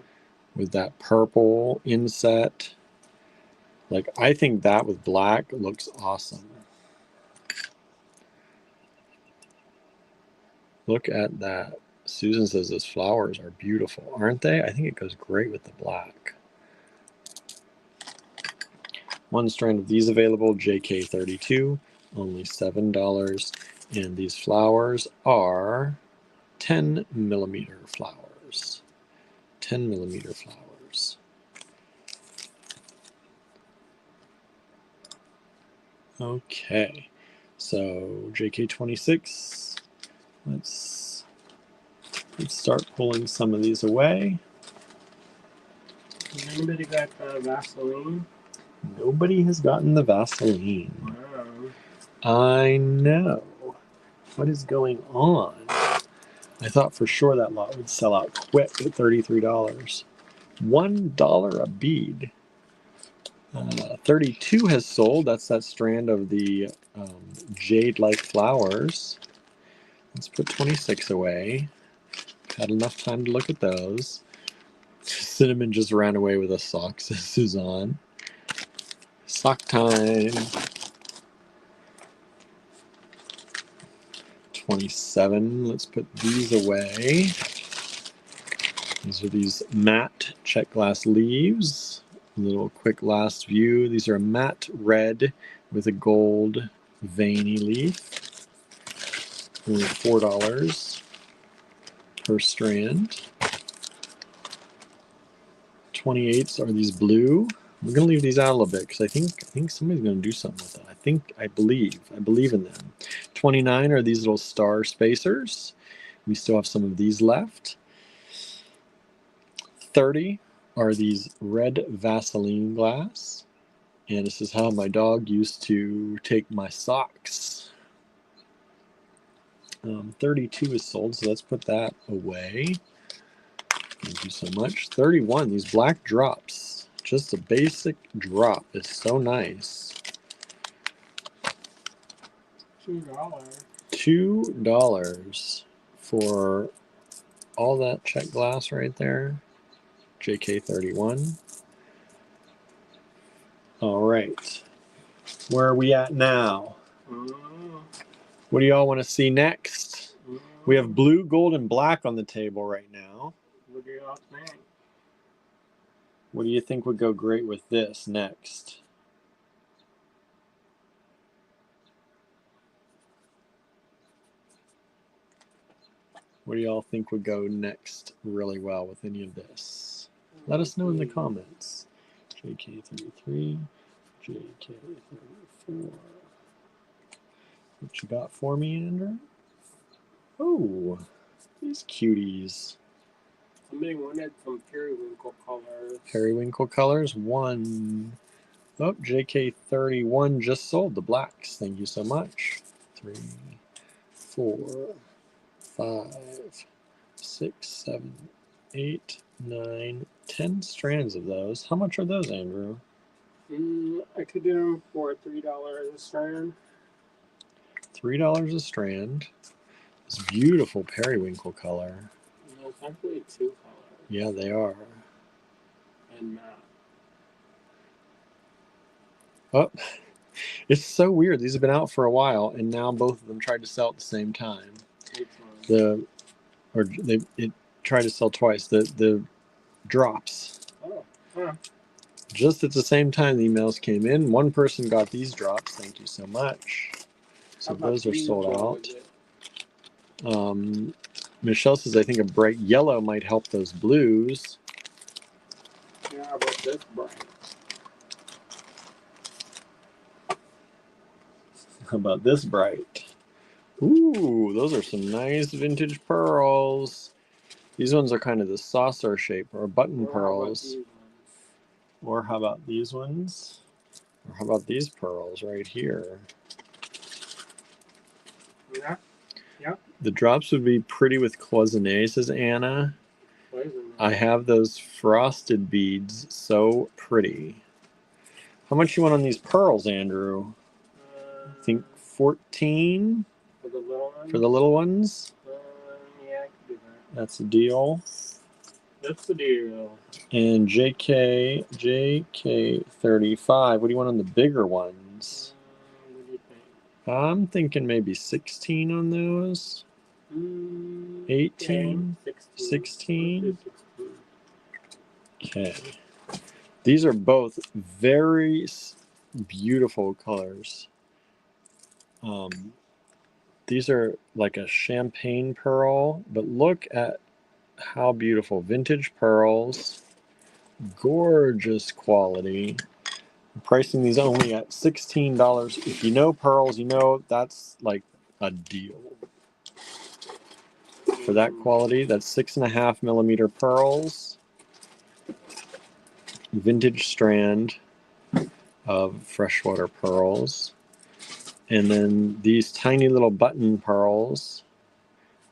with that purple inset. Like, I think that with black looks awesome. Look at that. Susan says those flowers are beautiful, aren't they? I think it goes great with the black. One strand of these available, JK32, only $7. And these flowers are 10 millimeter flowers. 10 millimeter flowers. Okay, so JK26. Let's start pulling some of these away. Has anybody got Vaseline? Nobody has gotten the Vaseline. Wow. I know. What is going on? I thought for sure that lot would sell out quick at $33. $1 a bead. 32 has sold. That's that strand of the jade-like flowers. Let's put 26 away. Had enough time to look at those. Cinnamon just ran away with a sock, says Suzanne. Sock time. 27. Let's put these away. These are these matte check glass leaves. A little quick last view. These are matte red with a gold veiny leaf. Only $4 per strand. 28s are these blue. We're gonna leave these out a little bit because I think somebody's gonna do something with them. I believe in them. 29 are these little star spacers. We still have some of these left. 30 are these red Vaseline glass. And this is how my dog used to take my socks. 32 is sold, so let's put that away. Thank you so much. 31, these black drops. Just a basic drop is so nice. $2. $2 for all that check glass right there. JK31. All right. Where are we at now? What do y'all want to see next? We have blue, gold, and black on the table right now. What do y'all think? What do you think would go great with this next? What do y'all think would go next really well with any of this? Let us know in the comments. JK33, JK34. What you got for me, Andrew? Oh, these cuties. Somebody wanted some periwinkle colors. Periwinkle colors. One. Oh, JK31 just sold the blacks. Thank you so much. 3, 4, 5, 6, 7, 8, 9, 10 strands of those. How much are those, Andrew? I could do them for $3 a strand. $3 a strand. This beautiful periwinkle color. Okay. Actually, two colors. Yeah, they are. And matte. Oh, it's so weird. These have been out for a while, and now both of them tried to sell at the same time. It tried to sell twice. The drops. Oh, huh. Just at the same time the emails came in, one person got these drops. Thank you so much. So those are sold out. Michelle says, I think a bright yellow might help those blues. Yeah, but this bright. How about this bright? Ooh, those are some nice vintage pearls. These ones are kind of the saucer shape or button pearls. Or how about these ones? Or how about these pearls right here? Yeah. Yeah. The drops would be pretty with cloisonne, says Anna. I have those frosted beads, so pretty. How much you want on these pearls, Andrew? I think 14 for the little ones. For the little ones. Yeah, I can do that. That's a deal. That's the deal. And JK 35. What do you want on the bigger ones? What do you think? I'm thinking maybe 16 on those. 18? 16? Okay. These are both very beautiful colors. These are like a champagne pearl, but look at how beautiful. Vintage pearls. Gorgeous quality. I'm pricing these only at $16. If you know pearls, you know that's like a deal. For that quality, that's 6.5 millimeter pearls. Vintage strand of freshwater pearls. And then these tiny little button pearls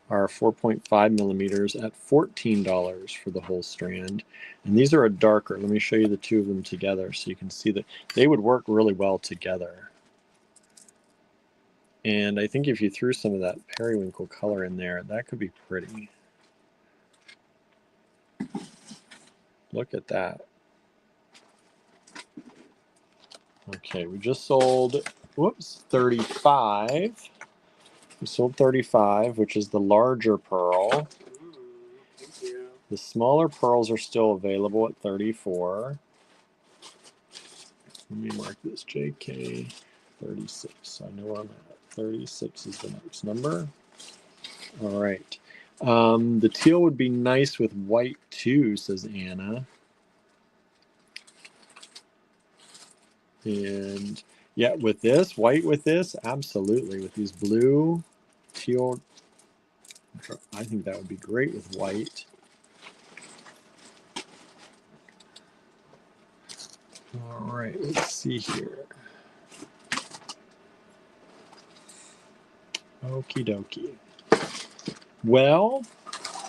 are 4.5 millimeters at $14 for the whole strand. And these are a darker. Let me show you the two of them together so you can see that they would work really well together. And I think if you threw some of that periwinkle color in there, that could be pretty. Look at that. Okay, we just sold, 35. We sold 35, which is the larger pearl. Thank you. The smaller pearls are still available at 34. Let me mark this JK 36. So I know where I'm at. 36 is the next number. All right. The teal would be nice with white too, says Anna. And yeah, with this, white with this, absolutely. With these blue, teal, I think that would be great with white. All right, let's see here. Okie dokie. Well,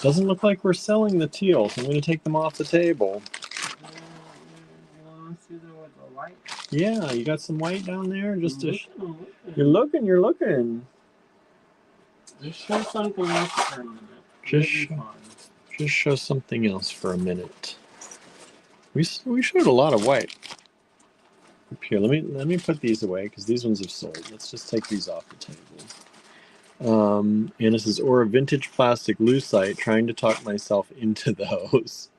doesn't look like we're selling the teal, so I'm going to take them off the table. Yeah, you got some white down there? Just to you're looking. Just show something else for a minute. Just show something else for a minute. We showed a lot of white. Up here, let me put these away because these ones have sold. Let's just take these off the table. Anna says, or a vintage plastic lucite, trying to talk myself into those.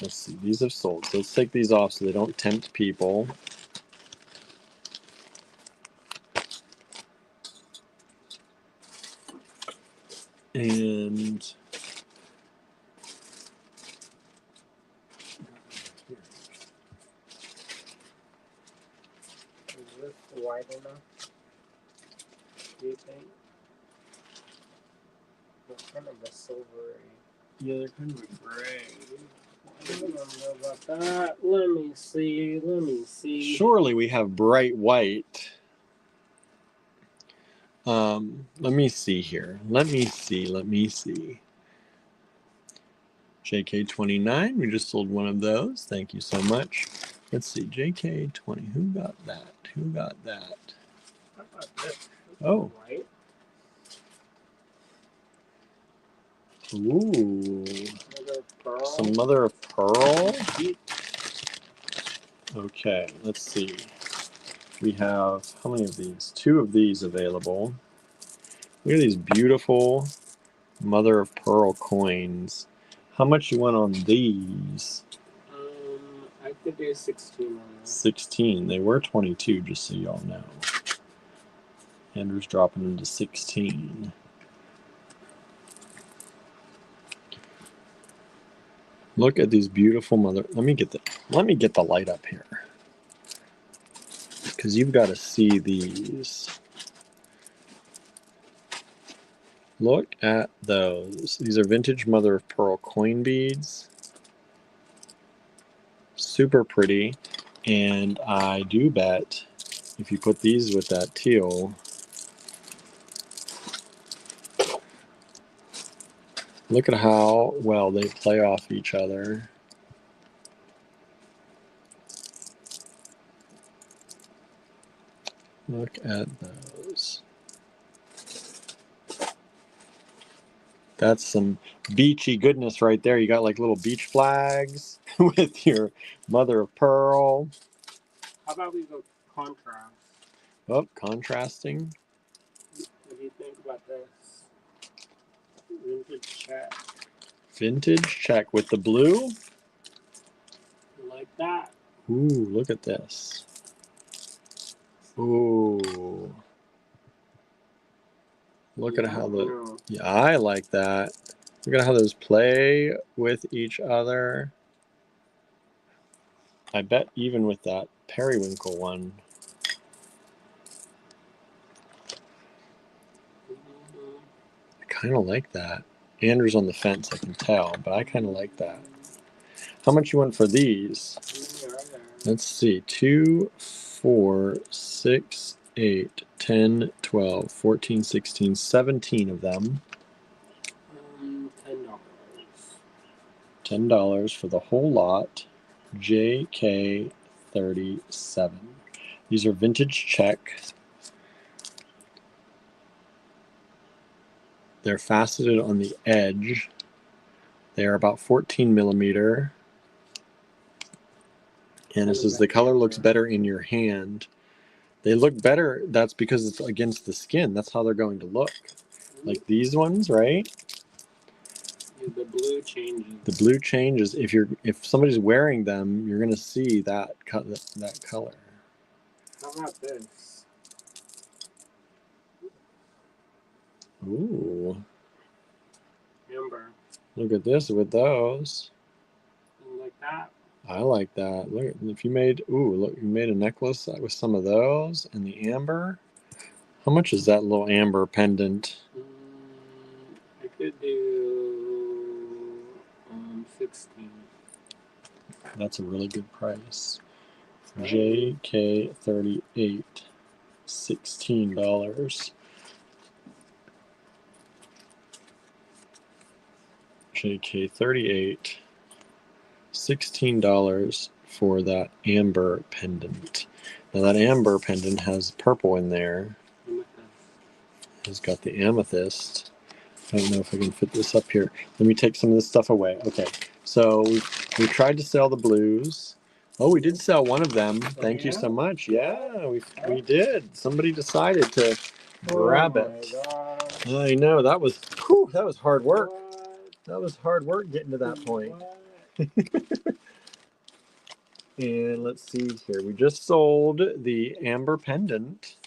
Let's see, these have sold. So let's take these off so they don't tempt people. And is this white enough? Do you think? They're kind of a silvery. yeah, they're kind of a gray. I don't know about that. Let me see. Surely we have bright white. Let me see here. Let me see. JK29, we just sold one of those. Thank you so much. Let's see, JK20, who got that? How about this? Oh. White. Ooh. Mother of pearl. Some mother of pearl. Okay, let's see. We have, how many of these? 2 of these available. Look at these beautiful mother of pearl coins. How much you want on these? I could do 16 on that. 16. They were 22, just so y'all know. Andrew's dropping into 16. Look at these beautiful mother. Let me get the light up here, because you've got to see these. Look at those. These are vintage mother of pearl coin beads. Super pretty. And I do bet if you put these with that teal, look at how well they play off each other. Look at those. That's some beachy goodness right there. You got like little beach flags with your mother of pearl. How about we go contrast? Oh, contrasting. What do you think about this? Vintage check. Vintage check with the blue. Like that. Ooh, look at this. Ooh. Look at how the... Yeah, I like that. Look at how those play with each other. I bet even with that periwinkle one. I kind of like that. Andrew's on the fence, I can tell, but I kind of like that. How much you want for these? Let's see. 2, 4, 6, 8, 10, 12, 14, 16, 17 of them. $10. $10 for the whole lot. JK37. These are vintage check. They're faceted on the edge. They are about 14 millimeter. And it says the color looks better in your hand. They look better. That's because it's against the skin. That's how they're going to look. Like these ones, right? The blue changes. The blue changes. If somebody's wearing them, you're going to see that color. How about this? Ooh. Amber. Look at this with those. Like that. I like that. Look, if you made you made a necklace with some of those and the amber. How much is that little amber pendant? I could do 16. That's a really good price. JK38, $16. JK38, $16 for that amber pendant. Now that amber pendant has purple in there. It's got the amethyst. I don't know if I can fit this up here. Let me take some of this stuff away. Okay, so we tried to sell the blues. Oh, we did sell one of them. Thank you so much. Yeah, we did. Somebody decided to grab it. I know, that was hard work. That was hard work getting to that point. And let's see here. We just sold the amber pendant.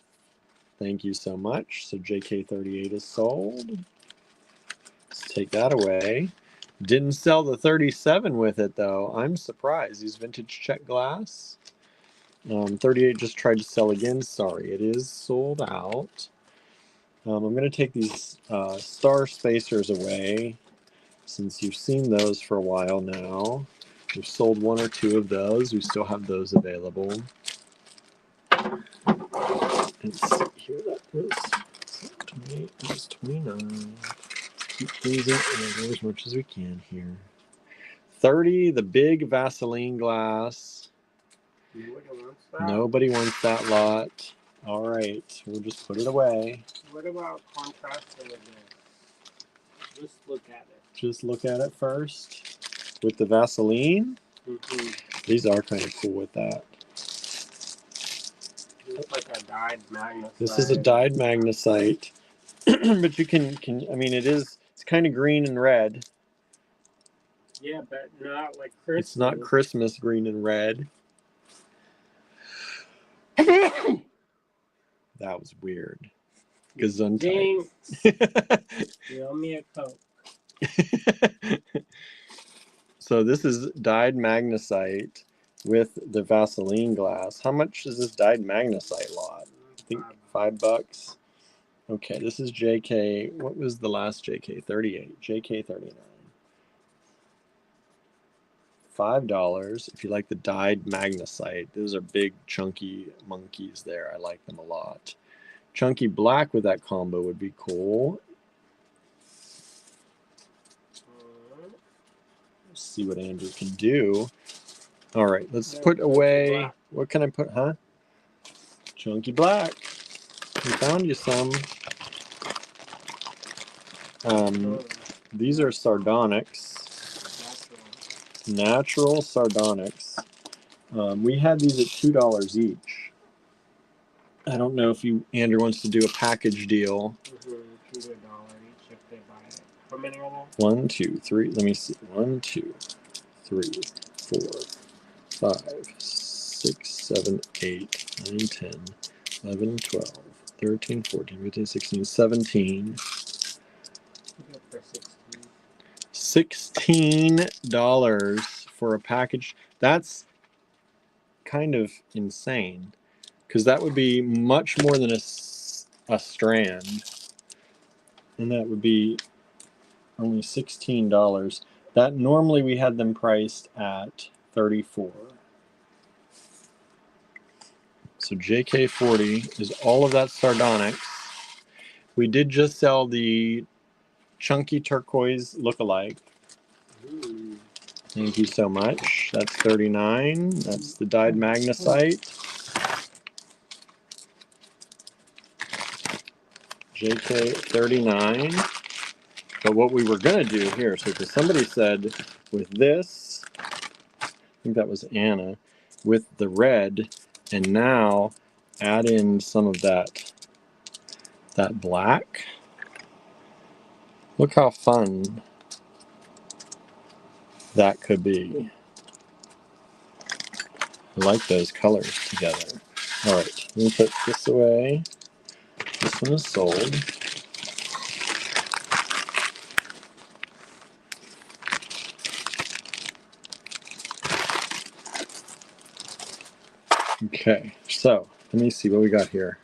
Thank you so much. So JK38 is sold. Let's take that away. Didn't sell the 37 with it though. I'm surprised. These vintage check glass. 38 just tried to sell again. Sorry, it is sold out. I'm going to take these star spacers away since you've seen those for a while now. We've sold 1 or 2 of those. We still have those available. Let's see here. That was 28. That was 29. Keep things in order as much as we can here. 30, the big Vaseline glass. Nobody wants that lot. All right, we'll just put it away. What about contrasting with this? Just look at it. Just look at it first with the Vaseline. Mm-hmm. These are kind of cool with that. It looks like a dyed magnesite. This is a dyed magnesite, but you can I mean it's kind of green and red. Yeah, but not like Christmas. It's not Christmas green and red. That was weird. Gesundheit. You owe me a Coke. So this is dyed magnesite with the Vaseline glass. How much is this dyed magnesite lot? I think $5. Okay, this is JK. What was the last JK? 38. JK 39. $5 if you like the dyed magnesite. Those are big chunky monkeys there. I like them a lot. Chunky black with that combo would be cool. Let's see what Andrew can do. All right, let's put away. What can I put, huh? Chunky black. We found you some. These are sardonyx. Natural sardonyx. We had these at $2 each. I don't know if Andrew wants to do a package deal. $1 each if they buy it. How many are there? 1, 2, 3. Let me see. 1, 2, 3, 4, 5, 6, 7, 8, 9, 10, 11, 12, 13, 14, 15, 16, 17. $16 for a package. That's kind of insane because that would be much more than a strand, and that would be only $16. That normally we had them priced at $34. So JK40 is all of that sardonyx. We did just sell the chunky turquoise lookalike. Ooh. Thank you so much. That's $39. That's the dyed magnesite. JK39. But what we were going to do here, so because somebody said with this, I think that was Anna, with the red, and now add in some of that black. Look how fun that could be. I like those colors together. All right, let me put this away. This one is sold. Okay, so let me see what we got here.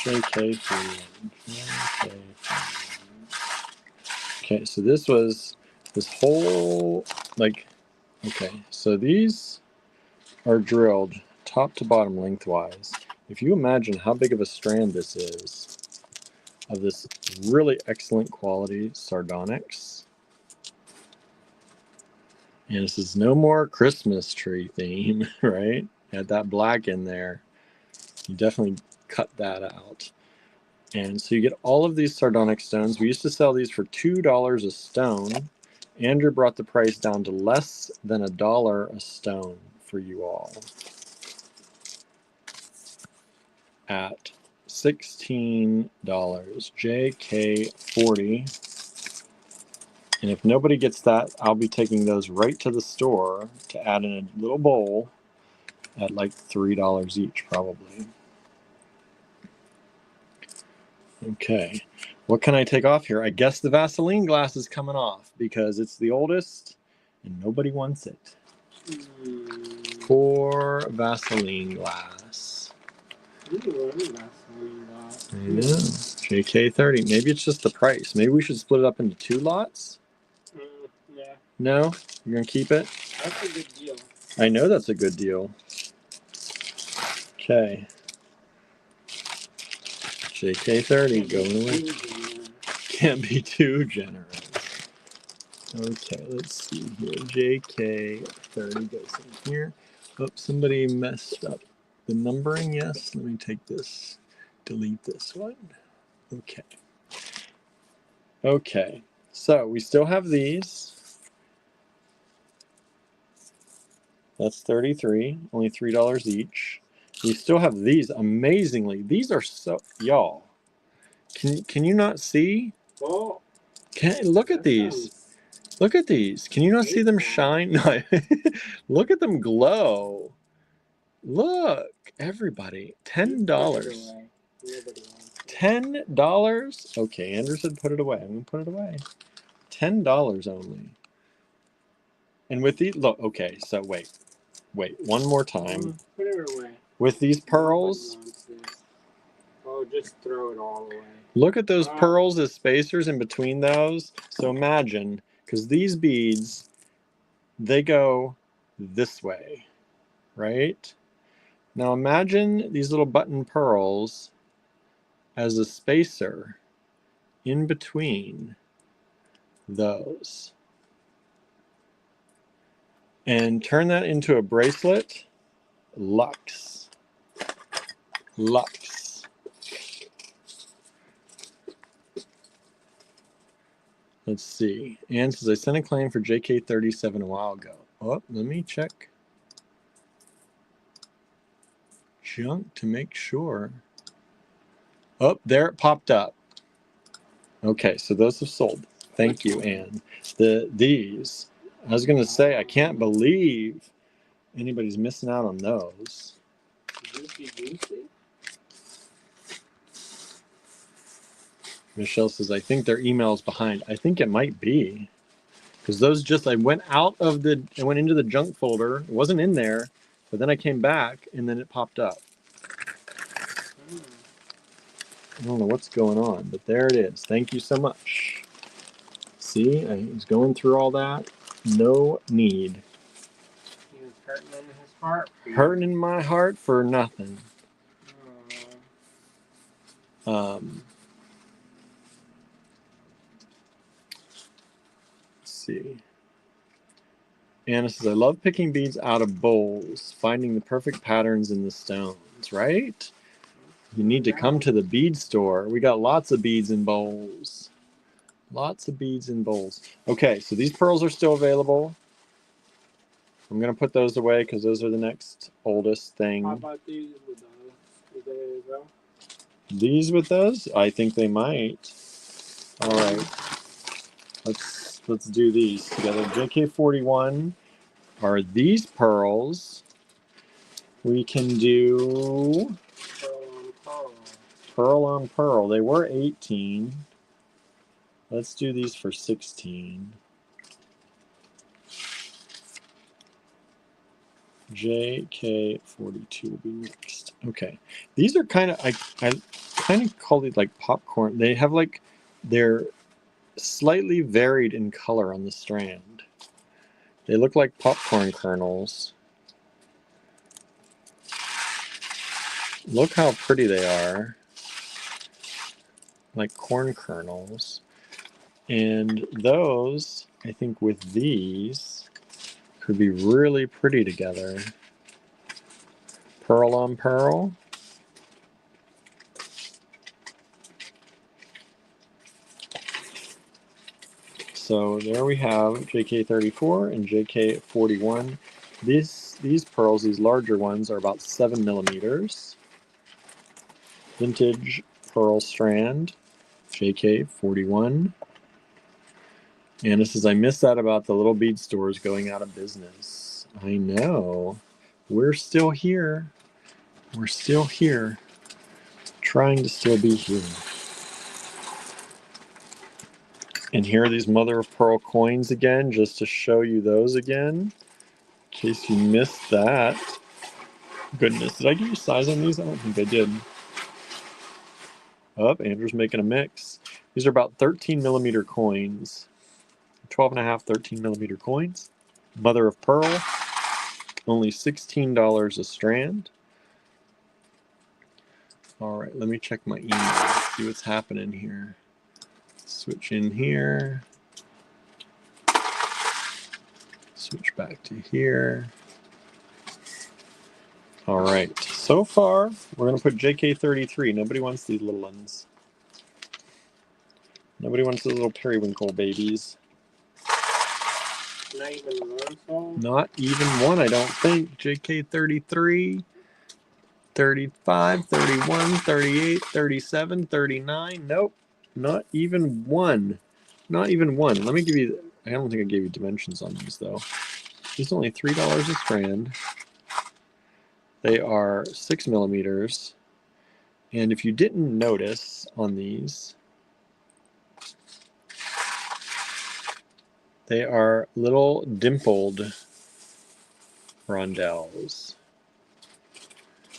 JK3. Okay, so this was this whole, like, okay, so these are drilled top to bottom lengthwise. If you imagine how big of a strand this is of this really excellent quality sardonyx, and this is no more Christmas tree theme, right? Had that black in there. You definitely cut that out. And so you get all of these sardonyx stones. We used to sell these for $2 a stone. Andrew brought the price down to less than $1 a stone for you all at $16. JK40. And if nobody gets that, I'll be taking those right to the store to add in a little bowl at like $3 each, probably. Okay, what can I take off here? I guess the Vaseline glass is coming off because it's the oldest and nobody wants it. Poor Vaseline glass. Ooh, Vaseline glass. I know. JK30. Maybe it's just the price. Maybe we should split it up into 2 lots? Yeah. No? You're going to keep it? That's a good deal. I know that's a good deal. Okay. JK30 going away. Can't be too generous. Okay, let's see here. JK30 goes in here. Oh, somebody messed up the numbering. Yes, let me take this, delete this one. Okay. Okay. So we still have these. That's 33, only $3 each. We still have these. Amazingly, these are so, y'all. Can you not see? Well, Look at these. Look at these. Can you not see them shine? No. Look at them glow. Look, everybody. $10. $10? Okay, Andrew said put it away. I'm going to put it away. $10 only. And with these, look, okay, so wait, one more time. Put it away. With these pearls, oh, just throw it all away. Look at those pearls as spacers in between those. So imagine, because these beads, they go this way, right? Now imagine these little button pearls as a spacer in between those. And turn that into a bracelet. Lux. Lux. Let's see. Anne says, I sent a claim for JK37 a while ago. Oh, let me check junk to make sure. Oh, there it popped up. Okay, so those have sold. Thank you, Anne. These, I was going to say, I can't believe anybody's missing out on those. Michelle says, I think their email is behind. I think it might be. Because those just, I went into the junk folder. It wasn't in there, but then I came back and then it popped up. I don't know what's going on, but there it is. Thank you so much. See, I was going through all that. No need. He was hurting in his heart. Hurting in my heart for nothing. Let's see. Anna says, I love picking beads out of bowls, finding the perfect patterns in the stones, right? You need to come to the bead store. We got lots of beads in bowls. Lots of beads in bowls. Okay, so these pearls are still available. I'm going to put those away because those are the next oldest thing. How about these with those? Would they go? These with those? I think they might. All right. Let's do these together. JK41 are these pearls. We can do pearl on pearl. They were 18. Let's do these for 16. JK42 will be next. Okay. These are kind of, I kind of call these like popcorn. They have like, they're slightly varied in color on the strand. They look like popcorn kernels. Look how pretty they are. Like corn kernels. And those, I think with these, could be really pretty together. Pearl on pearl. So there we have JK34 and JK41. These pearls, these larger ones, are about 7 millimeters. Vintage pearl strand, JK41. Anna says, I miss that about the little bead stores going out of business. I know. We're still here. We're still here. Trying to still be here. And here are these mother of pearl coins again, just to show you those again, in case you missed that. Goodness, did I give you size on these? I don't think I did. Oh, Andrew's making a mix. These are about 13 millimeter coins. 12 and a half, 13 millimeter coins. Mother of pearl, only $16 a strand. All right, let me check my email, see what's happening here. Switch in here. Switch back to here. All right, so far, we're gonna put JK33. Nobody wants these little ones. Nobody wants the little periwinkle babies. Not even one sold? Not even one, I don't think. JK 33, 35, 31, 38, 37, 39. Nope. Not even one. Not even one. Let me give you, I don't think I gave you dimensions on these though. These are only $3 a strand. They are 6 millimeters. And if you didn't notice on these, they are little dimpled rondelles.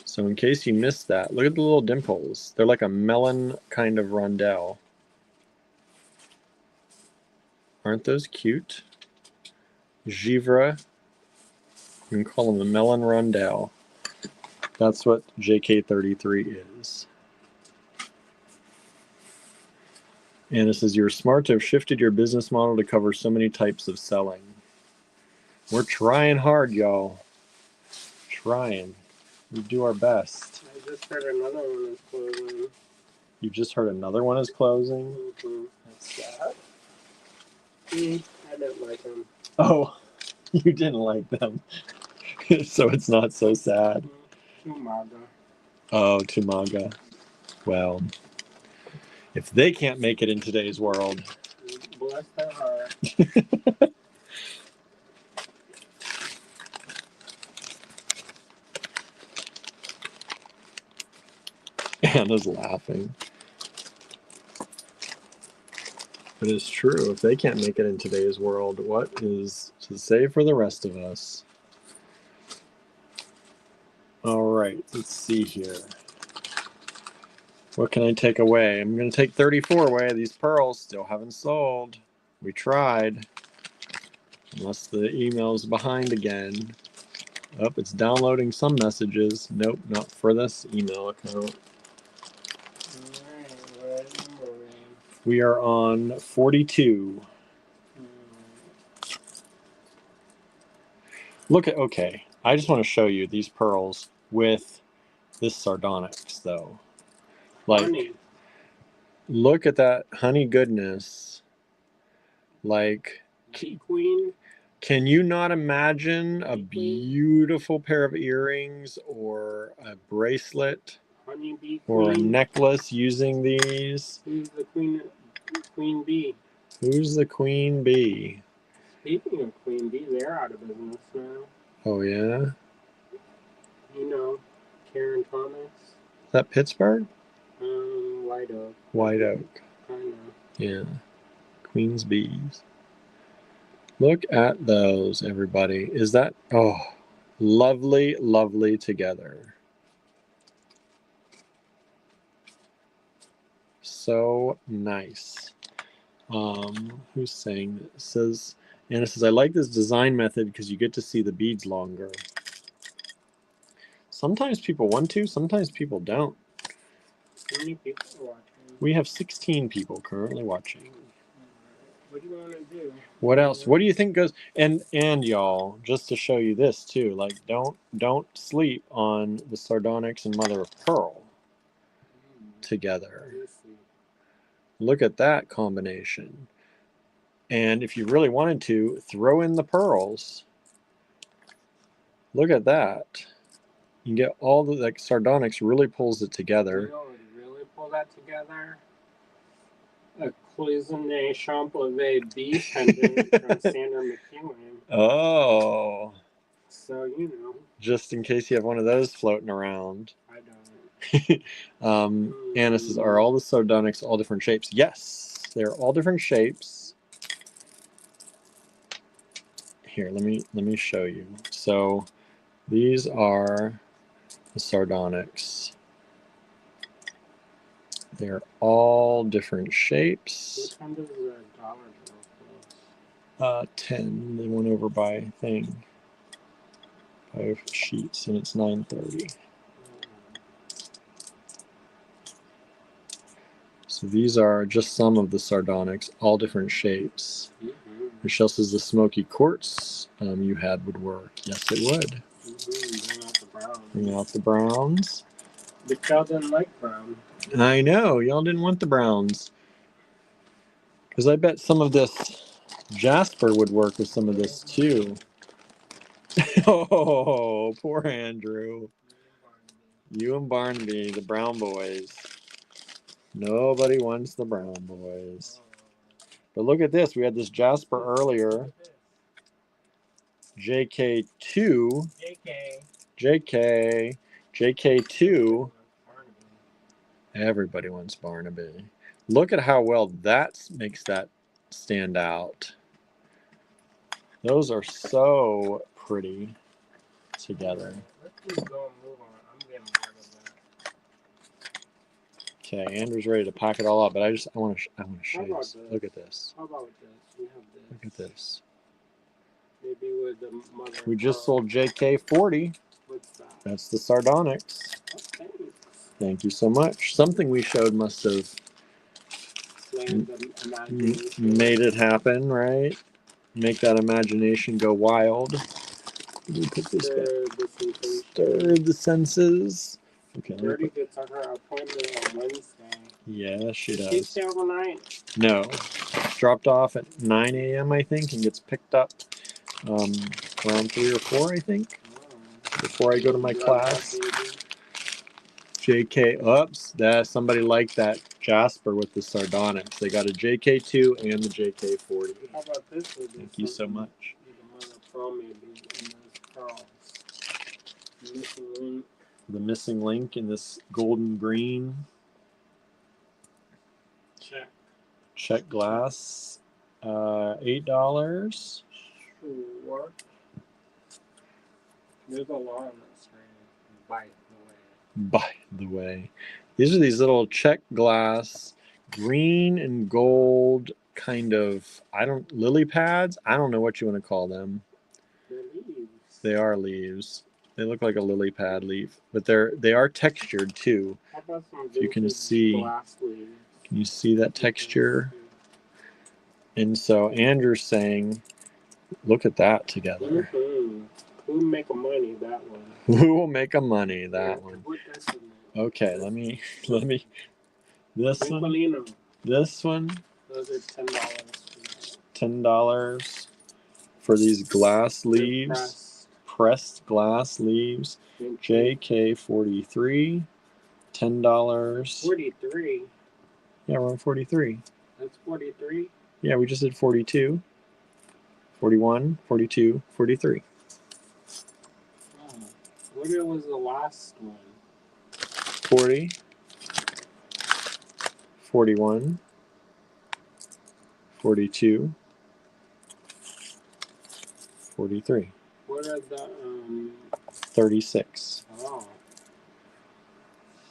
So in case you missed that, look at the little dimples. They're like a melon kind of rondelle. Aren't those cute? Givre. You can call them a melon rondelle. That's what JK33 is. And it says, you're smart to have shifted your business model to cover so many types of selling. We're trying hard, y'all. Trying. We do our best. I just heard another one is closing. You just heard another one is closing? Mm-hmm. That's sad. I didn't like them. Oh, you didn't like them. So it's not so sad. Tumaga. Oh, Tumaga. Well, if they can't make it in today's world. Bless their heart. Anna's laughing. But it's true. If they can't make it in today's world, what is to say for the rest of us? All right, let's see here. What can I take away? I'm going to take 34 away. These pearls still haven't sold. We tried. Unless the email's behind again. Oh, it's downloading some messages. Nope, not for this email account. We are on 42. Look at, okay, I just want to show you these pearls with this sardonyx, though. Like, Honey. look at that honey goodness. Like, Key Queen. can you not imagine a beautiful pair of earrings or a bracelet Honeybee or a Queen. necklace using these? Who's the queen? Queen bee. Who's the queen bee? Speaking of Queen Bee, they're out of business now. Oh, yeah? You know, Karen Thomas. Is that Pittsburgh? White Oak. White Oak. I know. Yeah. Queen's bees. Look at those, everybody. Is that, oh, lovely, lovely together. So nice. Who's saying this? Says, Anna says, I like this design method because you get to see the beads longer. Sometimes people want to, sometimes people don't. How many people are watching? We have 16 people currently watching. What do you want to do? What else? What do you think goes? And y'all, just to show you this too, like don't sleep on the sardonyx and mother of pearl together. Look at that combination. And if you really wanted to, throw in the pearls. Look at that. You can get all the, like, sardonyx really pulls it together. You know what would really pull that together? A Cloisonne Champlevé bee pendant from Sandra McEwen. Oh. So, you know. Just in case you have one of those floating around. I don't. Anna says, are all the sardonyx all different shapes? Yes, they're all different shapes. Here, let me show you. So these are the sardonyx. They're all different shapes. What time does the Dollar General close? 10. They went over by thing. 5 sheets, and it's 9:30. So these are just some of the sardonyx, all different shapes. Michelle says the smoky quartz you had would work. Yes, it would. Bring out the brown. Bring out the browns. But y'all didn't like brown. I know, y'all didn't want the browns. Because I bet some of this jasper would work with some of this too. Oh, poor Andrew. You and Barnaby, the brown boys. Nobody wants the brown boys. But look at this. We had this jasper earlier. JK2. JK2. Everybody wants Barnaby. Look at how well that makes that stand out. Those are so pretty together. Okay, Andrew's ready to pack it all up, but I want to show you. Look at this. How about this? We have this. Look at this. Maybe with the mother. We just sold JK40. What's that? That's the sardonyx. Okay. Thank you so much. Something we showed must have made it happen, right? Make that imagination go wild. Let me put this back. Stir the senses. Okay. Birdie gets her appointment on Wednesday. Yeah, she does. She stay overnight? No. Dropped off at 9 a.m. I think and gets picked up around 3 or 4 I think. Before I go to my class. JK, oops, somebody liked that Jasper with the sardonyx. They got a JK2 and the JK40. How about this? Thank you so much. The missing link in this golden green. Check glass. $8. Sure. There's a lot on that screen. By the way, these are these little check glass, green and gold kind of lily pads. I don't know what you want to call them. They're leaves. They are leaves. They look like a lily pad leaf, but they are textured too. How about some you can see. Glass leaves? Can you see that texture? And so Andrew's saying, look at that together. Mm-hmm. Who will make a money that one? Who will make a money that one? Okay, let me this one. This one. Those are $10. $10 for these glass leaves. Pressed glass leaves. JK43. $10. 43. Yeah, we're on 43. That's 43. Yeah, we just did 42. 41, 42, 43. What was the last one? 40, 41, 42, 43. What are the 36. Oh.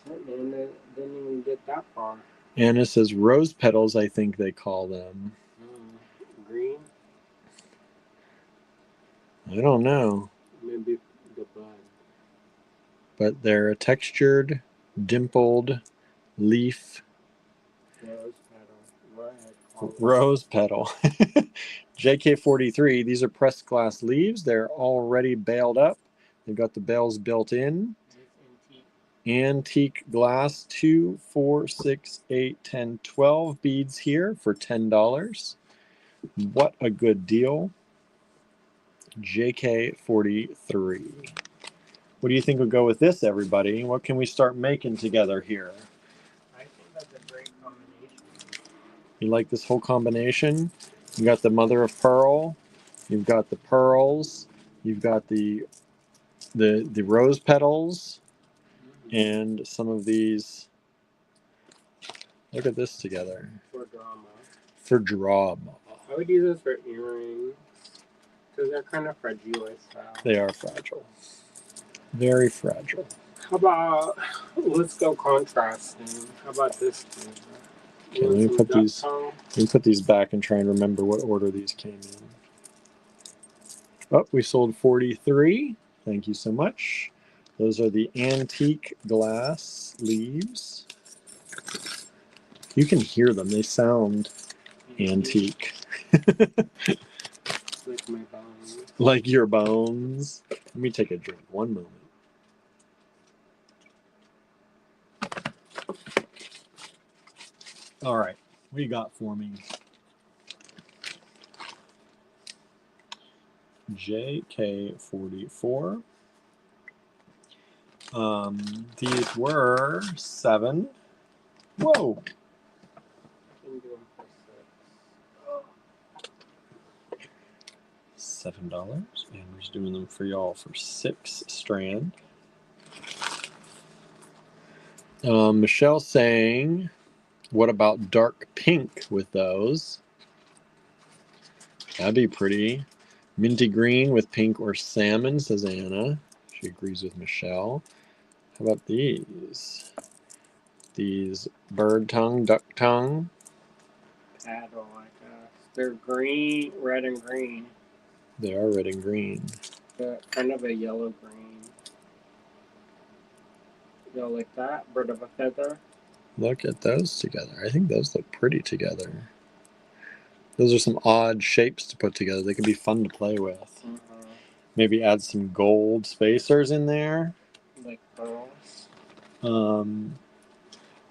Man, they didn't even get that far. Anna says rose petals, I think they call them. Green? I don't know. Maybe the bud. But they're a textured, dimpled leaf. Rose petal. JK43, these are pressed glass leaves. They're already baled up. They've got the bells built in. Antique glass, 2, 4, 6, 8, 10, 12 beads here for $10. What a good deal. JK43. What do you think will go with this, everybody? What can we start making together here? I think that's a great combination. You like this whole combination? You got the mother of pearl. You've got the pearls. You've got the rose petals. And some of these. Look at this together. For drama. For drama. I would use this for earrings. Because they're kind of fragile style. They are fragile. Very fragile. How about, let's go contrasting. How about this too? Okay, let me put these back and try and remember what order these came in. Oh, we sold 43. Thank you so much. Those are the antique glass leaves. You can hear them. They sound antique. Like my bones. Like your bones. Let me take a drink. One moment. All right. What do you got for me? JK44. These were 7. Whoa. Can do 'em for $7. And we're just doing them for y'all for 6 strand. Michelle saying, what about dark pink with those? That'd be pretty. Minty green with pink or salmon, says Anna. She agrees with Michelle. How about these? These bird tongue, duck tongue. paddle, I guess. They're green, red and green. They are red and green. They're kind of a yellow green. You know, like that? Bird of a feather. Look at those together. I think those look pretty together. Those are some odd shapes to put together. They can be fun to play with. Maybe add some gold spacers in there. Like pearls. Um,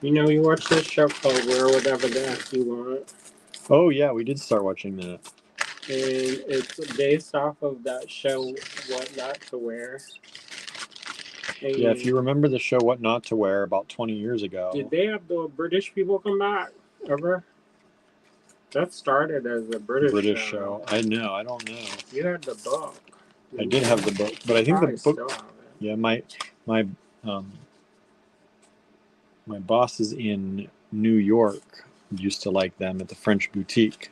You know, you watch this show called Wear Whatever the F You Want. oh, yeah, we did start watching that. And it's based off of that show, What Not to Wear. And Yeah, if you remember the show What Not to Wear about 20 years ago. did they have the British people come back ever? That started as a British show. I know. I don't know. You had the book. I did have the book, but I think the book. Still have it. Yeah, my bosses in New York used to like them at the French boutique,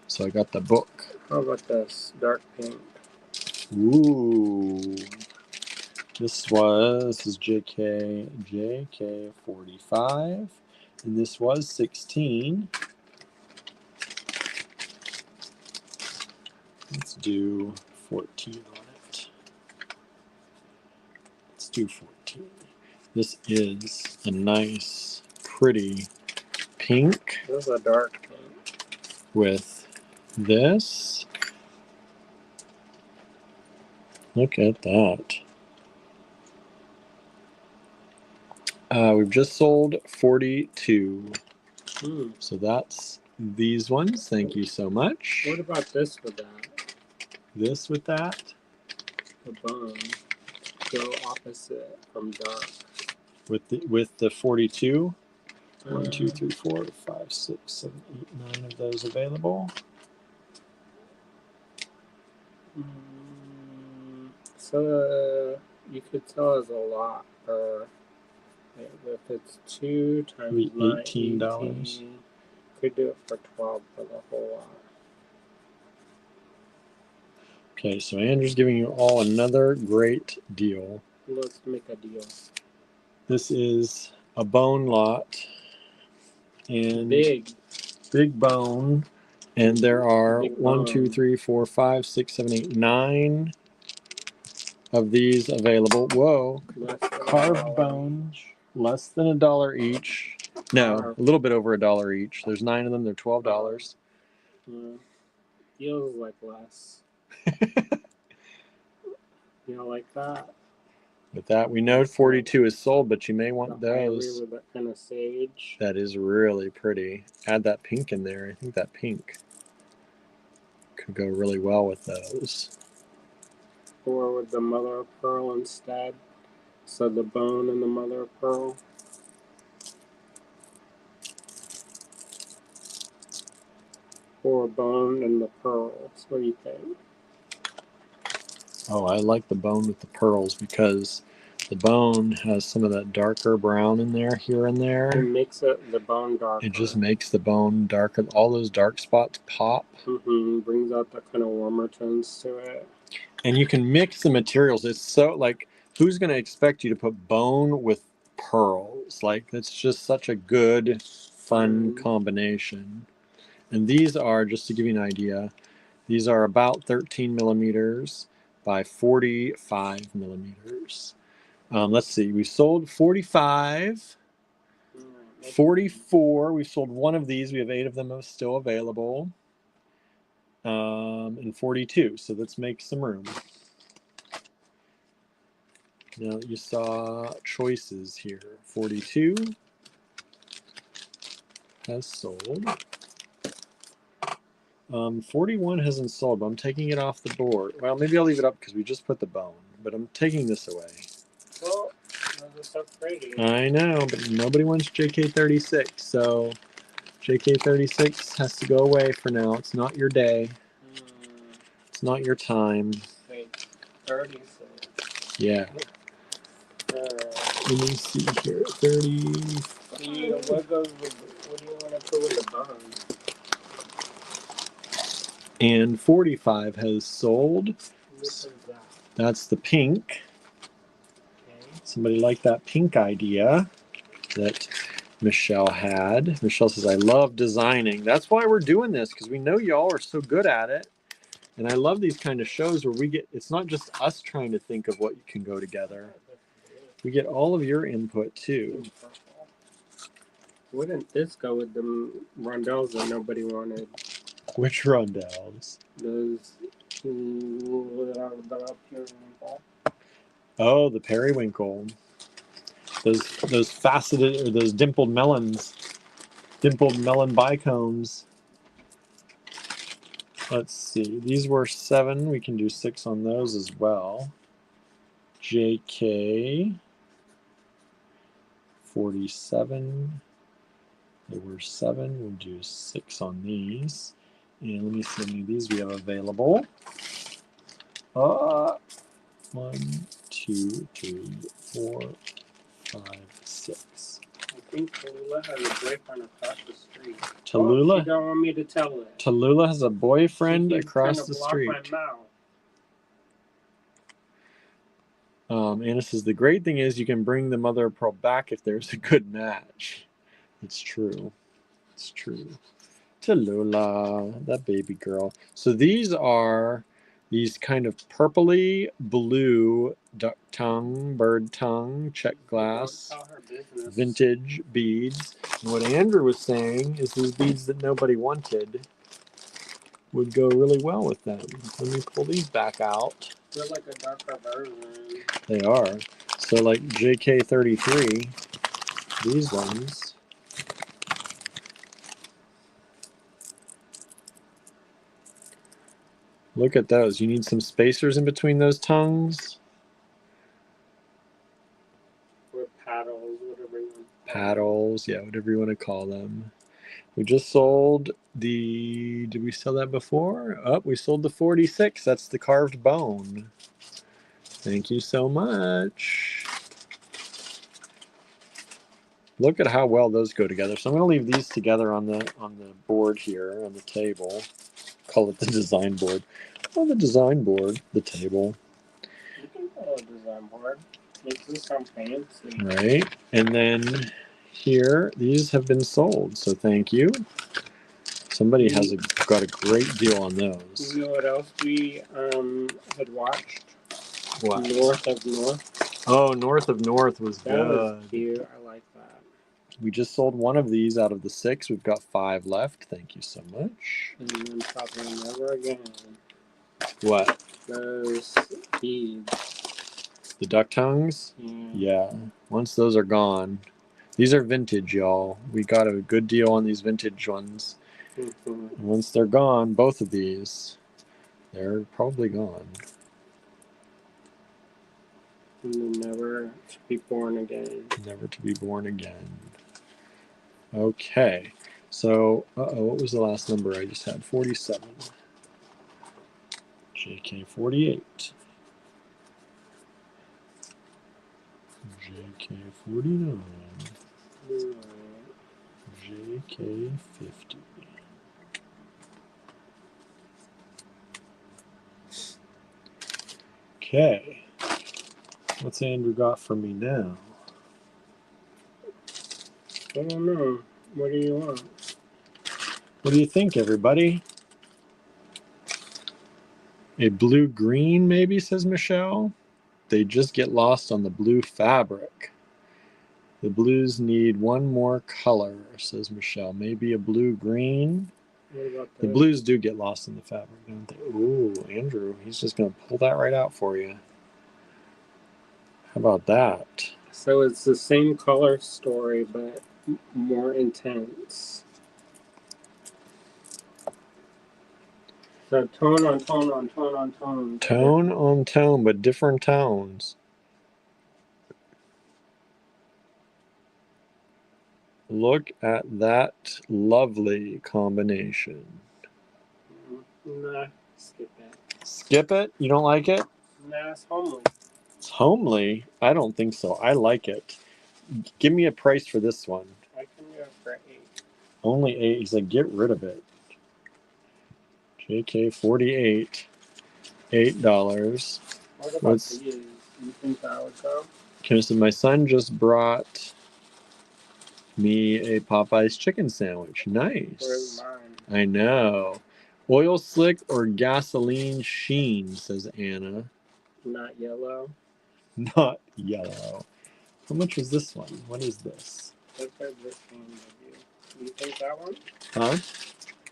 so I got the book. How about this dark pink? Ooh, this is JK45, and this was 16. Let's do 14 on it. Let's do 14. This is a nice, pretty pink. This is a dark pink. With this. Look at that. We've just sold 42. So that's these ones. Thank you so much. What about this with that? This with that. The bone. Go opposite from dark. With the 42. 1, 2, 3, 4, 5, 6, 7, 8, 9 of those available. So you could tell us a lot for if it's 2 times $18. Could do it for 12 for the whole lot. Okay, so Andrew's giving you all another great deal. Let's make a deal. This is a bone lot. And big bone. And there are 1, 2, 3, 4, 5, 6, 7, 8, 9 of these available. Whoa. Carved bones. Less than $1 each. No, a little bit over $1 each. There's 9 of them. They're $12. Feels like less. You know, like that. With that, we know 42 is sold, but you may want those. With that kind of sage. That is really pretty. Add that pink in there. I think that pink could go really well with those. Or with the mother of pearl instead. So the bone and the mother of pearl. Or bone and the pearls. What do you think? Oh, I like the bone with the pearls because the bone has some of that darker brown in there, here and there. It makes the bone darker. It just makes the bone darker. All those dark spots pop. Brings out the kind of warmer tones to it. And you can mix the materials. It's so, like, who's going to expect you to put bone with pearls? Like, that's just such a good, fun combination. And these are, just to give you an idea, these are about 13 millimeters by 45 millimeters. Let's see, we sold 45, 44. We sold one of these. We have 8 of them still available. And 42. So let's make some room. Now you saw choices here. 42 has sold. 41 hasn't sold, but I'm taking it off the board. Well, maybe I'll leave it up because we just put the bone, but I'm taking this away. Well, those are so pretty. I know, but nobody wants JK36, so JK36 has to go away for now. It's not your day. It's not your time. Wait, 36. Yeah. Let me see here. 30. What do you want to put with the bone? And 45 has sold. What is that? That's the pink. Okay. Somebody liked that pink idea that Michelle had. Michelle says, I love designing. That's why we're doing this, because we know y'all are so good at it. And I love these kind of shows where we get, it's not just us trying to think of what can go together. We get all of your input too. Wouldn't this go with the rondelles that nobody wanted? Which rondelles? Those. Oh, the periwinkle. Those faceted, or those dimpled melons. Dimpled melon bicones. Let's see. These were 7. We can do 6 on those as well. JK 47. There were 7. We'll do 6 on these. And let me see how many of these we have available. 1, 2, 3, 4, 5, 6. I think Tallulah has a boyfriend across the street. Tallulah? Oh, she don't want me to tell it. Tallulah has a boyfriend She's across trying to the block street. my mouth. Anna says, the great thing is you can bring the mother of pearl back if there's a good match. It's true. It's true. Tallulah, that baby girl. So these are these kind of purpley blue duck tongue, bird tongue, check glass, Don't tell her business. vintage beads. And what Andrew was saying is these beads that nobody wanted would go really well with them. Let me pull these back out. They're like a darker version. They are. So like JK33, these ones. Look at those. You need some spacers in between those tongues. Or paddles, whatever you want. Paddles, yeah, whatever you want to call them. We just sold the, did we sell that before? Oh, we sold the 46. That's the carved bone. Thank you so much. Look at how well those go together. So I'm going to leave these together on the board here, on the table. Call it the design board. On the design board, the table. You can call it a design board. Makes this sound fancy. Right. And then here, these have been sold. So thank you. Somebody has got a great deal on those. You know what else we had watched? What? North of North. Oh, North of North was That good. was cute. I like that. We just sold one of these out of the 6. We've got 5 left. Thank you so much. And then probably never again. What? Those beads. The duck tongues? Yeah. Once those are gone. These are vintage, y'all. We got a good deal on these vintage ones. Mm-hmm. And once they're gone, both of these, they're probably gone. And then never to be born again. Never to be born again. Okay. So, what was the last number I just had? 47. JK48. JK49. JK50. Okay. What's Andrew got for me now? I don't know. What do you want? What do you think, everybody? A blue-green, maybe, says Michelle. They just get lost on the blue fabric. The blues need one more color, says Michelle. Maybe a blue-green. What about The blues do get lost in the fabric, don't they? Ooh, Andrew, he's just going to pull that right out for you. How about that? So it's the same color story, but more intense. So tone on tone on tone on tone. Tone on tone, but different tones. Look at that lovely combination. Nah, skip it. Skip it? You don't like it? Nah, it's homely. It's homely. I don't think so. I like it. Give me a price for this one. I can do it for 8. Only 8. He's like, get rid of it. JK48. $8. What about What's these? You think that would go? okay, so my son just brought me a Popeye's chicken sandwich. Where's Nice. mine? I know. Oil slick or gasoline sheen, says Anna. Not yellow. Not yellow. How much was this one? What is this? Look at this one of you. You think that one? Huh?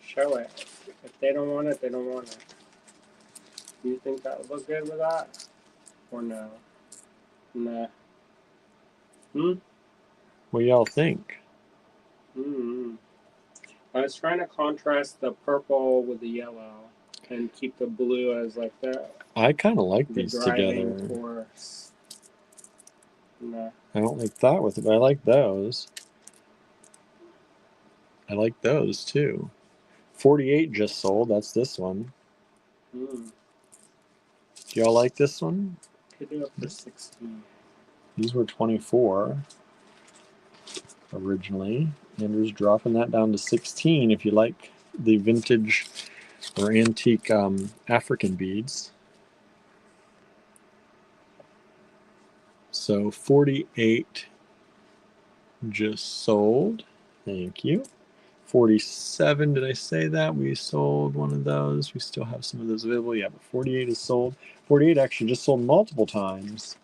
Show it. If they don't want it, they don't want it. You think that would look good with that? Or no? Nah. What y'all think? Mm-hmm. I was trying to contrast the purple with the yellow and keep the blue as like I kind of like the these driving together. force. Nah. I don't like that with it, but I like those. I like those too. 48 just sold. That's this one. Mm. Do y'all like this one? Could do it for 16. These were 24 originally. Andrew's dropping that down to 16 if you like the vintage or antique African beads. So 48 just sold. Thank you. 47, did I say that? We sold one of those. We still have some of those available. Yeah, but 48 is sold. 48 actually just sold multiple times.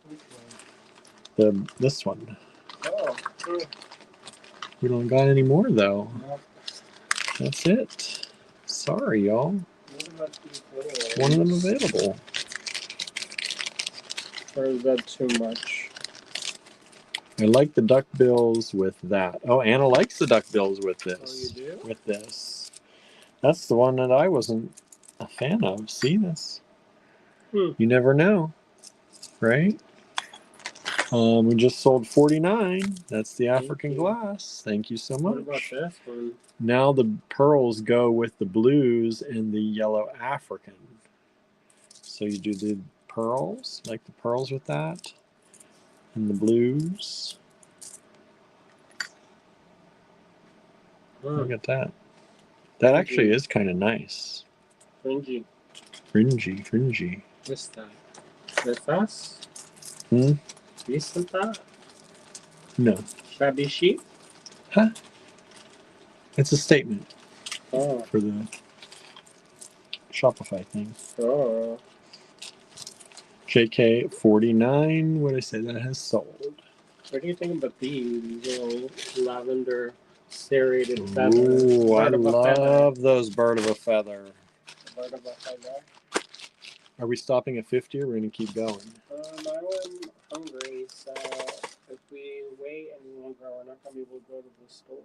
This one. Oh, cool. We don't got any more though. Nope. That's it. Sorry, y'all. What about these little One of them ones? available. Or is that too much? I like the duck bills with that. Oh, Anna likes the duck bills with Oh, this. you do? With this. That's the one that I wasn't a fan of. See this? Hmm. You never know, right? We just sold 49. That's the African you. glass. Thank you so What about much. this one? Now the pearls go with the blues and the yellow African. So you do the pearls, like the pearls with that, and the blues. Look at that. That actually is kind of nice. Fringy. Fringy. What's that? With us? Hmm? Isn't that? No. Shabby sheep? Huh? It's a statement Oh. for the Shopify thing. Oh. JK49, what did I say that has sold? What do you think about these little lavender serrated feathers? Ooh, I Bird of a feather. love those bird of a feather. Bird of a feather. Are we stopping at 50 or we're going to keep going? I went hungry, so if we wait any longer, we're not going to be able to go to the store.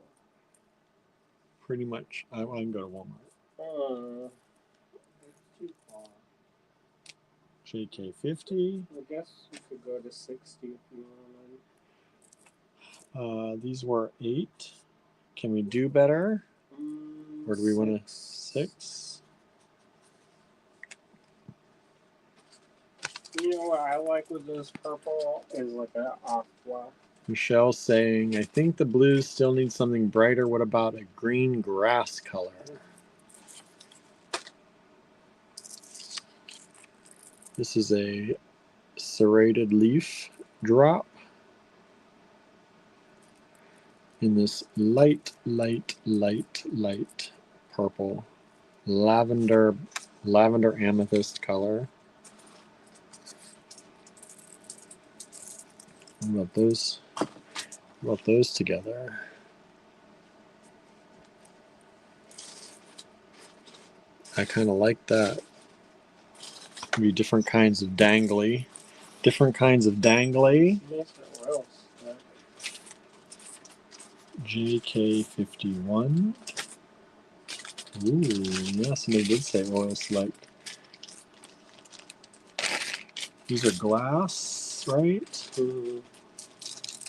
Pretty much. I can go to Walmart. It's too far. JK50. I guess you could go to 60 if you want. These were 8. Can we do better? Or do we want to 6? You know what I like with this purple is like an aqua. Michelle saying, I think the blues still need something brighter. What about a green grass color? This is a serrated leaf drop in this light purple lavender amethyst color. What about those together? I kind of like that. Maybe different kinds of dangly. JK51. Ooh, yeah, somebody did say oil slick. These are glass, right? Mhm.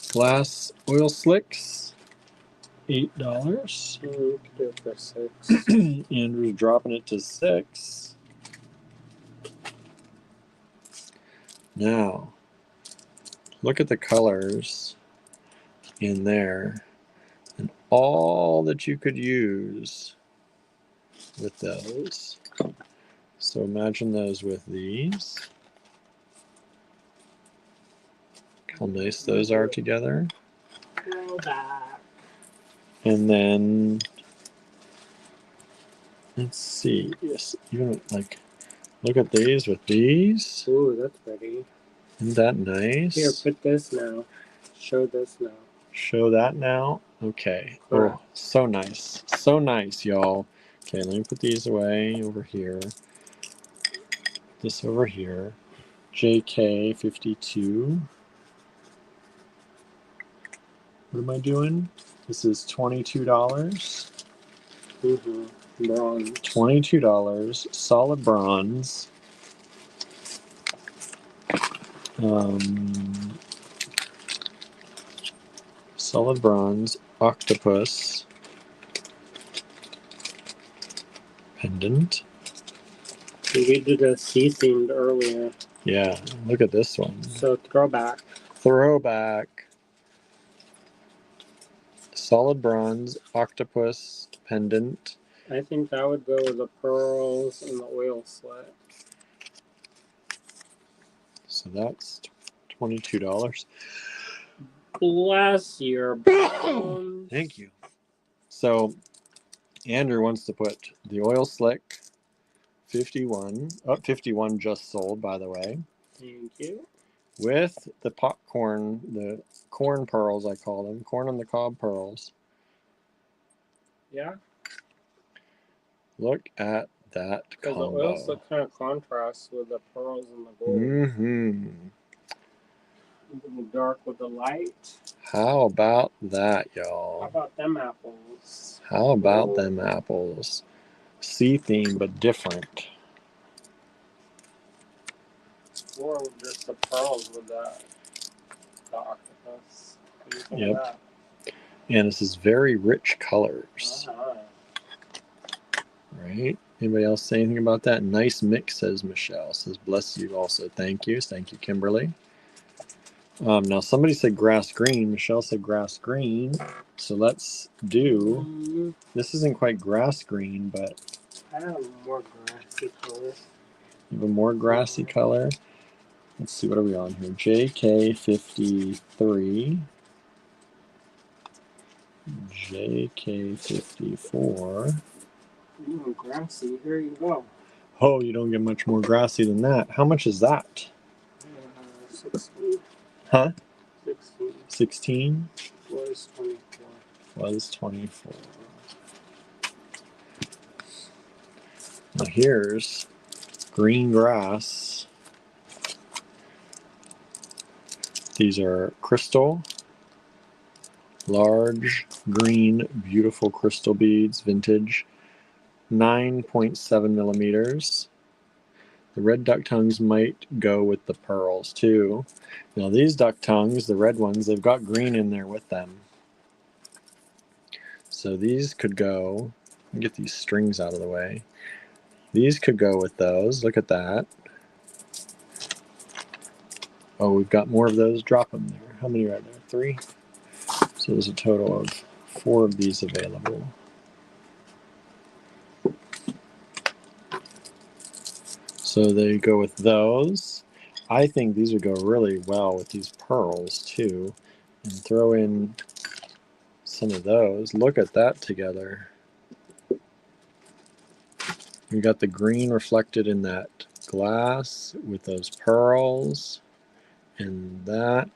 Glass oil slicks, $8. We could do it for $6. Andrew's dropping it to $6. Now, look at the colors in there and all that you could use with those. So imagine those with these. How nice those are together. Throwback. And then let's see. Yes, even like look at these with these. Ooh, that's pretty. Isn't that nice? Here, put this now. Show this now. Show that now. Okay. Correct. Oh, so nice. So nice, y'all. Okay, let me put these away over here. This over here. JK52. What am I doing? This is $22. Bronze. $22. Solid bronze. Solid bronze. Octopus. Pendant. We did a sea themed earlier. Yeah, look at this one. So throwback. Throwback. Solid bronze, octopus, pendant. I think that would go with the pearls and the oil slit. So that's $22. Bless your bones. Thank you. So Andrew wants to put the oil slick 51. Oh, 51 just sold, by the way. Thank you. With the popcorn, the corn pearls, I call them. Corn on the cob pearls. Yeah. Look at that Because the combo. oil slit kind of contrasts with the pearls and the gold. Mm-hmm. The dark with the light. How about that, y'all? How about them apples? How about them apples? Sea theme, but different. Or just the pearls with the octopus. What do you think Yep. of that? And this is very rich colors. Right? Anybody else say anything about that? Nice mix, says Michelle. Says bless you also. Thank you. Thank you, Kimberly. Now somebody said grass green. Michelle said grass green. So let's do. This isn't quite grass green, but I have more grassy colors. even more grassy color. Let's see, what are we on here? JK53. JK54. Grassy. Here you go. Oh, you don't get much more grassy than that. How much is that? 16. Huh? 16. 16? Was 24. Was 24. Now here's green grass. These are crystal. Large, green, beautiful crystal beads, vintage. 9.7 millimeters. The red duck tongues might go with the pearls too. Now these duck tongues, the red ones, they've got green in there with them. So these could go, let me get these strings out of the way. These could go with those. Look at that. Oh, we've got more of those. Drop them there. How many are there? 3? So there's a total of 4 of these available. So they go with those. I think these would go really well with these pearls too. And throw in some of those. Look at that together. You got the green reflected in that glass with those pearls. And that.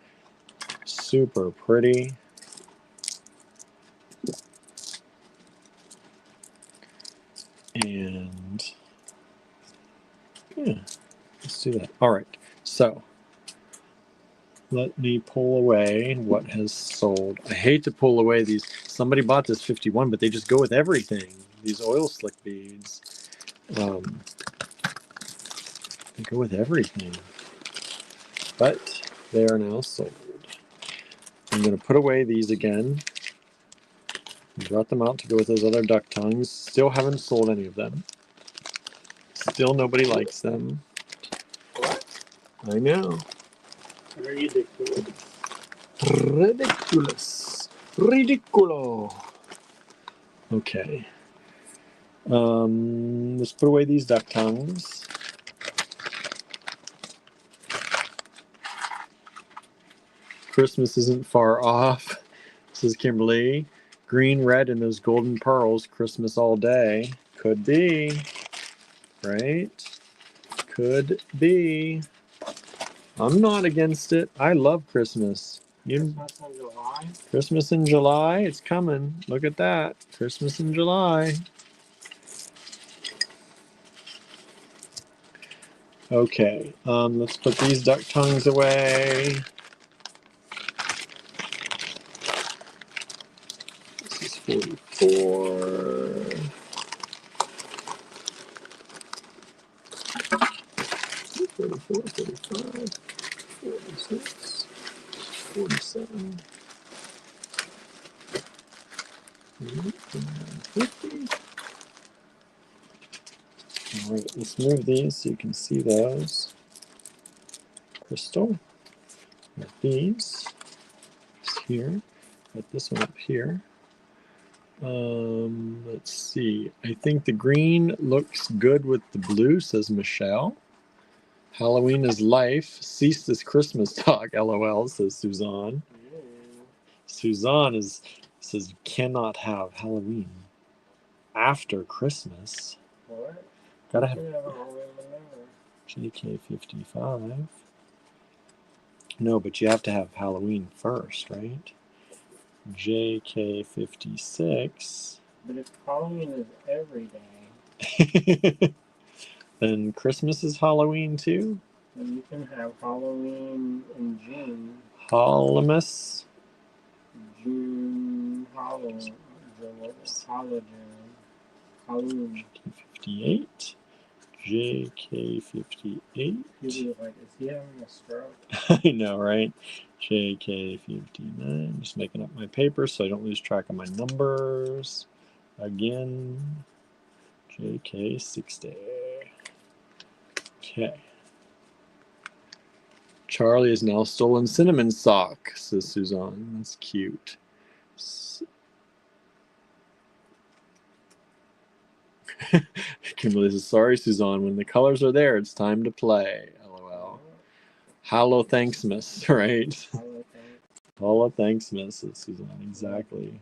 Super pretty. And yeah, let's do that. All right, so let me pull away what has sold. I hate to pull away these. Somebody bought this 51, but they just go with everything. These oil slick beads. They go with everything. But they are now sold. I'm going to put away these again. Brought them out to go with those other duck tongues. Still haven't sold any of them. Still nobody likes them. What? I know. Ridiculous. Ridiculous. Ridiculo. Okay. Let's put away these duck tongues. Christmas isn't far off, says Kimberly. Green, red, and those golden pearls. Christmas all day. Could be. Right? Could be. I'm not against it. I love Christmas. Christmas in July. Christmas in July, it's coming. Look at that. Christmas in July. Okay, let's put these duck tongues away. This is 44. 44, 45, 46, 47, 50. All right, let's move these so you can see those. Crystal. Got these. It's here. Got this one up here. Let's see. I think the green looks good with the blue, says Michelle. Halloween is life. Cease this Christmas talk, LOL, says Suzanne. Suzanne says you cannot have Halloween after Christmas. What? Gotta have Halloween JK55. No, but you have to have Halloween first, right? JK56. But if Halloween is every day, then Christmas is Halloween too? then you can have Halloween in June. Hallowmas. June, Halloween. Halloween. 58. JK58. He's like, is he having a stroke? I know, right? JK59. Just making up my paper so I don't lose track of my numbers. Again. JK60. Okay. Charlie has now stolen Cinnamon Sock, says Suzanne. That's cute. Kimberly says, sorry, Suzanne. When the colors are there, it's time to play. LOL. Hallow Thanksmas, right? Hallow Thanksmas, says Suzanne. Exactly.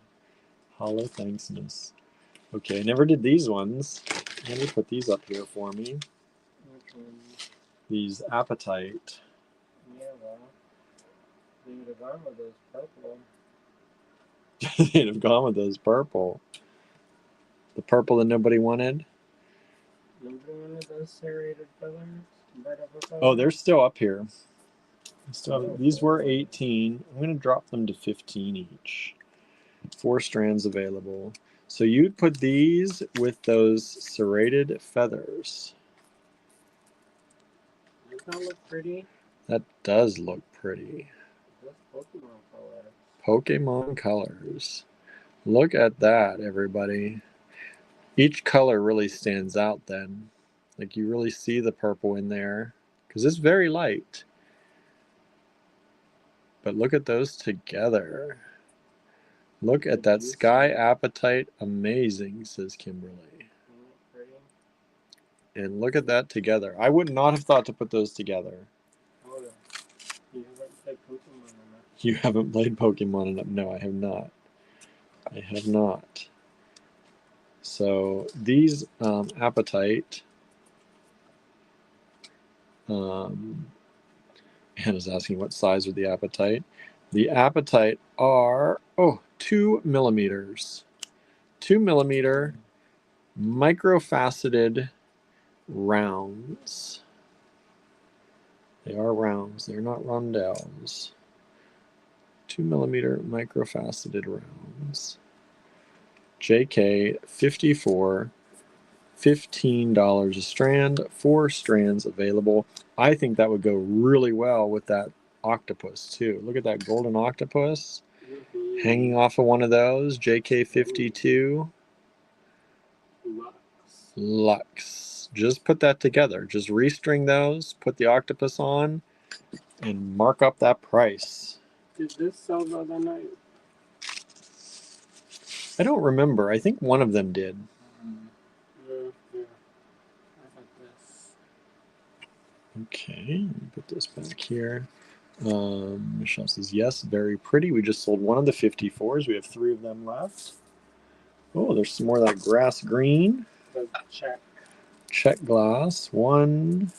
Hallow Thanksmas. Okay, I never did these ones. Let me put these up here for me. These Appetite. Yeah, well, they'd have gone with those purple. They'd have gone with those purple. The purple that nobody wanted. Nobody wanted those serrated feathers? Oh, they're still up here. These were 18. I'm going to drop them to 15 each. 4 strands available. So you'd put these with those serrated feathers. Does that look pretty? That does look pretty. That's Pokemon colors. Pokemon colors. Look at that, everybody. Each color really stands out then. Like you really see the purple in there because it's very light. But look at those together. Look at that Sky Appetite. Amazing, says Kimberly. And look at that together. I would not have thought to put those together. Oh, you haven't played Pokemon enough. You haven't played Pokemon enough. No, I have not. I have not. So these Appetite. Hannah's asking what size are the Appetite. The Appetite are 2 millimeters. 2 millimeter microfaceted rounds. They are rounds. They're not rondelles. 2 millimeter microfaceted rounds. JK 54, $15 a strand, 4 strands available. I think that would go really well with that octopus too. Look at that golden octopus hanging off of one of those. JK 52 Lux. Just put that together. Just restring those, put the octopus on, and mark up that price. Did this sell the other night? I don't remember. I think one of them did. Yeah. I thought this. Okay, let me put this back here. Michelle says, yes, very pretty. We just sold one of the 54s. We have 3 of them left. Oh, there's some more of that grass green. The check. Check glass. 1,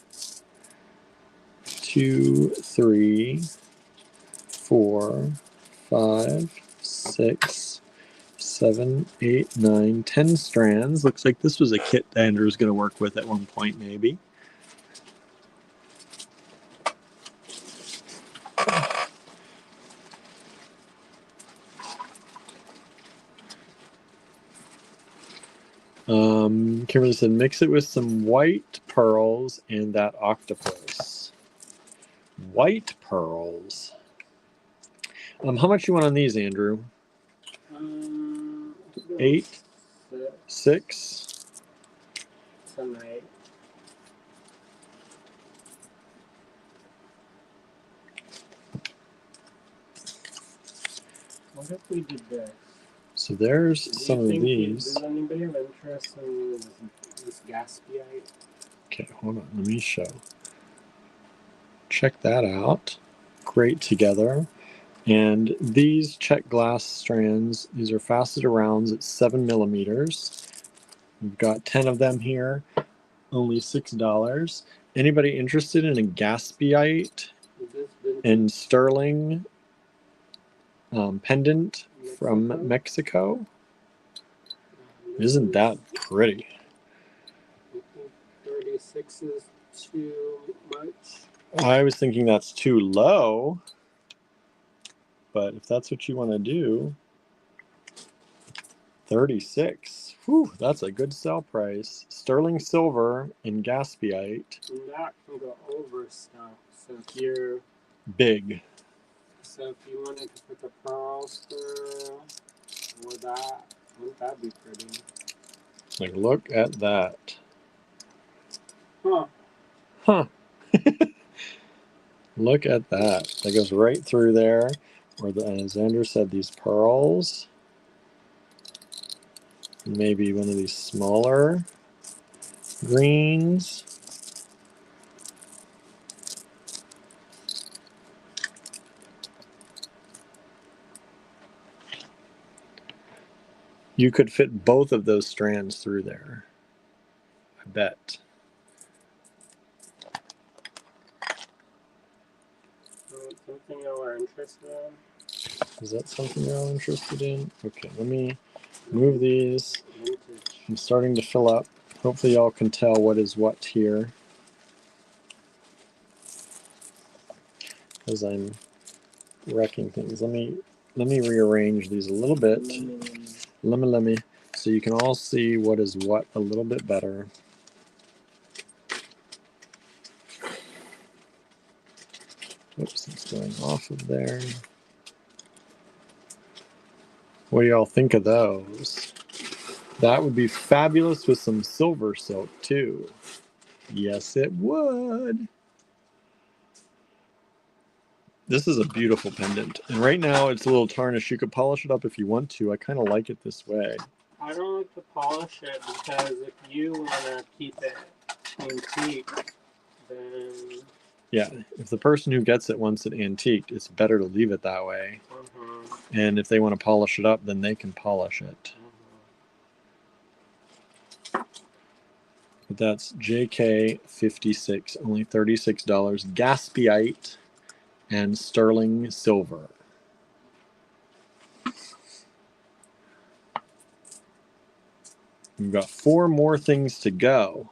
2, 3, 4, 5, 6, 7, 8, 9, 10 strands. Looks like this was a kit Andrew was going to work with at one point, maybe. Kimberly said, mix it with some white pearls and that octopus. White pearls. How much you want on these, Andrew? 8, 6. Tonight. What if we did this? So there's some of these. Does anybody have interest in this Gaspiite? Okay, hold on. Let me show. Check that out. Great together. And these check glass strands, these are faceted rounds at 7 millimeters. We've got 10 of them here, only $6. Anybody interested in a Gaspiite and sterling pendant from Mexico? Isn't that pretty? 36 is too much. I was thinking that's too low, but if that's what you want to do, 36. Whew, that's a good sell price. Sterling silver in Gaspiite. And that can go over stuff. So if you're Big. So if you wanted to put the pearls through, or that, wouldn't that be pretty? Like, look at that. Huh. Huh. Look at that. That goes right through there. Or as Andrew said, these pearls. Maybe one of these smaller greens. You could fit both of those strands through there. I bet. Something y'all are interested in? Is that something you're all interested in? Okay, let me move these. Vintage. I'm starting to fill up. Hopefully y'all can tell what is what here. As I'm wrecking things. Let me rearrange these a little bit. Let me. So you can all see what is what a little bit better. Oops, it's going off of there. What do y'all think of those? That would be fabulous with some silver silk too. Yes, it would. This is a beautiful pendant. And right now it's a little tarnished. You could polish it up if you want to. I kind of like it this way. I don't like to polish it because if you want to keep it antique, then... Yeah, if the person who gets it wants it antiqued, it's better to leave it that way. And if they want to polish it up, then they can polish it. But that's JK56, only $36. Gaspiite and sterling silver. We've got 4 more things to go.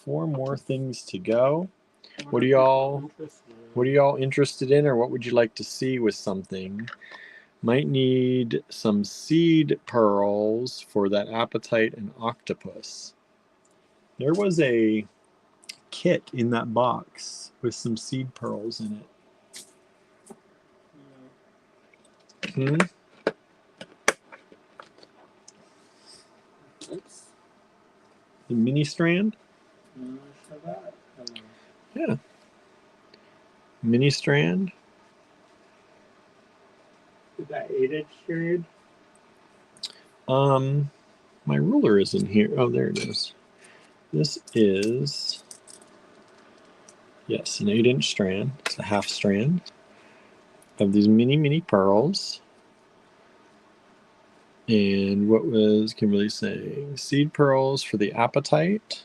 4 more things to go. What are y'all interested in, or what would you like to see with something? Might need some seed pearls for that apatite and octopus. There was a kit in that box with some seed pearls in it. Hmm? Oops. The mini strand? That. Yeah. Mini strand. Is that 8-inch period? My ruler isn't here. Oh, there it is. This is, yes, an 8-inch strand. It's a half strand of these mini pearls. And what was Kimberly saying? Seed pearls for the apatite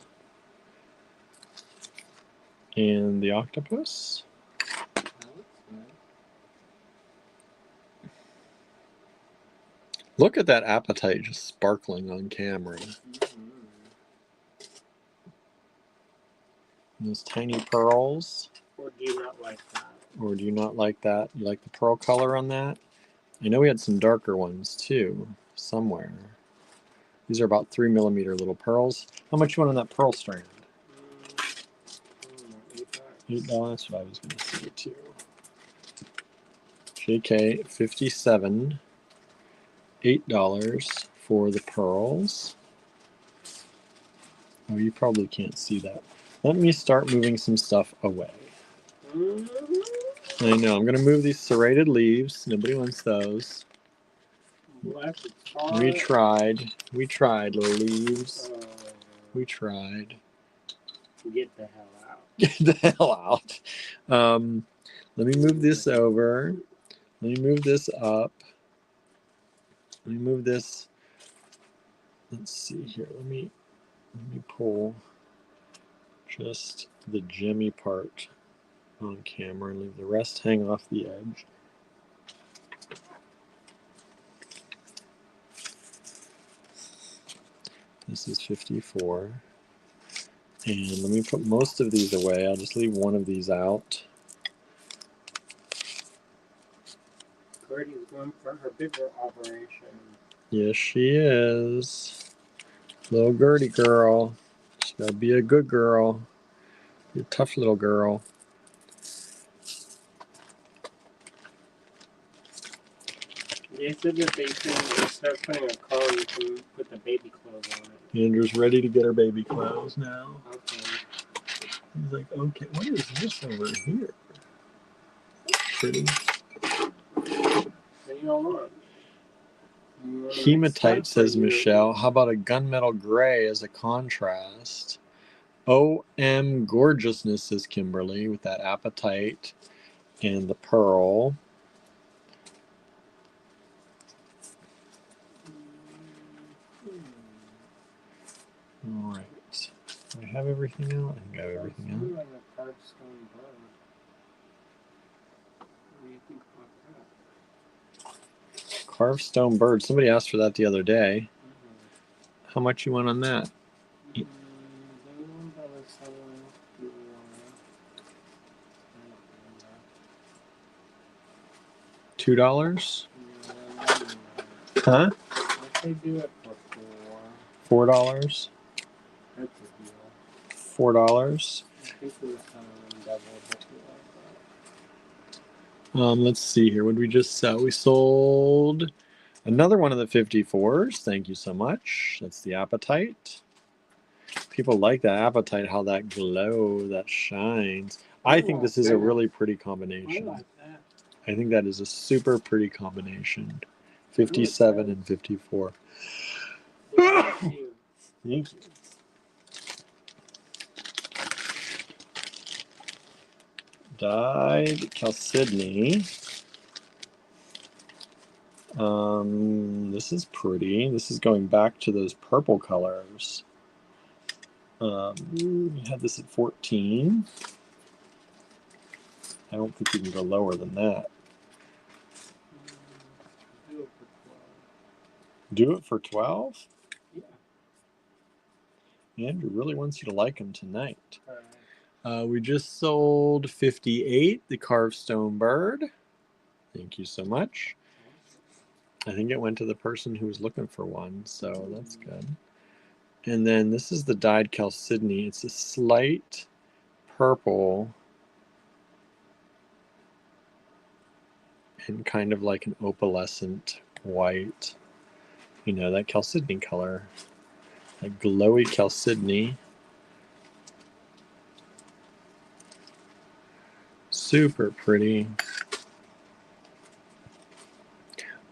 and the octopus. Look at that apatite just sparkling on camera. Those tiny pearls. Or do you not like that? Or do you not like that? You like the pearl color on that? I know we had some darker ones too, somewhere. These are about 3 millimeter little pearls. How much you want on that pearl strand? $8. That's what I was going to say too. JK 57. $8 for the pearls. Oh, you probably can't see that. Let me start moving some stuff away. I know, I'm going to move these serrated leaves. Nobody wants those. We tried, little leaves. We tried. Get the hell out. Get the hell out. Let me move this over. Let me move this up. Let me move this. Let's see here. Let me pull just the gemmy part on camera and leave the rest hang off the edge. This is 54. And let me put most of these away. I'll just leave one of these out. Gertie's going for her bigger operation. Yes, she is. Little Gertie girl. She's got to be a good girl. Be a tough little girl. They said that they can start putting a car you can put the baby clothes on it. Andrew's ready to get her baby clothes now. Okay. He's like, okay, what is this over here? Pretty. What do you all want? Hematite, says Michelle. How about a gunmetal gray as a contrast? OM gorgeousness, says Kimberly, with that apatite and the pearl. All right. Do I have everything out? I think I have everything out. Carved stone bird. Somebody asked for that the other day. How much you want on that? $2? Huh? They do it for $4? That's a deal. $4. I think it was double like that. Let's see here. What did we just sell? We sold another one of the 54s. Thank you so much. That's the apatite. People like that apatite, how that glow, that shines. I think this is a really pretty combination. I like that. I think that is a super pretty combination. 57 and 54. Thank you. Dyed chalcedony. This is pretty. This is going back to those purple colors. We had this at 14. I don't think you can go lower than that. Do it for 12? Yeah. Andrew really wants you to like him tonight. We just sold 58, the carved stone bird. Thank you so much. I think it went to the person who was looking for one, so that's good. And then this is the dyed chalcedony. It's a slight purple and kind of like an opalescent white. You know, that chalcedony color. That glowy chalcedony. Super pretty.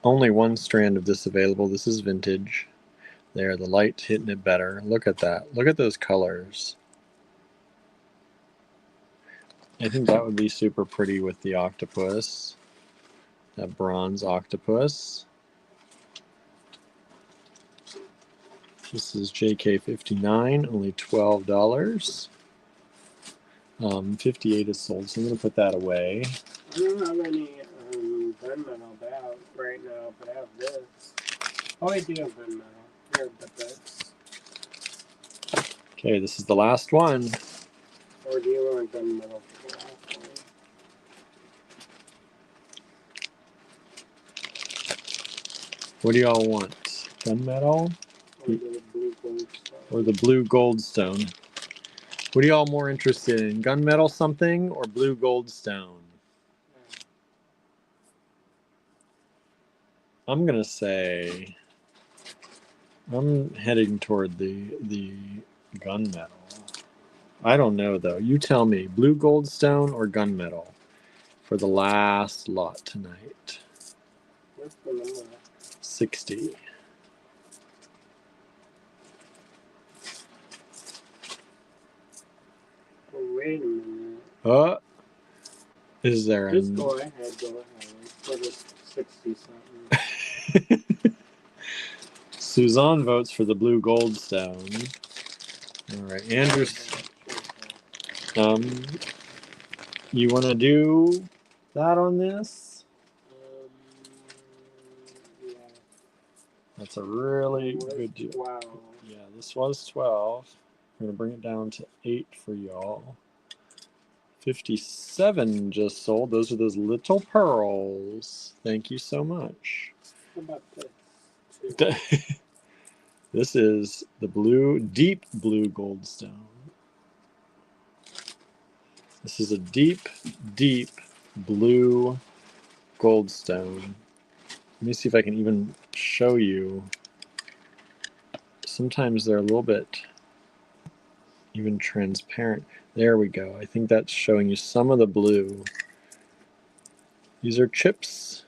Only one strand of this available. This is vintage. There, the light's hitting it better. Look at that. Look at those colors. I think that would be super pretty with the octopus. That bronze octopus. This is JK59, only $12. 58 is sold, so I'm going to put that away. I don't have any gunmetal out right now, but I have this. Oh, I do have gunmetal. Here, but this. Okay, this is the last one. Or do you want gunmetal for the last one? What do y'all want? Gunmetal Or the blue goldstone? or the blue goldstone? What are y'all more interested in? Gunmetal something or blue goldstone? I'm gonna say I'm heading toward the gunmetal. I don't know though. You tell me, blue goldstone or gunmetal for the last lot tonight. What's the number? 60. Oh, wait a minute. Is there Just go ahead. Put it 60 something. Suzanne votes for the blue goldstone. All right, Andrew. You want to do that on this? Yeah. That's a really good deal. Wow. Yeah, this was 12. We're gonna bring it down to 8 for y'all. 57 just sold. Those are those little pearls. Thank you so much. How about this? This is the blue, deep blue goldstone. This is a deep, deep blue goldstone. Let me see if I can even show you. Sometimes they're a little bit even transparent. There we go. I think that's showing you some of the blue. These are chips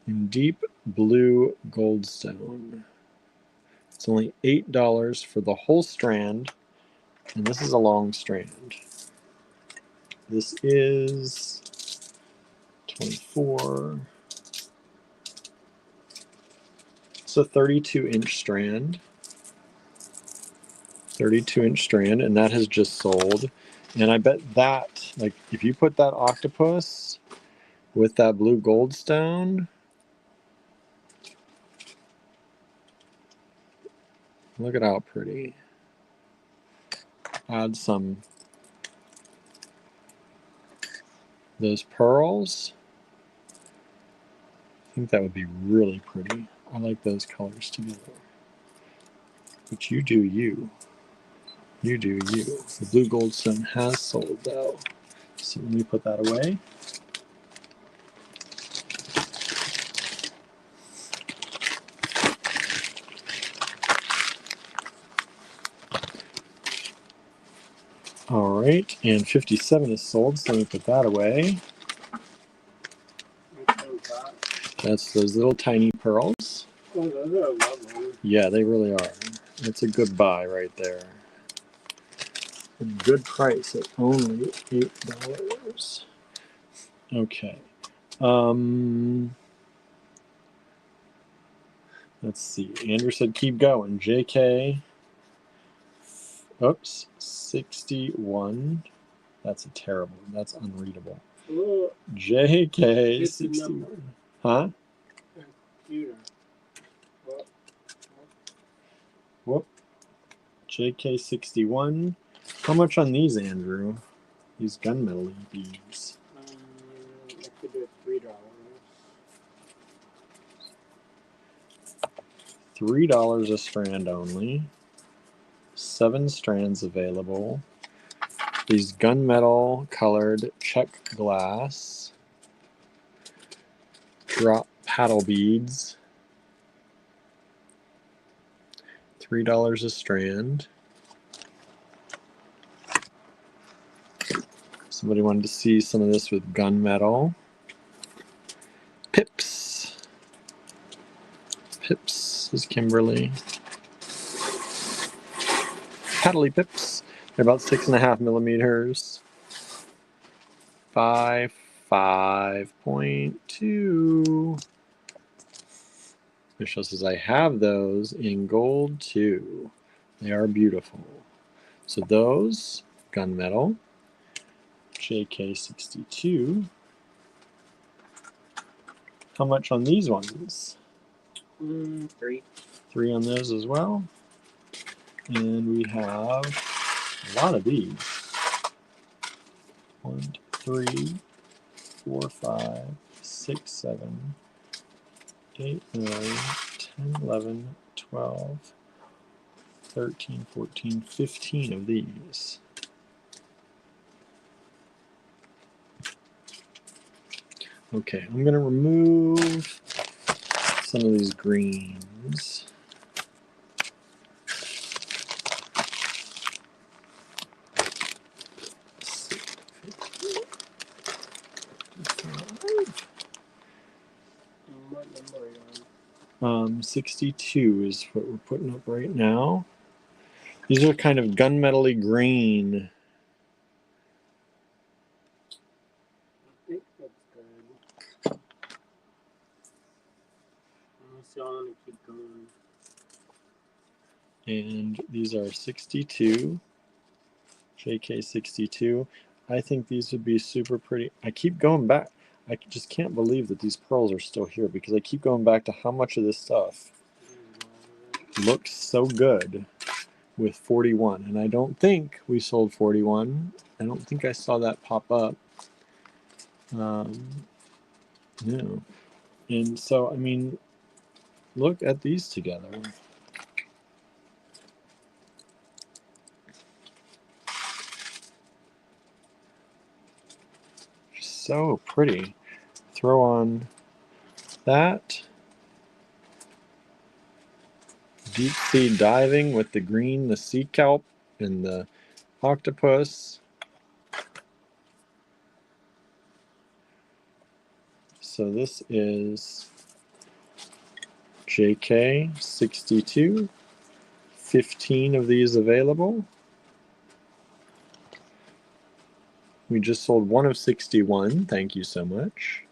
in deep blue goldstone. It's only $8 for the whole strand, and this is a long strand. This is 24. It's a 32-inch strand. 32-inch strand, and that has just sold. And I bet that, like, if you put that octopus with that blue goldstone, look at how pretty. Add some those pearls. I think that would be really pretty. I like those colors together. But you do you. You do you. The blue goldstone has sold though. So let me put that away. All right, and 57 is sold, so let me put that away. That's those little tiny pearls. Oh, those are lovely. Yeah, they really are. It's a good buy right there. A good price at only $8. Okay. Let's see. Andrew said keep going. JK. Oops. 61. That's a terrible. That's unreadable. Oh, JK 61. Huh? computer. Whoop. JK 61. How much on these, Andrew? These gunmetal beads. I could do $3. $3 a strand only. 7 strands available. These gunmetal colored check glass drop paddle beads. $3 a strand. Somebody wanted to see some of this with gunmetal. Pips. Pips is Kimberly. Paddly pips. They're about 6.5 millimeters by 5.2. Michelle says, I have those in gold too. They are beautiful. So those, gunmetal, JK62. How much on these ones? 3. 3 on those as well. And we have a lot of these. 1, 2, 3, 4, 5, 6, 7, 8, 9, 10, 11, 12, 13, 14, 15 of these. Okay, I'm going to remove some of these greens. What number are you on? 62 is what we're putting up right now. These are kind of gunmetal-y green. I think that's good. Unless y'all want to keep going. And these are 62, JK62. I think these would be super pretty. I keep going back. I just can't believe that these pearls are still here because I keep going back to how much of this stuff looks so good with 41. And I don't think we sold 41. I don't think I saw that pop up. No. And so, I mean, look at these together. So pretty. Throw on that. Deep sea diving with the green, the sea kelp, and the octopus. So this is JK62. 15 of these available. We just sold one of 61. Thank you so much.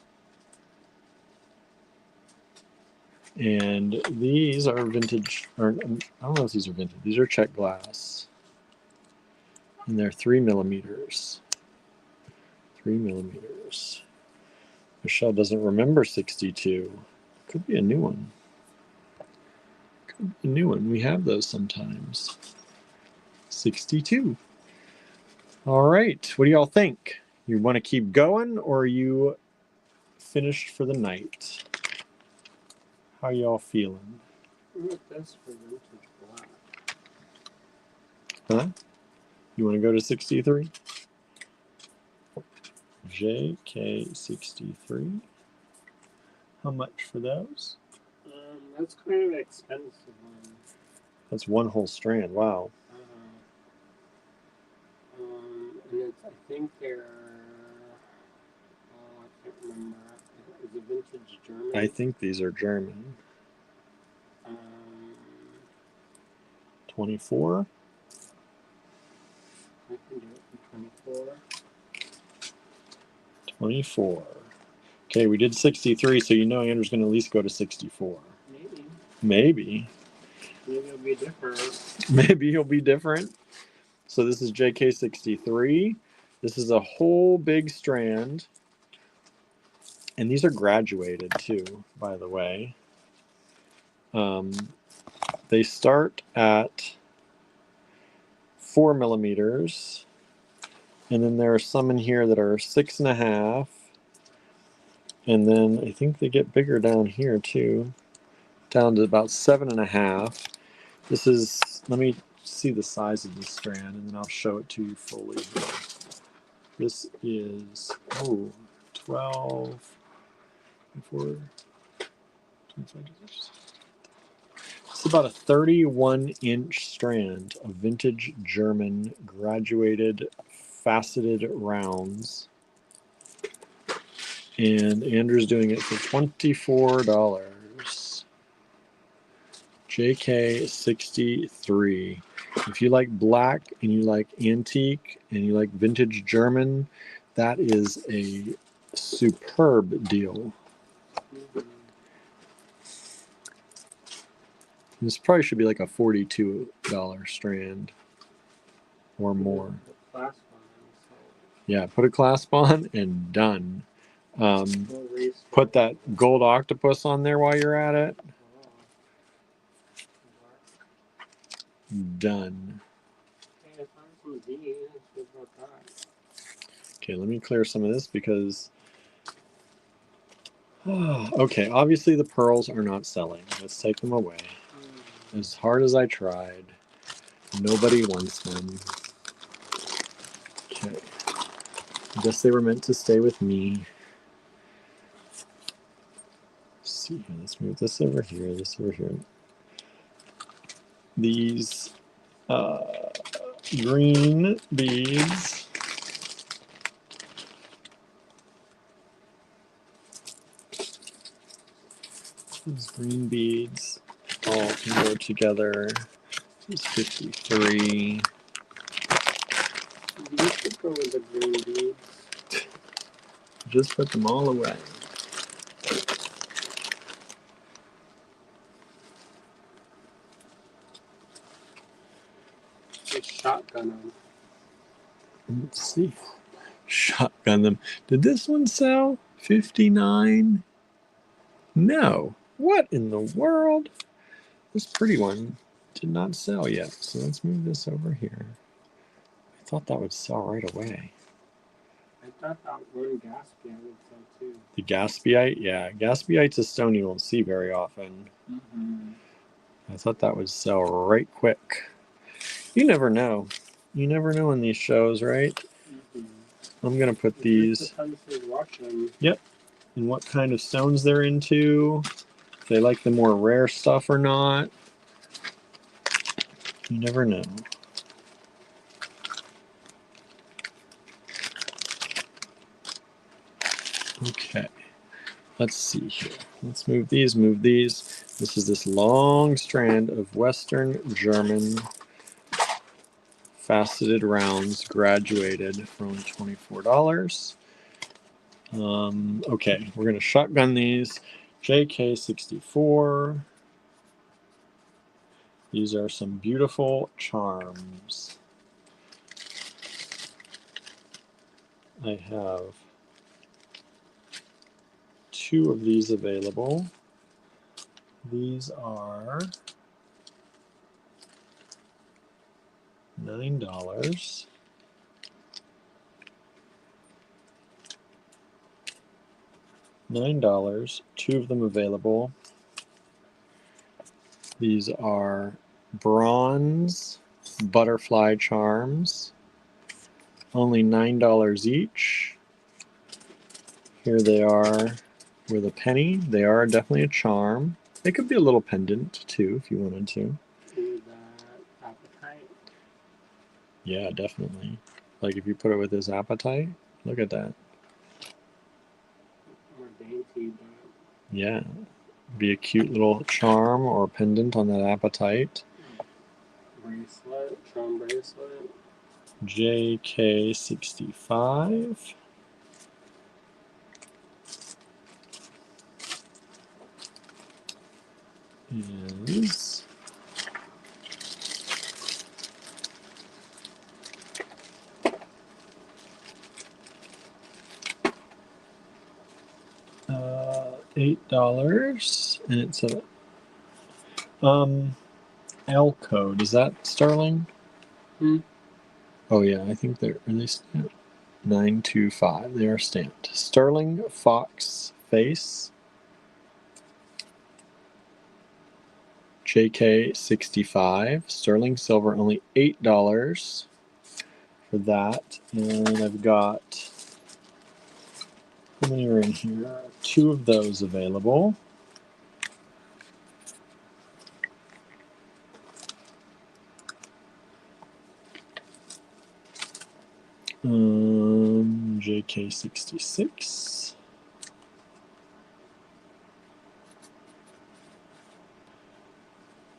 And these are vintage, or I don't know if these are vintage. These are check glass. And they're 3 millimeters. 3 millimeters. Michelle doesn't remember 62. Could be a new one. Could be a new one. We have those sometimes. 62. All right. What do y'all think? You want to keep going, or are you finished for the night? How y'all feeling? What that's for vintage black. Huh? You want to go to 63? JK63. How much for those? That's kind of an expensive one. That's one whole strand. Wow. And it's, I think they're, I can't remember. Is it vintage German? I think these are German. 24. I can do it for 24. 24. Okay, we did 63, so you know Andrew's going to at least go to 64. Maybe. Maybe. Maybe it'll be different. Maybe he'll be different. So this is JK63. This is a whole big strand. And these are graduated too, by the way. They start at 4 millimeters. And then there are some in here that are 6.5. And then I think they get bigger down here too. down to about 7.5. This is, let me see the size of this strand and then I'll show it to you fully here. This is, 12, 24, 25. It's about a 31-inch strand of vintage German graduated faceted rounds. And Andrew's doing it for $24. JK63. If you like black and you like antique and you like vintage German, that is a superb deal. This probably should be like a $42 strand or more. Yeah, put a clasp on and done. Put that gold octopus on there while you're at it. Done. Okay, let me clear some of this because okay, obviously the pearls are not selling. Let's take them away. As hard as I tried, nobody wants them. Okay. I guess they were meant to stay with me. Let's see here. Let's move this over here, this over here. These green beads. These green beads all can go together. This is 53. You should go with the green beads. Just put them all away. Just shotgun them. Let's see. Shotgun them. Did this one sell? 59? No. What in the world? This pretty one did not sell yet. So let's move this over here. I thought that would sell right away. I thought that one Gaspiite would sell too. The Gaspiite? Yeah. Gaspiite's a stone you won't see very often. I thought that would sell right quick. You never know. You never know in these shows, right? I'm going to put these. Yep. And what kind of stones they're into. If they like the more rare stuff or not. You never know. Okay. Let's see here. Let's move these, move these. This is this long strand of Western German faceted rounds, graduated for only $24. Okay, we're going to shotgun these. JK64. These are some beautiful charms. I have 2 of these available. These are $9. $9, 2 of them available. These are bronze butterfly charms, only $9 each. Here they are with a penny. They are definitely a charm. They could be a little pendant too if you wanted to. Appetite. Yeah, definitely. Like if you put it with this apatite, look at that. More dainty, but yeah, be a cute little charm or pendant on that apatite. Bracelet, charm bracelet. JK65. Is $8, and it's a L code. Is that sterling? Oh yeah, I think they're stamped. 925. They are stamped. Sterling fox face. JK65, sterling silver, only $8 for that. And I've got, how many are in here? 2 of those available. JK66.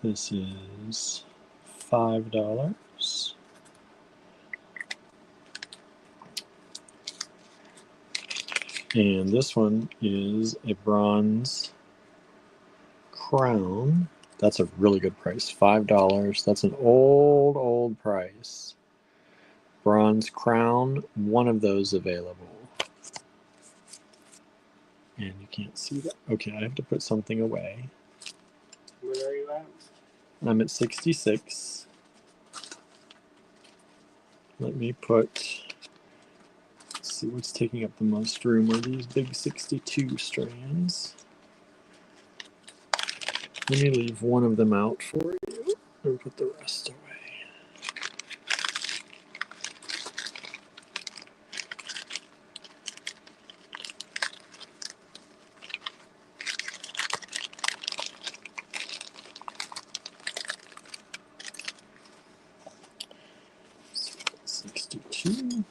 This is $5. And this one is a bronze crown. That's a really good price, $5. That's an old price. Bronze crown, 1 of those available. And you can't see that. Okay, I have to put something away. Where are you at? I'm at 66. Let me put, let's see what's taking up the most room are these big 62 strands. Let me leave 1 of them out for you and put the rest away. So 62.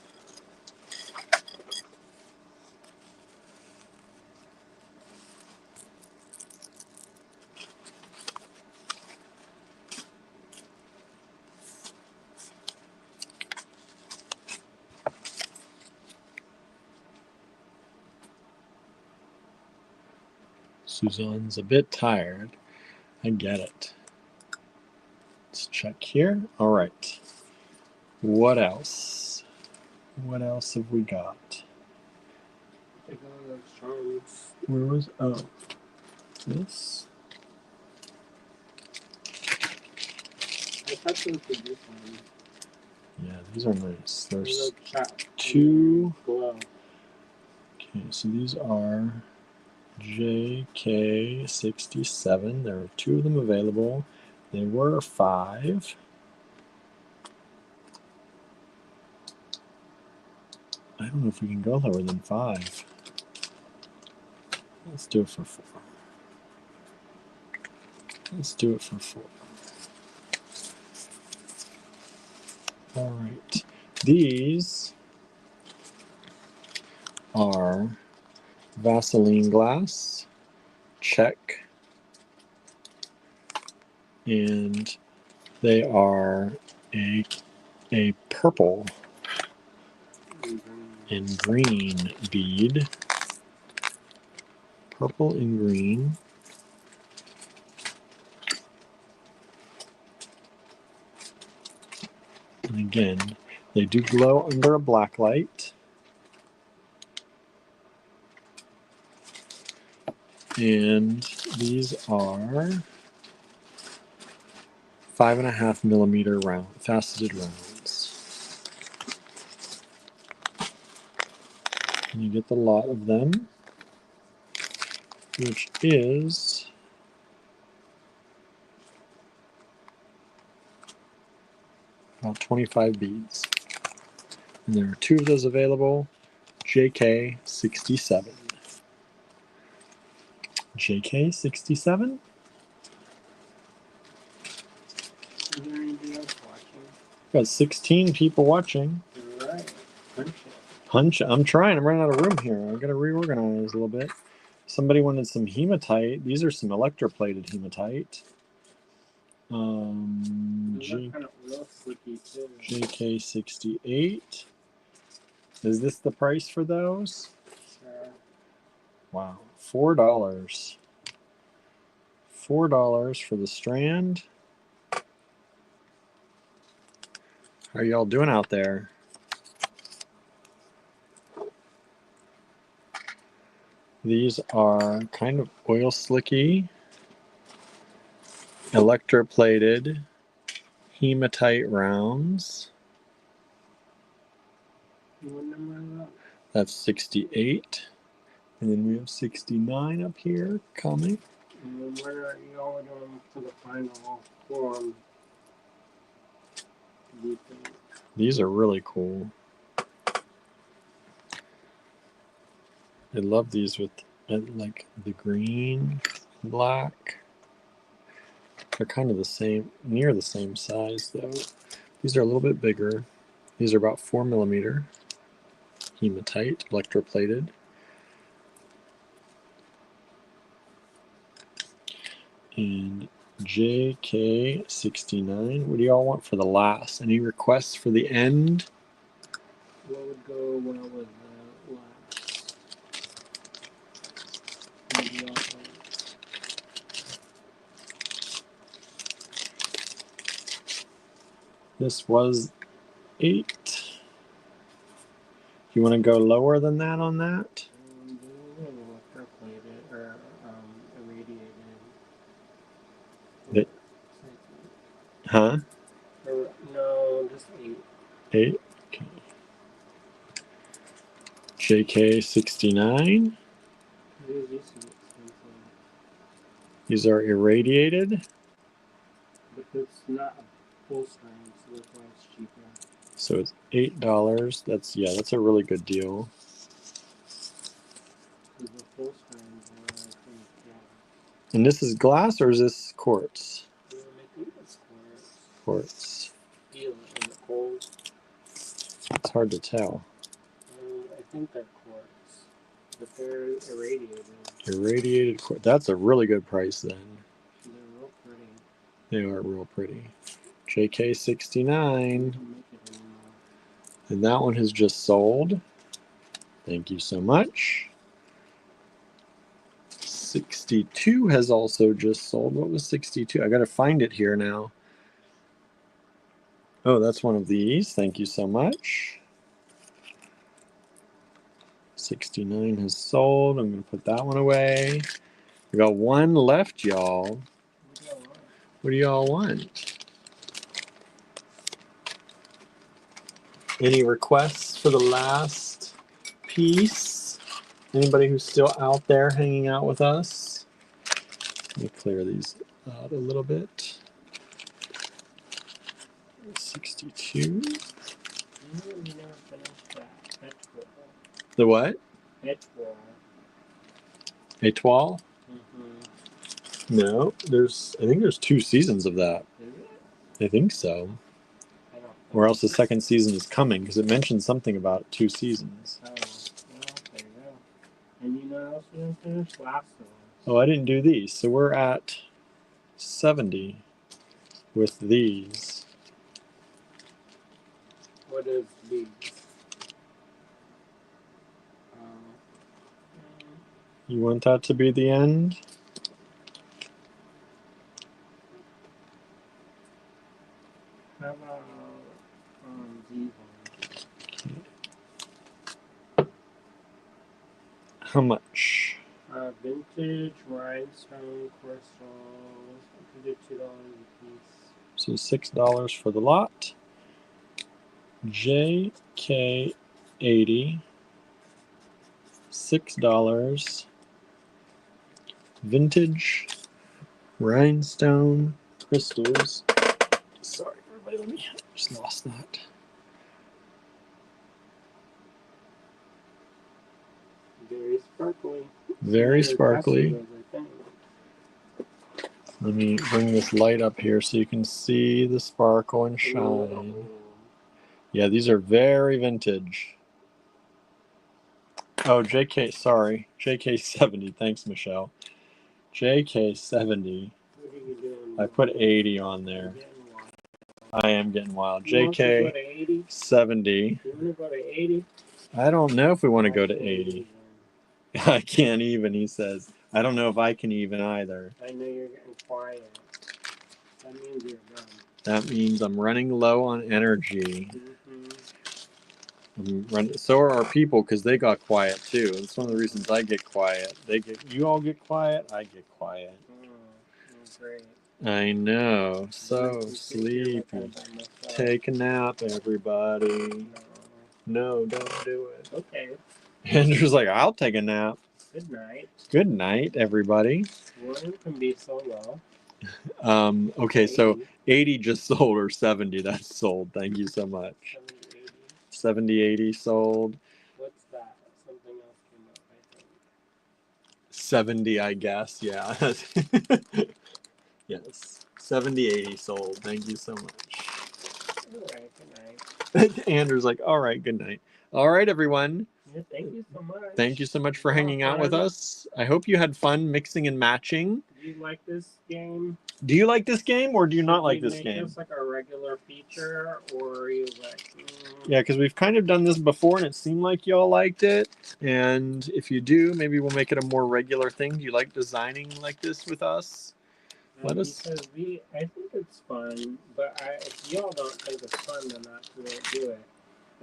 Suzanne's a bit tired. I get it. Let's check here. All right. What else? What else have we got? Take all those charms. Where was, oh, this? I thought those were this one. Yeah, these are nice. There's Chat. 2. Glow. Okay, so these are JK67. There are 2 of them available. They were 5. I don't know if we can go lower than 5. Let's do it for 4. Let's do it for 4. All right. These are Vaseline glass. Check. And they are a purple and green bead. Purple and green. And again, they do glow under a black light. And these are 5.5 millimeter round, faceted rounds. And you get the lot of them, which is about 25 beads. And there are 2 of those available, JK67. JK67? Is there anybody else watching? Got 16 people watching. All right. Punch it. Punch. I'm trying. I'm running out of room here. I'm going to reorganize a little bit. Somebody wanted some hematite. These are some electroplated hematite. Those are kind of real slicky too. JK68. Is this the price for those? Sure. Wow. $4. $4 for the strand. How are y'all doing out there? These are kind of oil slicky, electroplated hematite rounds. What number is that? That's 68. And then we have 69 up here coming. And then when are you going to the final form? Do you think? These are really cool. I love these with like the green, black. They're kind of the same, near the same size though. These are a little bit bigger. These are about 4 millimeter. Hematite, electroplated. And JK69. What do y'all want for the last? Any requests for the end? What would go well with the last? What do y'all think? This was 8. You want to go lower than that on that? Electroplated or irradiated. The- Huh? Or, no, just 8. 8. Okay. JK69. These used to be expensive. These are irradiated. But it's not a full screen, so that's why it's cheaper. So it's $8. That's a really good deal. The full screens are, I think, And this is glass or is this quartz? I think it's quartz. Quartz. Feel it in the cold. It's hard to tell. I think they're quartz, but they're irradiated. Irradiated quartz. That's a really good price then. They're real pretty. They are real pretty. JK69. Don't make it anymore. And that one has just sold. Thank you so much. 62 has also just sold. What was 62? I got to find it here now. Oh, that's one of these. Thank you so much. 69 has sold. I'm going to put that one away. We got one left, y'all. What do y'all want? Any requests for the last piece? Anybody who's still out there hanging out with us? Let me clear these out a little bit. 62. The what? Étoile? Mm-hmm. No, I think there's 2 seasons of that. Is it? I think so. I don't Or else the second season is coming because it mentioned something about 2 seasons. Oh, well, there you go. And you know what else we didn't finish? Last of Us. Oh, I didn't do these. So we're at 70 with these. What is these? You want that to be the end? How about these ones? How much? Vintage rhinestone crystals. I could do $2 a piece. So $6 for the lot. JK80. $6. Vintage rhinestone crystals. Sorry, everybody, let me just lost that. Very sparkly. Very sparkly. Those, I think. Let me bring this light up here so you can see the sparkle and shine. Ooh. Yeah, these are very vintage. Oh, sorry. JK70. Thanks, Michelle. JK70. What are you doing? I put 80 on there. I am getting wild. JK70. You want to go to 80? I don't know if we want to go to 80. I can't even, he says. I don't know if I can even either. I know you're getting quiet. That means you're done. That means I'm running low on energy. Mm-hmm. So are our people because they got quiet too. It's one of the reasons I get quiet. You all get quiet, I get quiet. Oh, great. I know. So sleepy. Take a nap, everybody. No. No, don't do it. Okay. Andrew's like, I'll take a nap. Good night. Good night, everybody. One can be so low. Okay, so 80 just sold, or 70 that's sold. Thank you so much. 70, 80. 70, 80 sold. What's that? Something else came up, I think. 70, I guess. Yeah. Yes. 70, 80 sold. Thank you so much. All right, good night. Andrew's like, all right, good night. All right, everyone. Yeah, thank you so much. Thank you so much for Yeah, hanging out with fun. us. I hope you had fun mixing and matching. Do you like this game? Do you like this game, or do you not Should like we this make game? this like a regular feature, or are you like? Yeah, because we've kind of done this before and it seemed like y'all liked it. And if you do, maybe we'll make it a more regular thing. Do you like designing like this with us? Let us. Because I think it's fun, but if y'all don't think it's fun, then not do it.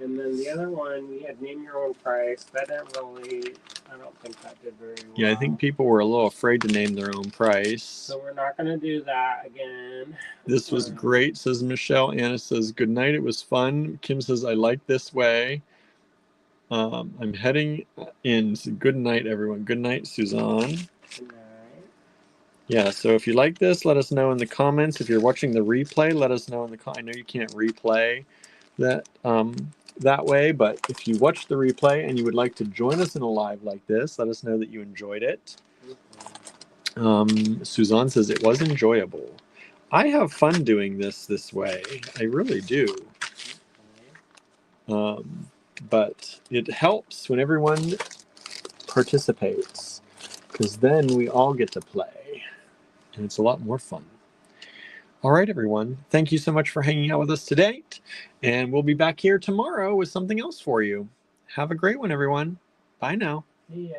And then the other one, we had name your own price. That didn't really. I don't think that did very well. Yeah, I think people were a little afraid to name their own price. So we're not gonna do that again. This was great, says Michelle. Anna says, good night. It was fun. Kim says, I like this way. I'm heading in. So good night, everyone. Good night, Suzanne. Good night. Yeah, so if you like this, let us know in the comments. If you're watching the replay, let us know in the I know you can't replay that that way, but if you watch the replay and you would like to join us in a live like this, let us know that you enjoyed it. Suzanne says it was enjoyable. I have fun doing this way. I really do. But it helps when everyone participates, because then we all get to play and it's a lot more fun. All right, everyone. Thank you so much for hanging out with us today. And we'll be back here tomorrow with something else for you. Have a great one, everyone. Bye now. See ya.